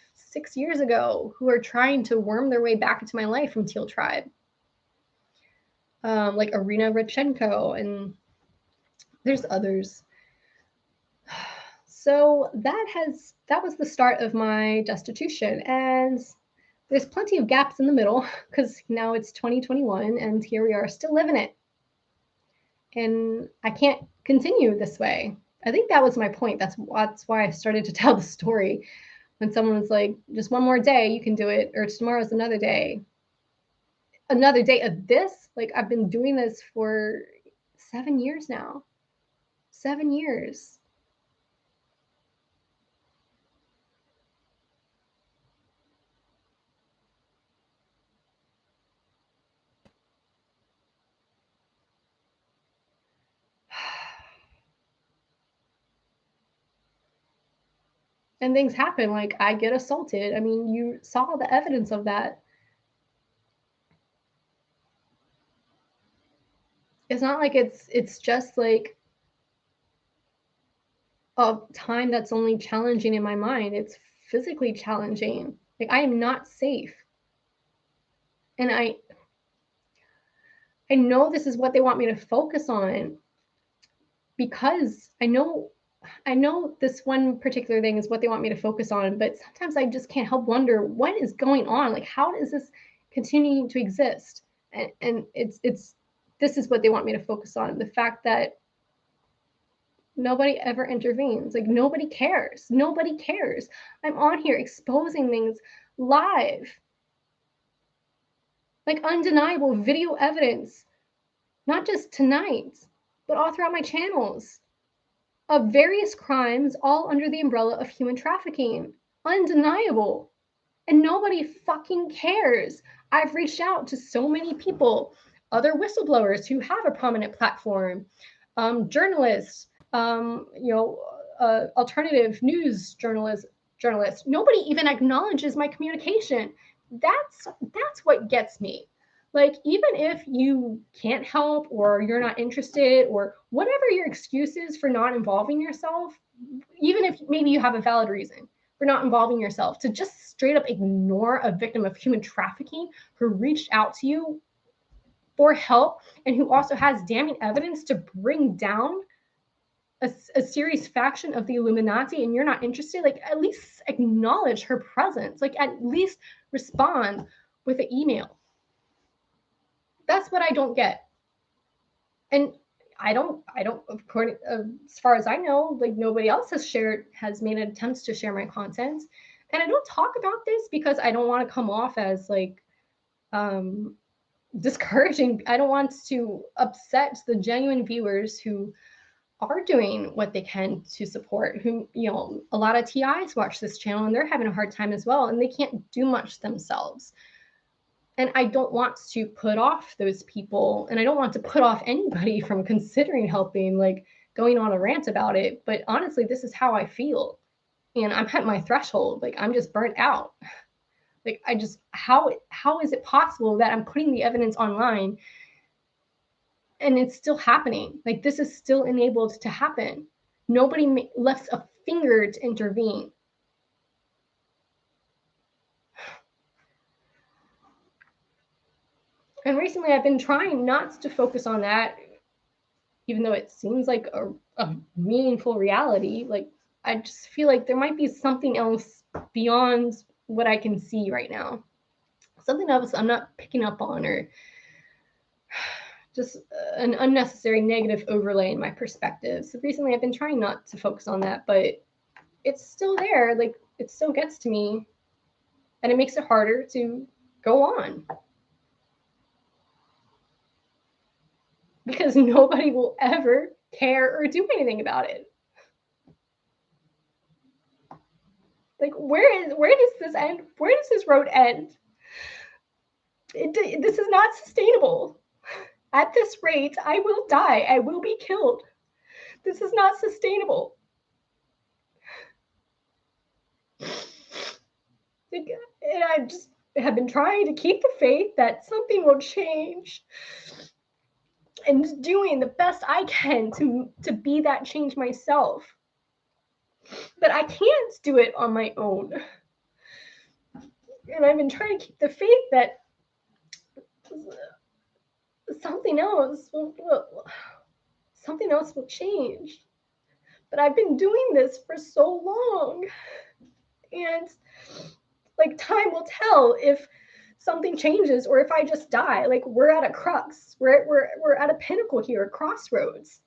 years ago who are trying to worm their way back into my life from Teal Tribe. Like Irina Radchenko, and there's others. So that was the start of my destitution, and there's plenty of gaps in the middle because now it's 2021 and here we are still living it. And I can't continue this way. I think that was my point. That's why I started to tell the story. When someone was like, just one more day, you can do it, or tomorrow's another day. Another day of this? Like, I've been doing this for 7 years now. 7 years. And things happen, like I get assaulted. I mean, you saw the evidence of that. It's not like it's just like a time that's only challenging in my mind. It's physically challenging. Like, I am not safe. And I know this is what they want me to focus on because I know I know this one particular thing is what they want me to focus on, but sometimes I just can't help wonder what is going on. Like, how is this continuing to exist? And it's this is what they want me to focus on. The fact that nobody ever intervenes. Like, nobody cares. Nobody cares. I'm on here exposing things live. Like, undeniable video evidence, not just tonight, but all throughout my channels, of various crimes, all under the umbrella of human trafficking. Undeniable. And nobody fucking cares. I've reached out to so many people, other whistleblowers who have a prominent platform, journalists, alternative news journalists. Nobody even acknowledges my communication. That's what gets me. Like, even if you can't help, or you're not interested, or whatever your excuse is for not involving yourself, even if maybe you have a valid reason for not involving yourself, to just straight up ignore a victim of human trafficking who reached out to you for help and who also has damning evidence to bring down a serious faction of the Illuminati, and you're not interested, like, at least acknowledge her presence. Like, at least respond with an email. That's what I don't get. And I don't, according, as far as I know, like, nobody else has made attempts to share my content. And I don't talk about this because I don't want to come off as like discouraging. I don't want to upset the genuine viewers who are doing what they can to support, who, a lot of TIs watch this channel and they're having a hard time as well, and they can't do much themselves. And I don't want to put off those people, and I don't want to put off anybody from considering helping, like going on a rant about it. But honestly, this is how I feel. And I'm at my threshold. Like, I'm just burnt out. Like, how is it possible that I'm putting the evidence online and it's still happening? Like, this is still enabled to happen. Nobody lifts a finger to intervene. And recently I've been trying not to focus on that, even though it seems like a meaningful reality. Like, I just feel like there might be something else beyond what I can see right now. Something else I'm not picking up on, or just an unnecessary negative overlay in my perspective. So recently I've been trying not to focus on that, but it's still there. Like, it still gets to me, and it makes it harder to go on. Because nobody will ever care or do anything about it. Like, where does this end? Where does this road end? This is not sustainable. At this rate, I will die. I will be killed. This is not sustainable. And I just have been trying to keep the faith that something will change, and doing the best I can to be that change myself. But I can't do it on my own. And I've been trying to keep the faith that something else will change. But I've been doing this for so long, and like, time will tell if something changes or if I just die. Like, we're at a crux. We're at a pinnacle here, a crossroads.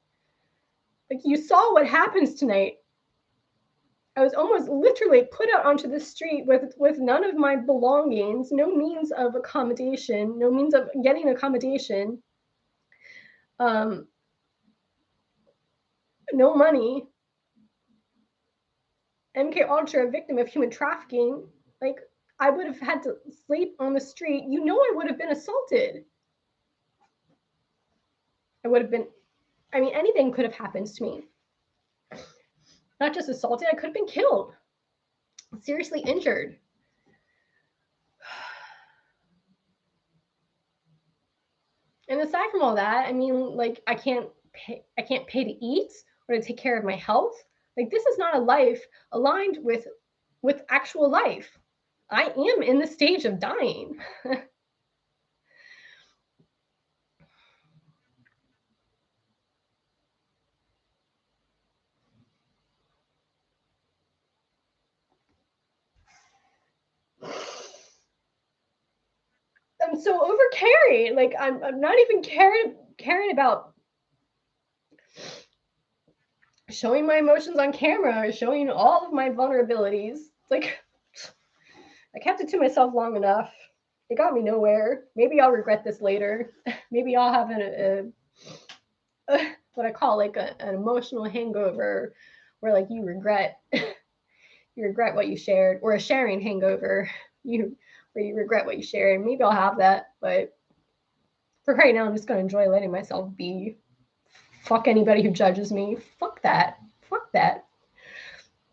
Like, you saw what happens tonight. I was almost literally put out onto the street with none of my belongings, no means of accommodation, no means of getting accommodation, no money. MK Ultra, a victim of human trafficking. Like, I would have had to sleep on the street. I would have been assaulted. Anything could have happened to me. Not just assaulted, I could have been killed, seriously injured. And aside from all that, like, I can't pay to eat or to take care of my health. Like, this is not a life aligned with actual life. I am in the stage of dying. I'm so over caring. Like I'm not even caring about showing my emotions on camera, showing all of my vulnerabilities. It's like I kept it to myself long enough. It got me nowhere. Maybe I'll regret this later. Maybe I'll have what I call like an emotional hangover, where like you regret what you shared, or a sharing hangover, where you regret what you shared. Maybe I'll have that, but for right now, I'm just gonna enjoy letting myself be. Fuck anybody who judges me. Fuck that. Fuck that.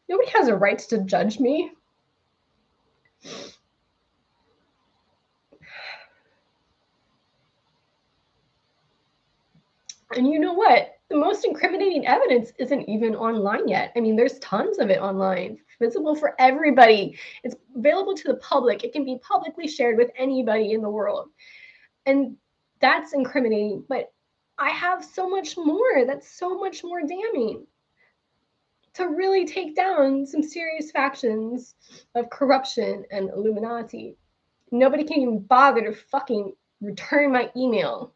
Nobody has a right to judge me. And you know what? The most incriminating evidence isn't even online yet. I mean, there's tons of it online, visible for everybody. It's available to the public. It can be publicly shared with anybody in the world. And that's incriminating. But I have so much more that's so much more damning to really take down some serious factions of corruption and Illuminati. Nobody can even bother to fucking return my email.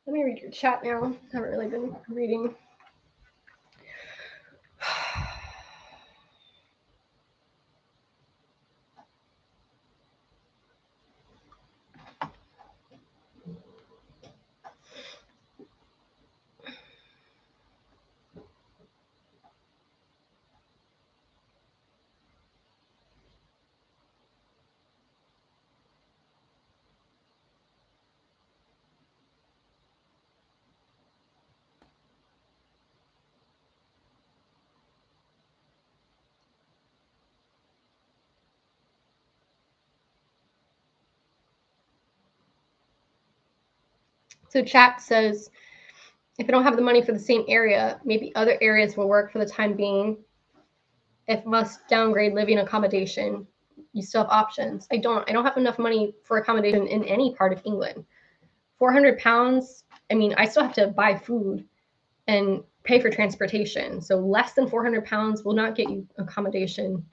Let me read your chat now. I haven't really been reading. So chat says, if I don't have the money for the same area, maybe other areas will work for the time being. If must downgrade living accommodation, you still have options. I don't have enough money for accommodation in any part of England. £400, I mean, I still have to buy food and pay for transportation. So less than £400 will not get you accommodation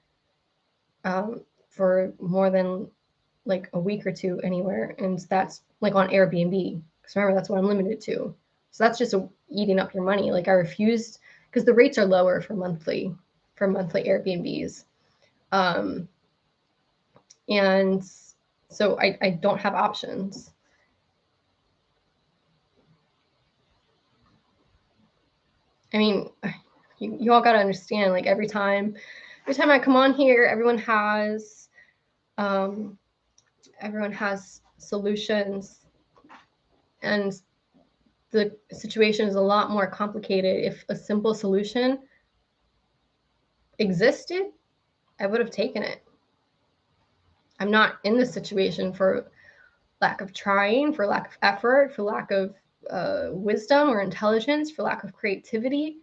for more than like a week or two anywhere. And that's like on Airbnb. Because remember, that's what I'm limited to. So that's just eating up your money. Like I refused, because the rates are lower for monthly Airbnbs. And so I don't have options. I mean, you all got to understand, like every time I come on here, everyone has solutions, and the situation is a lot more complicated. If a simple solution existed, I would have taken it. I'm not in this situation for lack of trying, for lack of effort, for lack of wisdom or intelligence, for lack of creativity.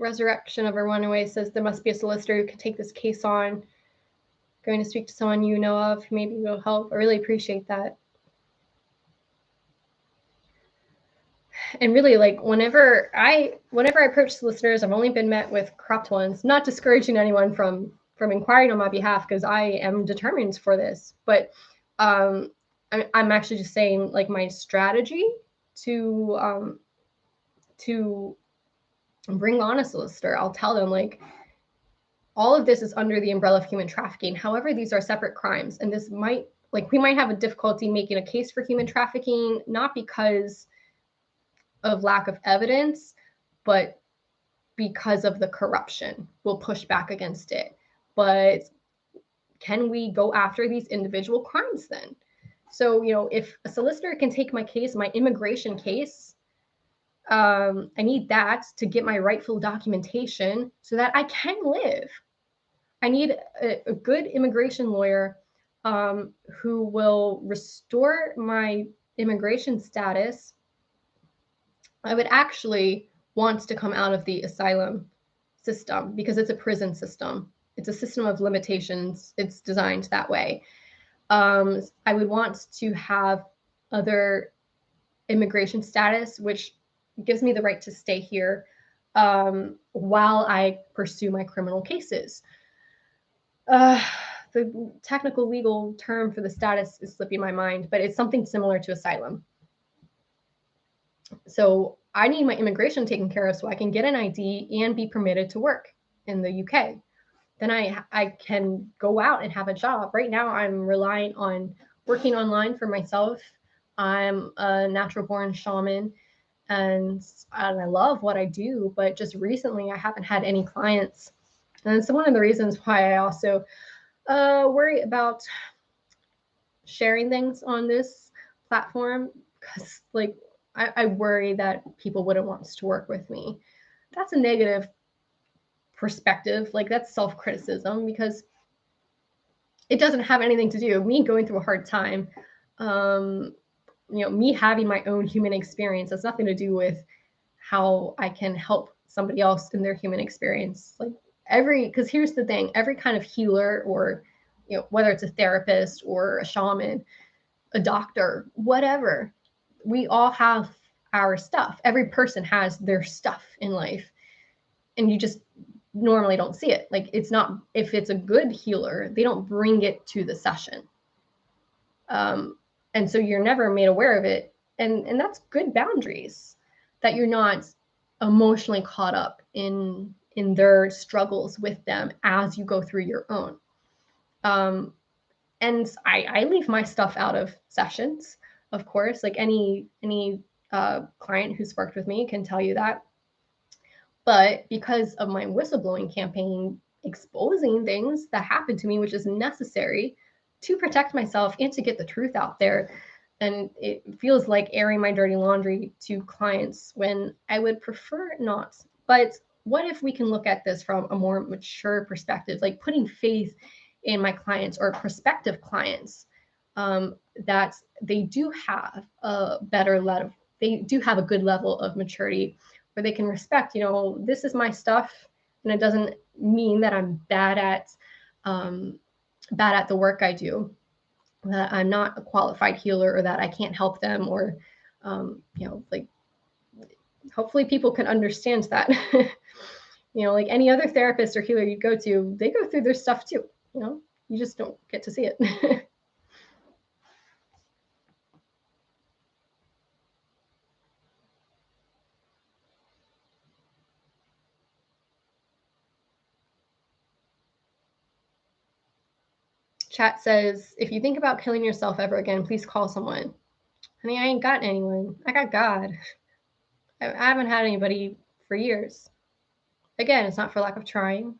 Resurrection of a Runaway says there must be a solicitor who can take this case on. Going to speak to someone you know of who maybe will help. I really appreciate that. And really, like whenever I approach solicitors, I've only been met with corrupt ones. Not discouraging anyone from inquiring on my behalf, because I am determined for this. But I'm actually just saying, like, my strategy to bring on a solicitor. I'll tell them, like, all of this is under the umbrella of human trafficking. However, these are separate crimes, and this might, like, we might have a difficulty making a case for human trafficking, not because of lack of evidence, but because of the corruption. We'll push back against it. But can we go after these individual crimes then? So, you know, if a solicitor can take my case, my immigration case, I need that to get my rightful documentation so that I can live. I need a good immigration lawyer who will restore my immigration status I would actually want to come out of the asylum system because it's a prison system. It's a system of limitations. It's designed that way. I would want to have other immigration status, which gives me the right to stay here while I pursue my criminal cases. The technical legal term for the status is slipping my mind, but it's something similar to asylum. So I need my immigration taken care of so I can get an ID and be permitted to work in the UK. Then I can go out and have a job. Right now, I'm relying on working online for myself. I'm a natural born shaman, and I love what I do, but just recently I haven't had any clients. And it's one of the reasons why I also worry about sharing things on this platform, because like I worry that people wouldn't want to work with me. That's a negative perspective. Like that's self-criticism because it doesn't have anything to do with me going through a hard time. Me having my own human experience has nothing to do with how I can help somebody else in their human experience. Like because here's the thing, every kind of healer or, whether it's a therapist or a shaman, a doctor, whatever, we all have our stuff. Every person has their stuff in life, and you just normally don't see it. Like it's not, if it's a good healer, they don't bring it to the session. And so you're never made aware of it. And that's good boundaries, that you're not emotionally caught up in their struggles with them as you go through your own. And I leave my stuff out of sessions, of course, like any client who's worked with me can tell you that. But because of my whistleblowing campaign, exposing things that happened to me, which is necessary to protect myself and to get the truth out there, and it feels like airing my dirty laundry to clients when I would prefer not. But what if we can look at this from a more mature perspective, like putting faith in my clients or prospective clients, that they do have a better level, they do have a good level of maturity where they can respect, this is my stuff, and it doesn't mean that I'm bad at the work I do, that I'm not a qualified healer, or that I can't help them, or like hopefully people can understand that. Like any other therapist or healer you go to, they go through their stuff too. You just don't get to see it. Chat says, if you think about killing yourself ever again, please call someone. Honey, I ain't got anyone. I got God. I haven't had anybody for years. Again, it's not for lack of trying.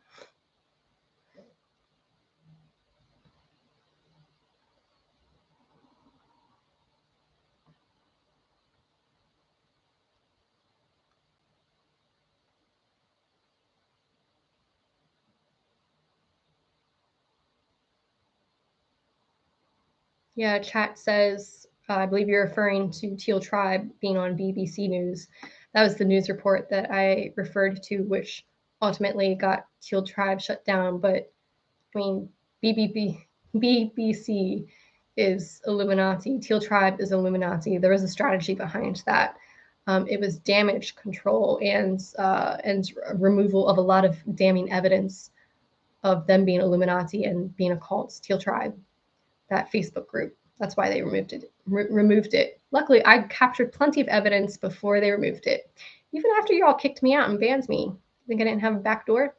Yeah, chat says, I believe you're referring to Teal Tribe being on BBC News. That was the news report that I referred to, which ultimately got Teal Tribe shut down. But I mean, BBC is Illuminati. Teal Tribe is Illuminati. There was a strategy behind that. It was damage control and removal of a lot of damning evidence of them being Illuminati and being a cult. Teal Tribe, that Facebook group. That's why they removed it. Luckily, I captured plenty of evidence before they removed it. Even after you all kicked me out and banned me. Think I didn't have a back door?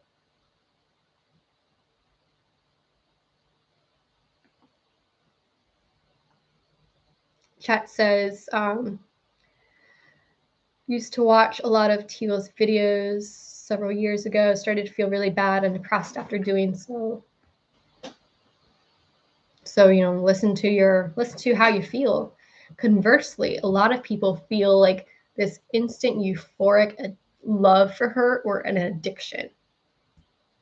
Chat says, used to watch a lot of Teal's videos several years ago, started to feel really bad and depressed after doing so. So, listen to how you feel. Conversely, a lot of people feel like this instant euphoric love for her, or an addiction.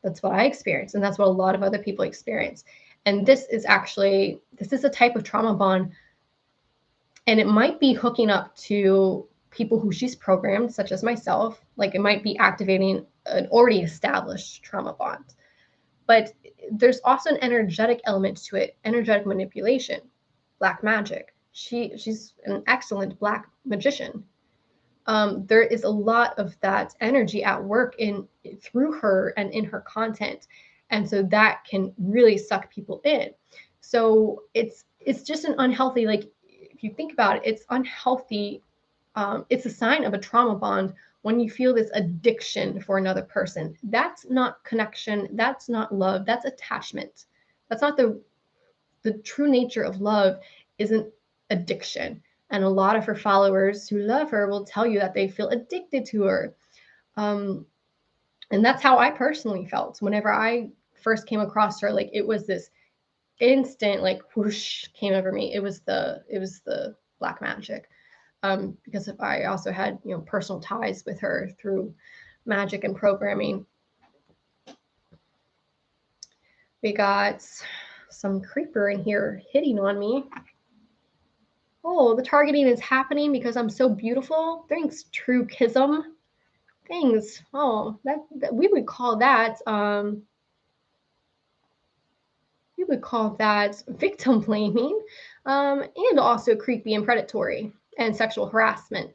That's what I experienced, and that's what a lot of other people experience. And this is a type of trauma bond, and it might be hooking up to people who she's programmed, such as myself. Like it might be activating an already established trauma bond. But there's also an energetic element to it, energetic manipulation, black magic. She's an excellent black magician. There is a lot of that energy at work through her and in her content, and so that can really suck people in. So it's just an unhealthy, like if you think about it, it's unhealthy. It's a sign of a trauma bond when you feel this addiction for another person. That's not connection. That's not love. That's attachment. That's not the true nature of love. Isn't addiction. And a lot of her followers who love her will tell you that they feel addicted to her. And that's how I personally felt whenever I first came across her. Like it was this instant, like whoosh came over me. It was the black magic. Because I also had, personal ties with her through magic and programming. We got some creeper in here hitting on me. Oh, the targeting is happening because I'm so beautiful. Thanks, True Kism. Thanks. Oh, that we would call that victim blaming, and also creepy and predatory and sexual harassment.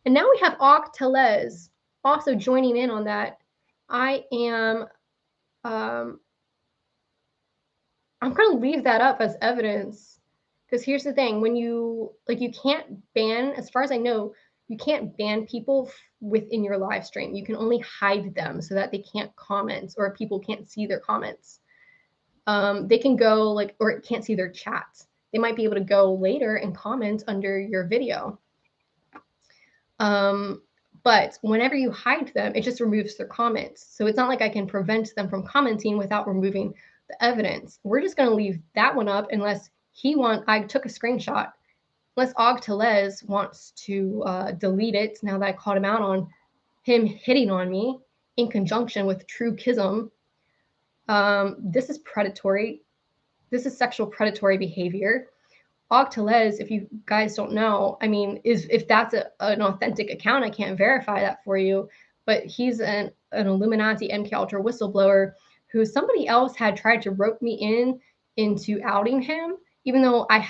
And now we have Octelez also joining in on that. I'm going to leave that up as evidence, because here's the thing: when you can't ban, as far as I know, you can't ban people within your live stream. You can only hide them so that they can't comment or people can't see their comments. They can go or can't see their chats. They might be able to go later and comment under your video. But whenever you hide them, it just removes their comments. So it's not like I can prevent them from commenting without removing the evidence. We're just going to leave that one up unless I took a screenshot, unless Octelez wants to delete it now that I called him out on him hitting on me in conjunction with True Kism. This is predatory. This is sexual predatory behavior. Octelez, if you guys don't know, I mean, if that's an authentic account, I can't verify that for you, but he's an Illuminati MK Ultra whistleblower who somebody else had tried to rope me into outing him, even though I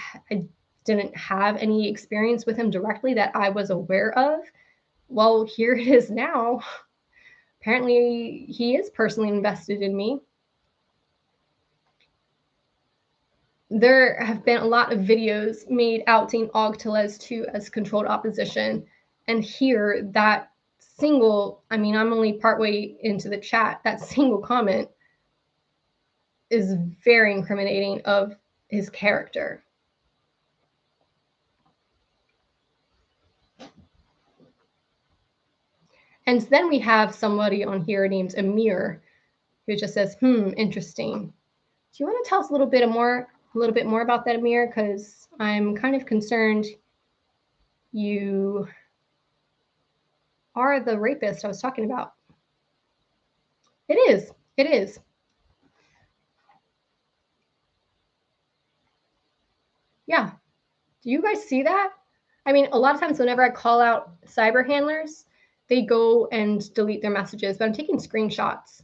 didn't have any experience with him directly that I was aware of. Well, here it is now. Apparently, he is personally invested in me. There have been a lot of videos made outing Octelez too as controlled opposition. And here, that single, I mean, I'm only partway into the chat, that single comment is very incriminating of his character. And then we have somebody on here named Amir who just says, interesting. Do you want to tell us a little bit more about that, Amir? Because I'm kind of concerned you are the rapist I was talking about. It is. Yeah. Do you guys see that? I mean, a lot of times whenever I call out cyber handlers, they go and delete their messages, but I'm taking screenshots.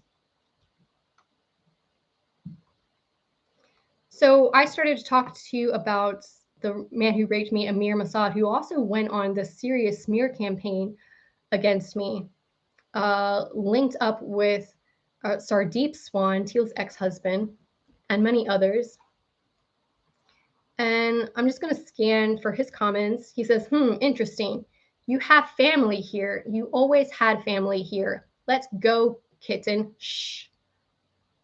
So I started to talk to you about the man who raped me, Amir Masad, who also went on the serious smear campaign against me, linked up with Sardeep Swan, Teal's ex-husband, and many others. And I'm just going to scan for his comments. He says, interesting. You have family here. You always had family here. Let's go, kitten. Shh.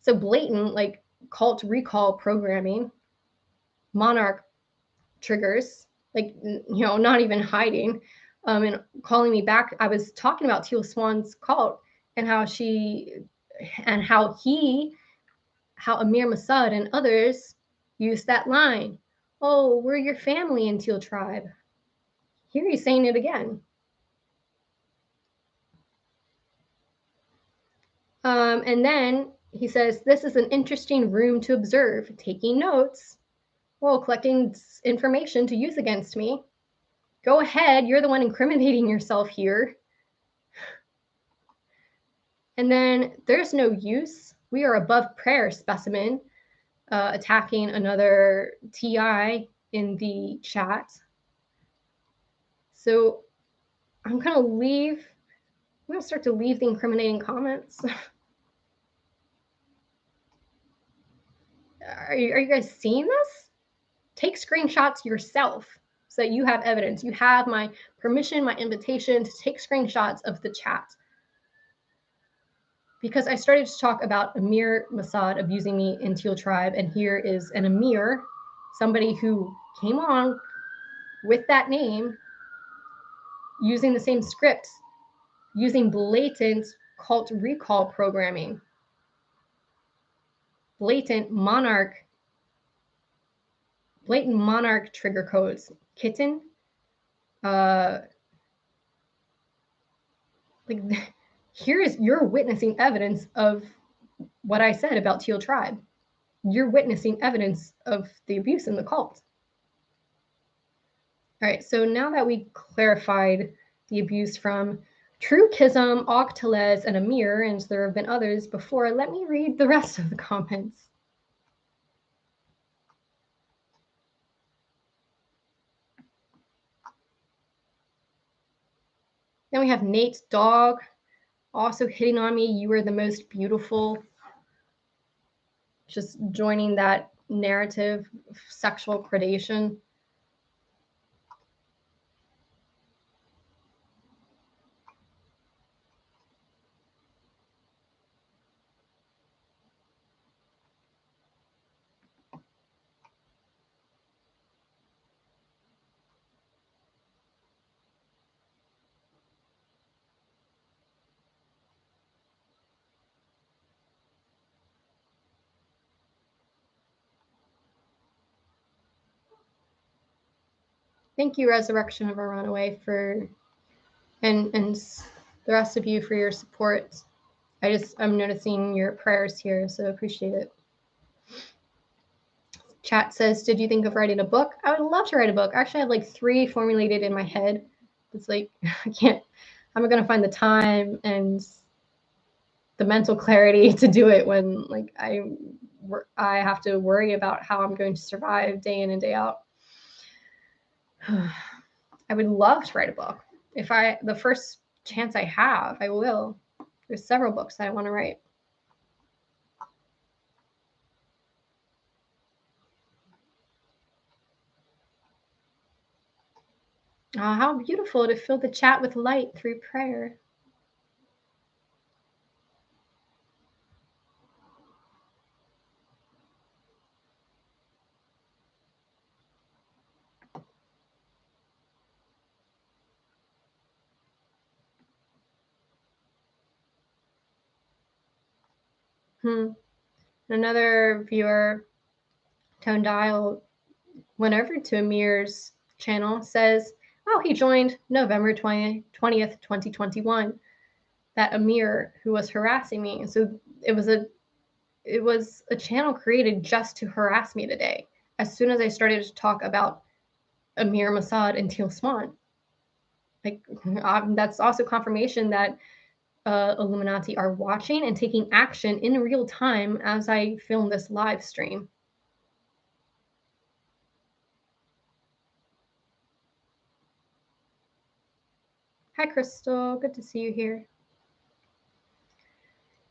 So blatant, cult recall programming, monarch triggers, not even hiding, and calling me back. I was talking about Teal Swan's cult and how Amir Masad and others used that line. Oh, we're your family in Teal Tribe. Here he's saying it again. And then he says, this is an interesting room to observe, taking notes while collecting information to use against me. Go ahead. You're the one incriminating yourself here. And then there's no use. We are above prayer, specimen, attacking another TI in the chat. So I'm going to start to leave the incriminating comments. Are you guys seeing this? Take screenshots yourself so that you have evidence. You have my permission, my invitation to take screenshots of the chat. Because I started to talk about Amir Masad abusing me in Teal Tribe, and here is an Amir, somebody who came on with that name, using the same script, using blatant cult recall programming, blatant monarch trigger codes. Kitten, you're witnessing evidence of what I said about Teal Tribe. You're witnessing evidence of the abuse in the cult. All right, so now that we clarified the abuse from True Kism, Octalez, and Amir, and there have been others before, let me read the rest of the comments. Then we have Nate's dog also hitting on me. You were the most beautiful. Just joining that narrative of sexual predation. Thank you, Resurrection of a Runaway, and the rest of you for your support. I'm noticing your prayers here, so appreciate it. Chat says, did you think of writing a book? I would love to write a book. Actually, I have like 3 formulated in my head. It's like, I'm going to find the time and the mental clarity to do it when like I have to worry about how I'm going to survive day in and day out. I would love to write a book. The first chance I have, I will. There's several books that I want to write. Oh, how beautiful to fill the chat with light through prayer. Another viewer, Tone Dial, went over to Amir's channel, says, oh, he joined November 20th, 2021. That Amir who was harassing me. So it was a channel created just to harass me today. As soon as I started to talk about Amir Masad and Teal Swan. Like, that's also confirmation that Illuminati are watching and taking action in real time as I film this live stream. Hi, Crystal. Good to see you here.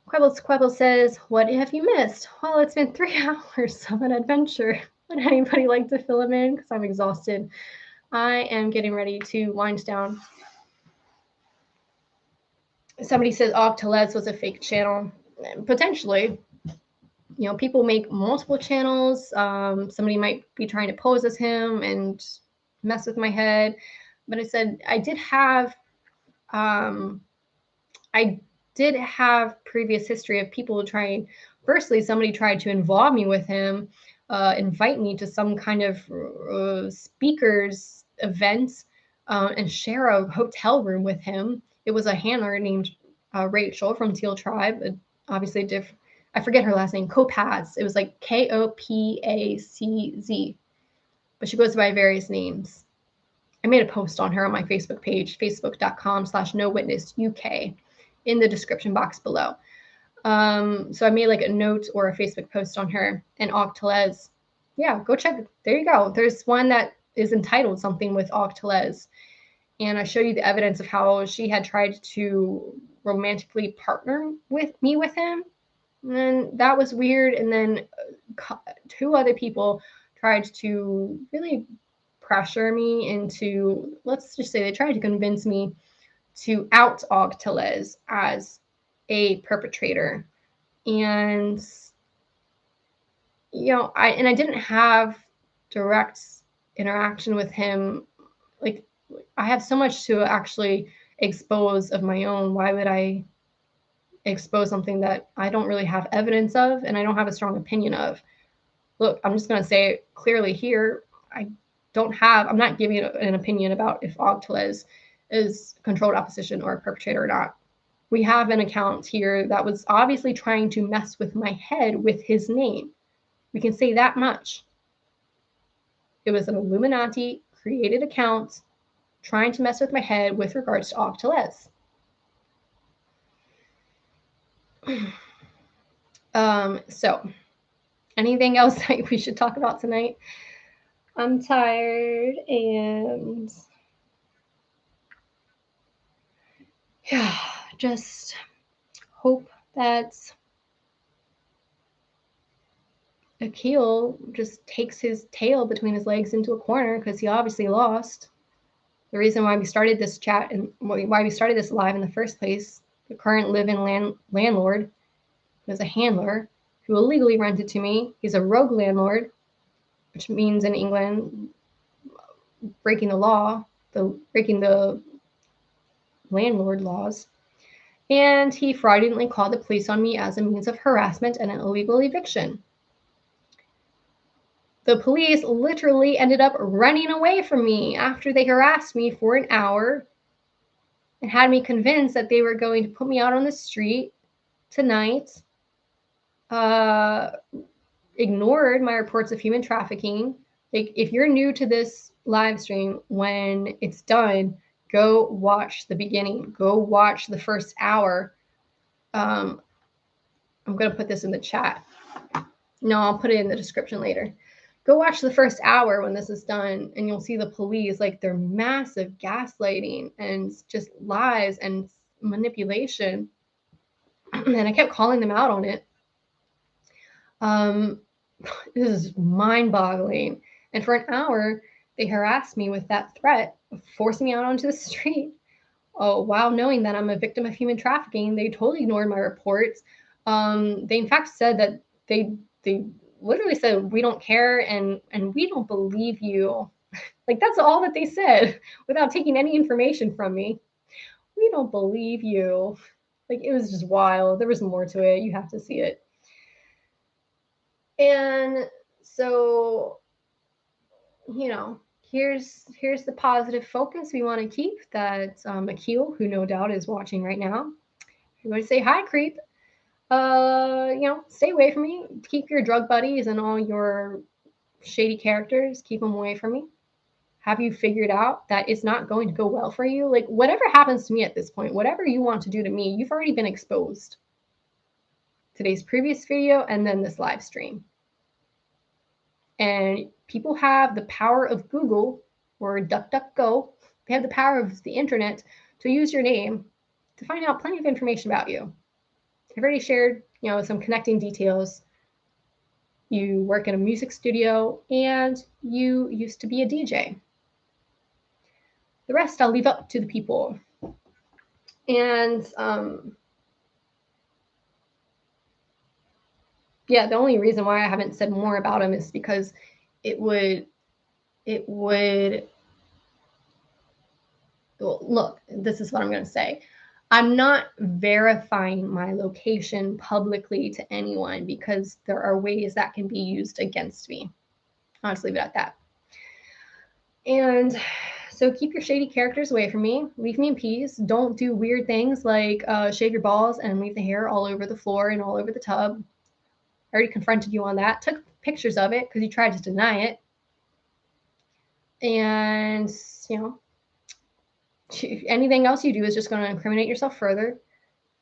Quibble says, what have you missed? Well, it's been 3 hours of an adventure. Would anybody like to fill them in? Because I'm exhausted. I am getting ready to wind down. Somebody says Octalez was a fake channel. Potentially. You know, people make multiple channels. Somebody might be trying to pose as him and mess with my head. But I said I did have previous history of people trying. Firstly, somebody tried to involve me with him, invite me to some kind of speakers event, and share a hotel room with him. It was a handler named Rachel from Teal Tribe, obviously different. I forget her last name, Kopaz. It was like Kopacz, but she goes by various names. I made a post on her on my Facebook page, facebook.com/nowitnessuk, in the description box below. So I made like a note or a Facebook post on her and Octalez. Yeah, go check. There you go. There's one that is entitled something with Octalez. And I show you the evidence of how she had tried to romantically partner with him. And that was weird. And then 2 other people tried to really pressure me into, let's just say they tried to convince me to out Octalez as a perpetrator. And, you know, I didn't have direct interaction with him. Like, I have so much to actually expose of my own. Why would I expose something that I don't really have evidence of and I don't have a strong opinion of? Look, I'm just going to say it clearly here. I'm not giving an opinion about if Octalez is controlled opposition or a perpetrator or not. We have an account here that was obviously trying to mess with my head with his name. We can say that much. It was an Illuminati created account trying to mess with my head with regards to Octalez. So anything else that we should talk about tonight? I'm tired and yeah, just hope that Akil just takes his tail between his legs into a corner because he obviously lost. The reason why we started this chat and why we started this live in the first place, the current live-in landlord was a handler who illegally rented to me. He's a rogue landlord, which means in England, breaking the law, breaking the landlord laws. And he fraudulently called the police on me as a means of harassment and an illegal eviction. The police literally ended up running away from me after they harassed me for an hour and had me convinced that they were going to put me out on the street tonight. Ignored my reports of human trafficking. Like, if you're new to this live stream, when it's done, go watch the beginning. Go watch the first hour. I'm going to put this in the chat. No, I'll put it in the description later. Go watch the first hour when this is done, and you'll see the police, like, their massive gaslighting and just lies and manipulation. And I kept calling them out on it. This is mind-boggling. And for an hour, they harassed me with that threat of forcing me out onto the street. Oh, while knowing that I'm a victim of human trafficking, they totally ignored my reports. They in fact said that they literally said, we don't care and we don't believe you. Like, that's all that they said without taking any information from me. We don't believe you. Like, it was just wild. There was more to it. You have to see it. And so, you know, here's the positive focus we want to keep, that Akil, who no doubt is watching right now, everybody say hi, creep. You know, stay away from me. Keep your drug buddies and all your shady characters, keep them away from me. Have you figured out that it's not going to go well for you? Like, whatever happens to me at this point, whatever you want to do to me, you've already been exposed. Today's previous video and then this live stream. And people have the power of Google or DuckDuckGo. They have the power of the internet to use your name to find out plenty of information about you. I've already shared, you know, some connecting details. You work in a music studio and you used to be a DJ. The rest I'll leave up to the people. And yeah, the only reason why I haven't said more about him is because it would well, look, this is what I'm going to say. I'm not verifying my location publicly to anyone because there are ways that can be used against me. I'll just leave it at that. And so keep your shady characters away from me. Leave me in peace. Don't do weird things like shave your balls and leave the hair all over the floor and all over the tub. I already confronted you on that. Took pictures of it because you tried to deny it. And, you know, anything else you do is just going to incriminate yourself further.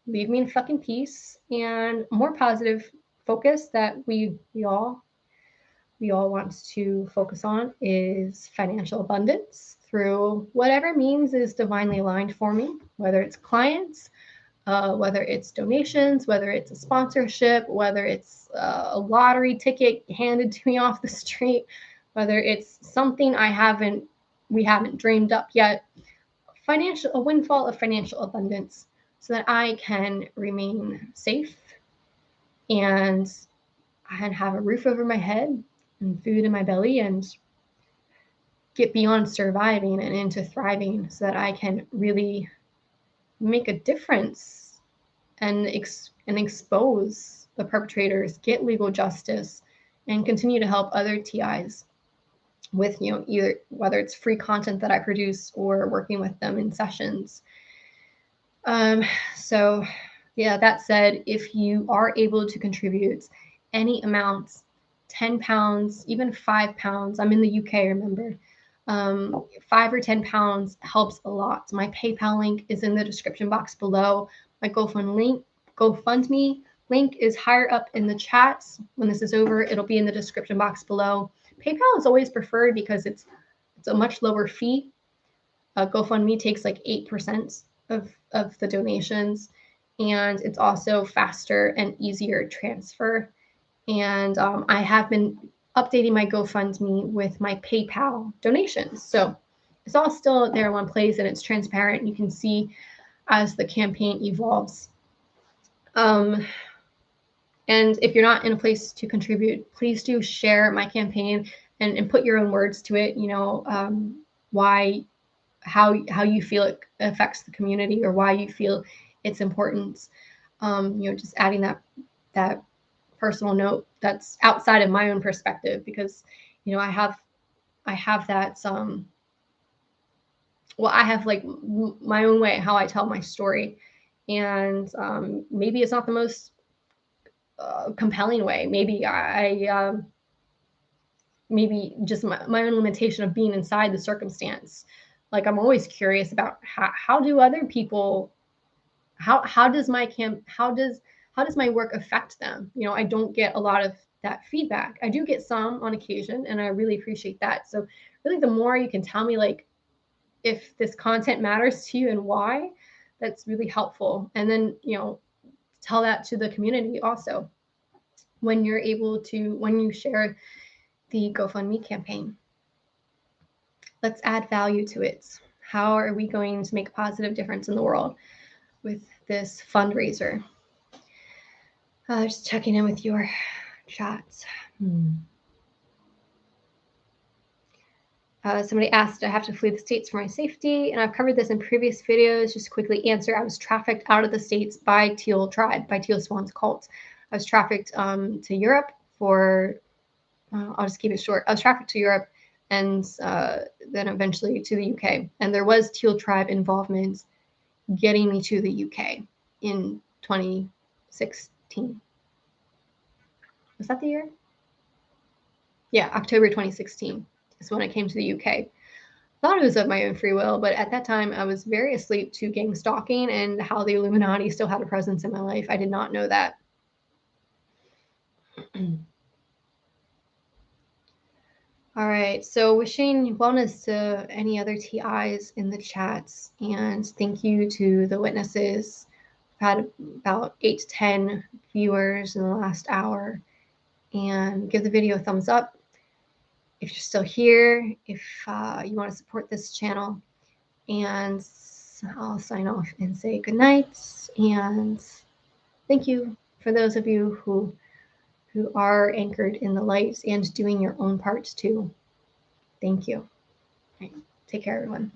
Leave me in fucking peace. And more positive focus that we all want to focus on is financial abundance through whatever means is divinely aligned for me, whether it's clients, whether it's donations, whether it's a sponsorship, whether it's a lottery ticket handed to me off the street, whether it's something we haven't dreamed up yet. A windfall of financial abundance so that I can remain safe and I have a roof over my head and food in my belly and get beyond surviving and into thriving so that I can really make a difference and expose the perpetrators, get legal justice, and continue to help other TIs with, you know, either whether it's free content that I produce or working with them in sessions. So yeah, that said, if you are able to contribute any amounts, 10 pounds, even 5 pounds, I'm in the UK, remember, 5 or 10 pounds helps a lot. My PayPal link is in the description box below. My GoFundMe link is higher up in the chats. When this is over, it'll be in the description box below. PayPal is always preferred because it's a much lower fee. GoFundMe takes like 8% of the donations, and it's also faster and easier transfer. And I have been updating my GoFundMe with my PayPal donations. So it's all still there in one place and it's transparent. You can see as the campaign evolves. And if you're not in a place to contribute, please do share my campaign and put your own words to it. You know, how you feel it affects the community or why you feel it's important. You know, just adding that personal note that's outside of my own perspective, because, you know, I have that I have like my own way how I tell my story, and maybe it's not the most compelling way. Maybe maybe just my own limitation of being inside the circumstance. Like, I'm always curious about how do other people, how does my work affect them? You know, I don't get a lot of that feedback. I do get some on occasion, and I really appreciate that. So really, the more you can tell me, like, if this content matters to you and why, that's really helpful. And then, you know, tell that to the community also when you share the GoFundMe campaign. Let's add value to it. How are we going to make a positive difference in the world with this fundraiser? Just checking in with your chats. Somebody asked, I have to flee the States for my safety, and I've covered this in previous videos. Just to quickly answer, I was trafficked out of the States by Teal Tribe, by Teal Swan's cult. I was trafficked to Europe for, I'll just keep it short. I was trafficked to Europe and then eventually to the UK. And there was Teal Tribe involvement getting me to the UK in 2016. Was that the year? Yeah, October 2016 is when I came to the UK. I thought it was of my own free will, but at that time I was very asleep to gang stalking and how the Illuminati still had a presence in my life. I did not know that. All right, so wishing wellness to any other TIs in the chats, and thank you to the witnesses. I've had about 8 to 10 viewers in the last hour, and give the video a thumbs up if you're still here, if you want to support this channel. And I'll sign off and say good night, and thank you for those of you who are anchored in the light and doing your own parts too. Thank you. All right, take care, everyone.